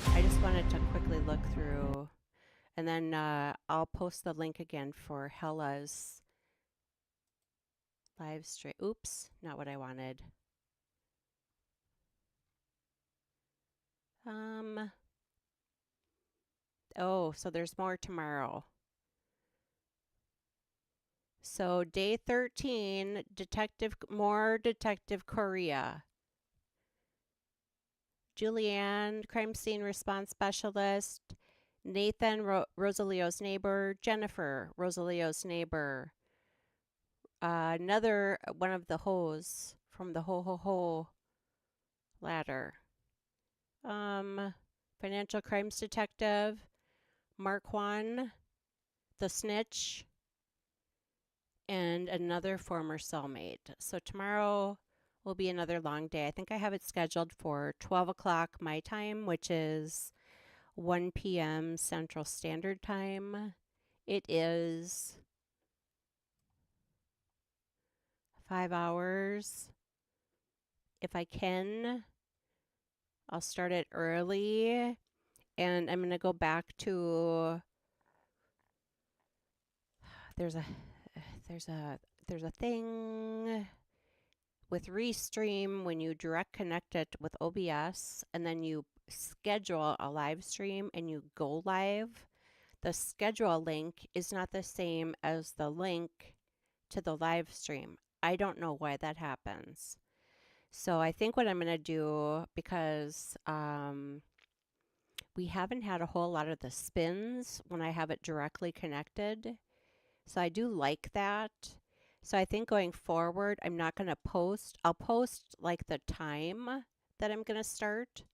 I just wanted to quickly look through, and then I'll post the link again for Hella's live stream. Oops, not what I wanted. So there's more tomorrow. So day 13, Detective Korea. Julianne, crime scene response specialist. Nathan, Rosalio's neighbor. Jennifer, Rosalio's neighbor. Another one of the hoes from the ho ladder. Financial crimes detective. Marquand, the snitch, and another former cellmate. So tomorrow will be another long day. I think I have it scheduled for 12 o'clock my time, which is 1 p.m. Central Standard Time. It is 5 hours. If I can, I'll start it early, and I'm going to go back to there's a there's a there's a thing with Restream when you direct connect it with OBS and then you schedule a live stream and you go live. The schedule link is not the same as the link to the live stream. I don't know why that happens. So I think what I'm going to do, because we haven't had a whole lot of the spins when I have it directly connected. So I do like that. So I think going forward, I'm not going to post. I'll post like the time that I'm going to start.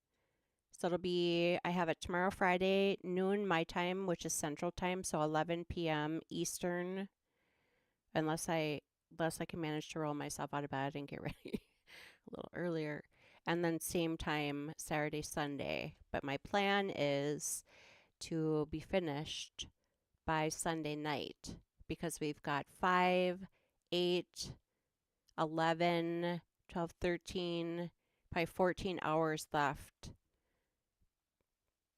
So it'll be, I have it tomorrow, Friday, noon my time, which is Central Time, so 11 p.m. Eastern, unless I can manage to roll myself out of bed and get ready a little earlier. And then same time, Saturday, Sunday. But my plan is to be finished by Sunday night because we've got 5, 8, 11, 12, 13, probably 14 hours left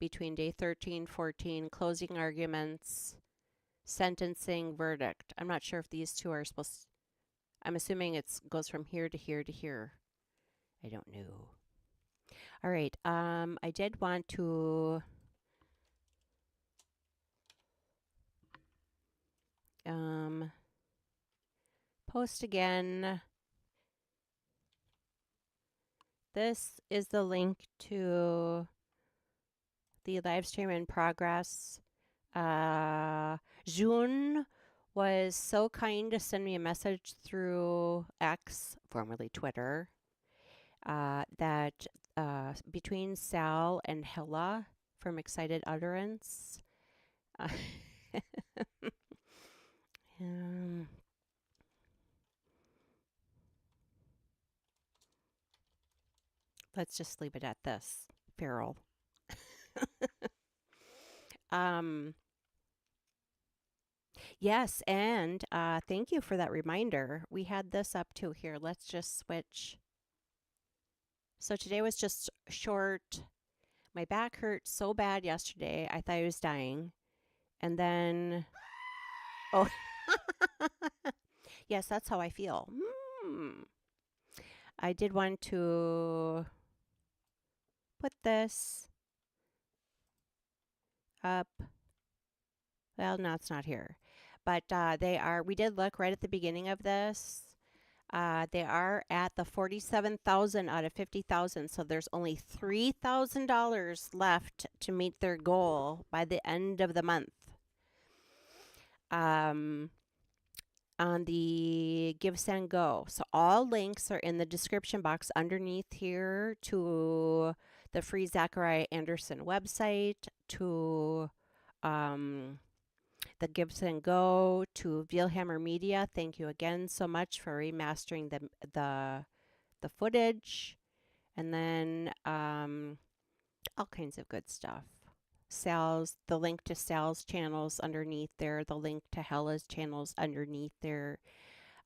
between day 13, 14, closing arguments, sentencing, verdict. I'm not sure if these two are supposed to, I'm assuming it goes from here to here to here. I don't know. All right. I did want to post again. This is the link to the live stream in progress. June was so kind to send me a message through X, formerly Twitter, that between Sal and Hella from Excited Utterance, let's just leave it at this, feral. Yes, and thank you for that reminder. We had this up too. Here, let's just switch. So today was just short. My back hurt so bad yesterday. I thought I was dying. And then, oh, yes, that's how I feel. I did want to put this up. Well, no, it's not here. But we did look right at the beginning of this. They are at the 47,000 out of 50,000. So there's only $3,000 left to meet their goal by the end of the month. On the GiveSendGo. So all links are in the description box underneath here to the free Zachariah Anderson website, to the GiveSendGo, to Vielhammer Media. Thank you again so much for remastering the footage, and then all kinds of good stuff. The link to Sal's channels underneath there, the link to Hella's channels underneath there.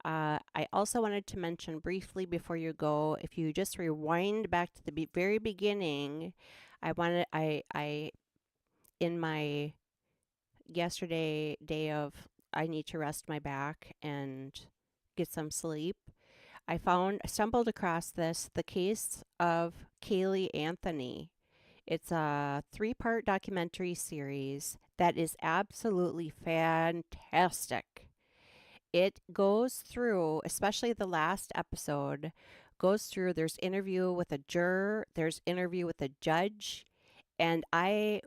I also wanted to mention briefly before you go, if you just rewind back to the very beginning, in my yesterday day of I need to rest my back and get some sleep, I stumbled across the case of Kaylee Anthony. It's a 3-part documentary series that is absolutely fantastic. It goes through, especially the last episode, there's interview with a juror, there's interview with a judge, and I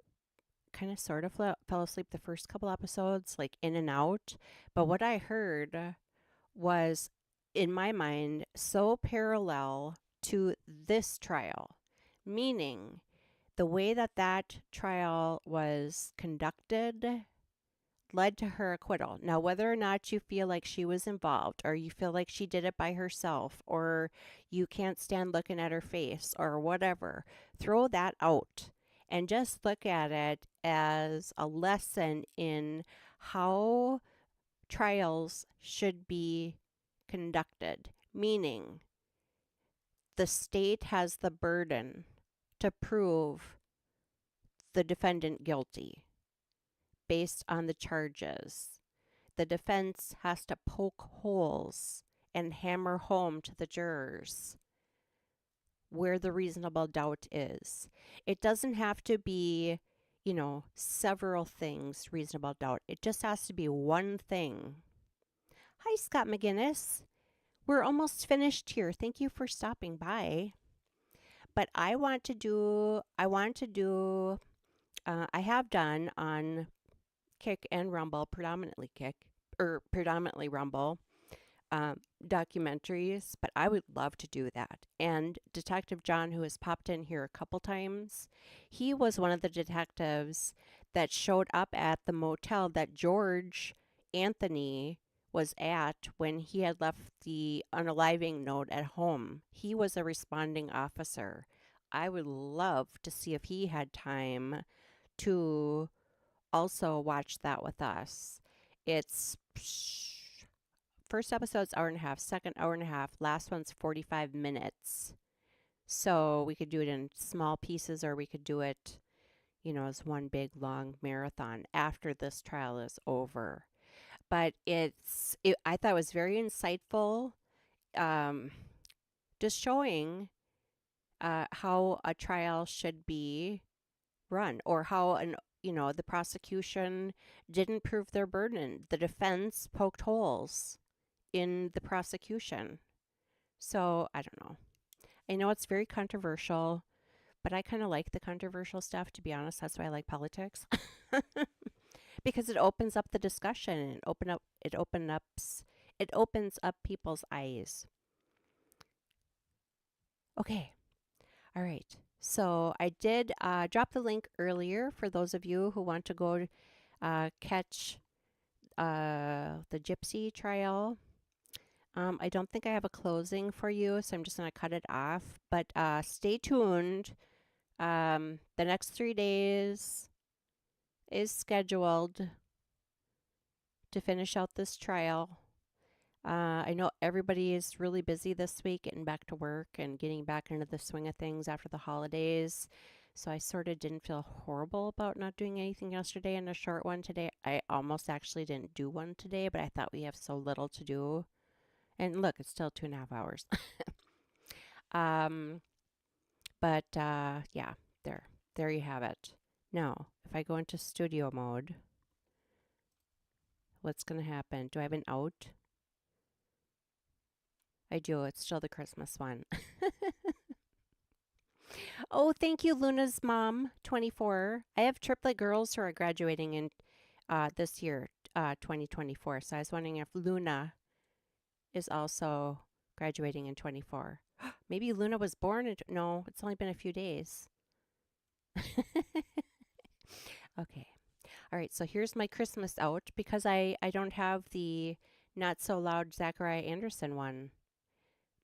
kind of sort of fell asleep the first couple episodes, like in and out. But what I heard was, in my mind, so parallel to this trial, meaning the way that trial was conducted led to her acquittal. Now, whether or not you feel like she was involved, or you feel like she did it by herself, or you can't stand looking at her face, or whatever, throw that out and just look at it as a lesson in how trials should be conducted, meaning the state has the burden to prove the defendant guilty based on the charges. The defense has to poke holes and hammer home to the jurors where the reasonable doubt is. It doesn't have to be, several things, reasonable doubt. It just has to be one thing. Hi, Scott McGinnis. We're almost finished here. Thank you for stopping by. But I have done on Kick and Rumble, predominantly Rumble, documentaries, but I would love to do that. And Detective John, who has popped in here a couple times, he was one of the detectives that showed up at the motel that George Anthony was at when he had left the unaliving note at home. He was a responding officer. I would love to see if he had time to also watch that with us. It's first episode's hour and a half, second hour and a half, last one's 45 minutes. So we could do it in small pieces, or we could do it, as one big long marathon after this trial is over. But I thought it was very insightful, just showing how a trial should be run, or how the prosecution didn't prove their burden. The defense poked holes in the prosecution. So I don't know. I know it's very controversial, but I kind of like the controversial stuff, to be honest. That's why I like politics. Because it opens up the discussion, and it opens up people's eyes. Okay. All right. So I did drop the link earlier for those of you who want to go catch the Gypsy trial. I don't think I have a closing for you, so I'm just going to cut it off. But stay tuned. The next 3 days is scheduled to finish out this trial. I know everybody is really busy this week, getting back to work and getting back into the swing of things after the holidays. So I sort of didn't feel horrible about not doing anything yesterday and a short one today. I almost actually didn't do one today, but I thought we have so little to do. And look, it's still 2.5 hours. Yeah, there you have it. Now, if I go into studio mode, what's going to happen? Do I have an out? I do. It's still the Christmas one. Oh, thank you, Luna's mom, 24. I have triplet girls who are graduating in this year, 2024. So I was wondering if Luna is also graduating in 24. Maybe Luna was born in... No, it's only been a few days. Okay. All right, so here's my Christmas out, because I don't have the not so loud Zachariah Anderson one.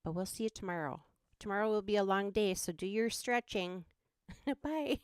But we'll see you tomorrow. Tomorrow will be a long day, so do your stretching. Bye.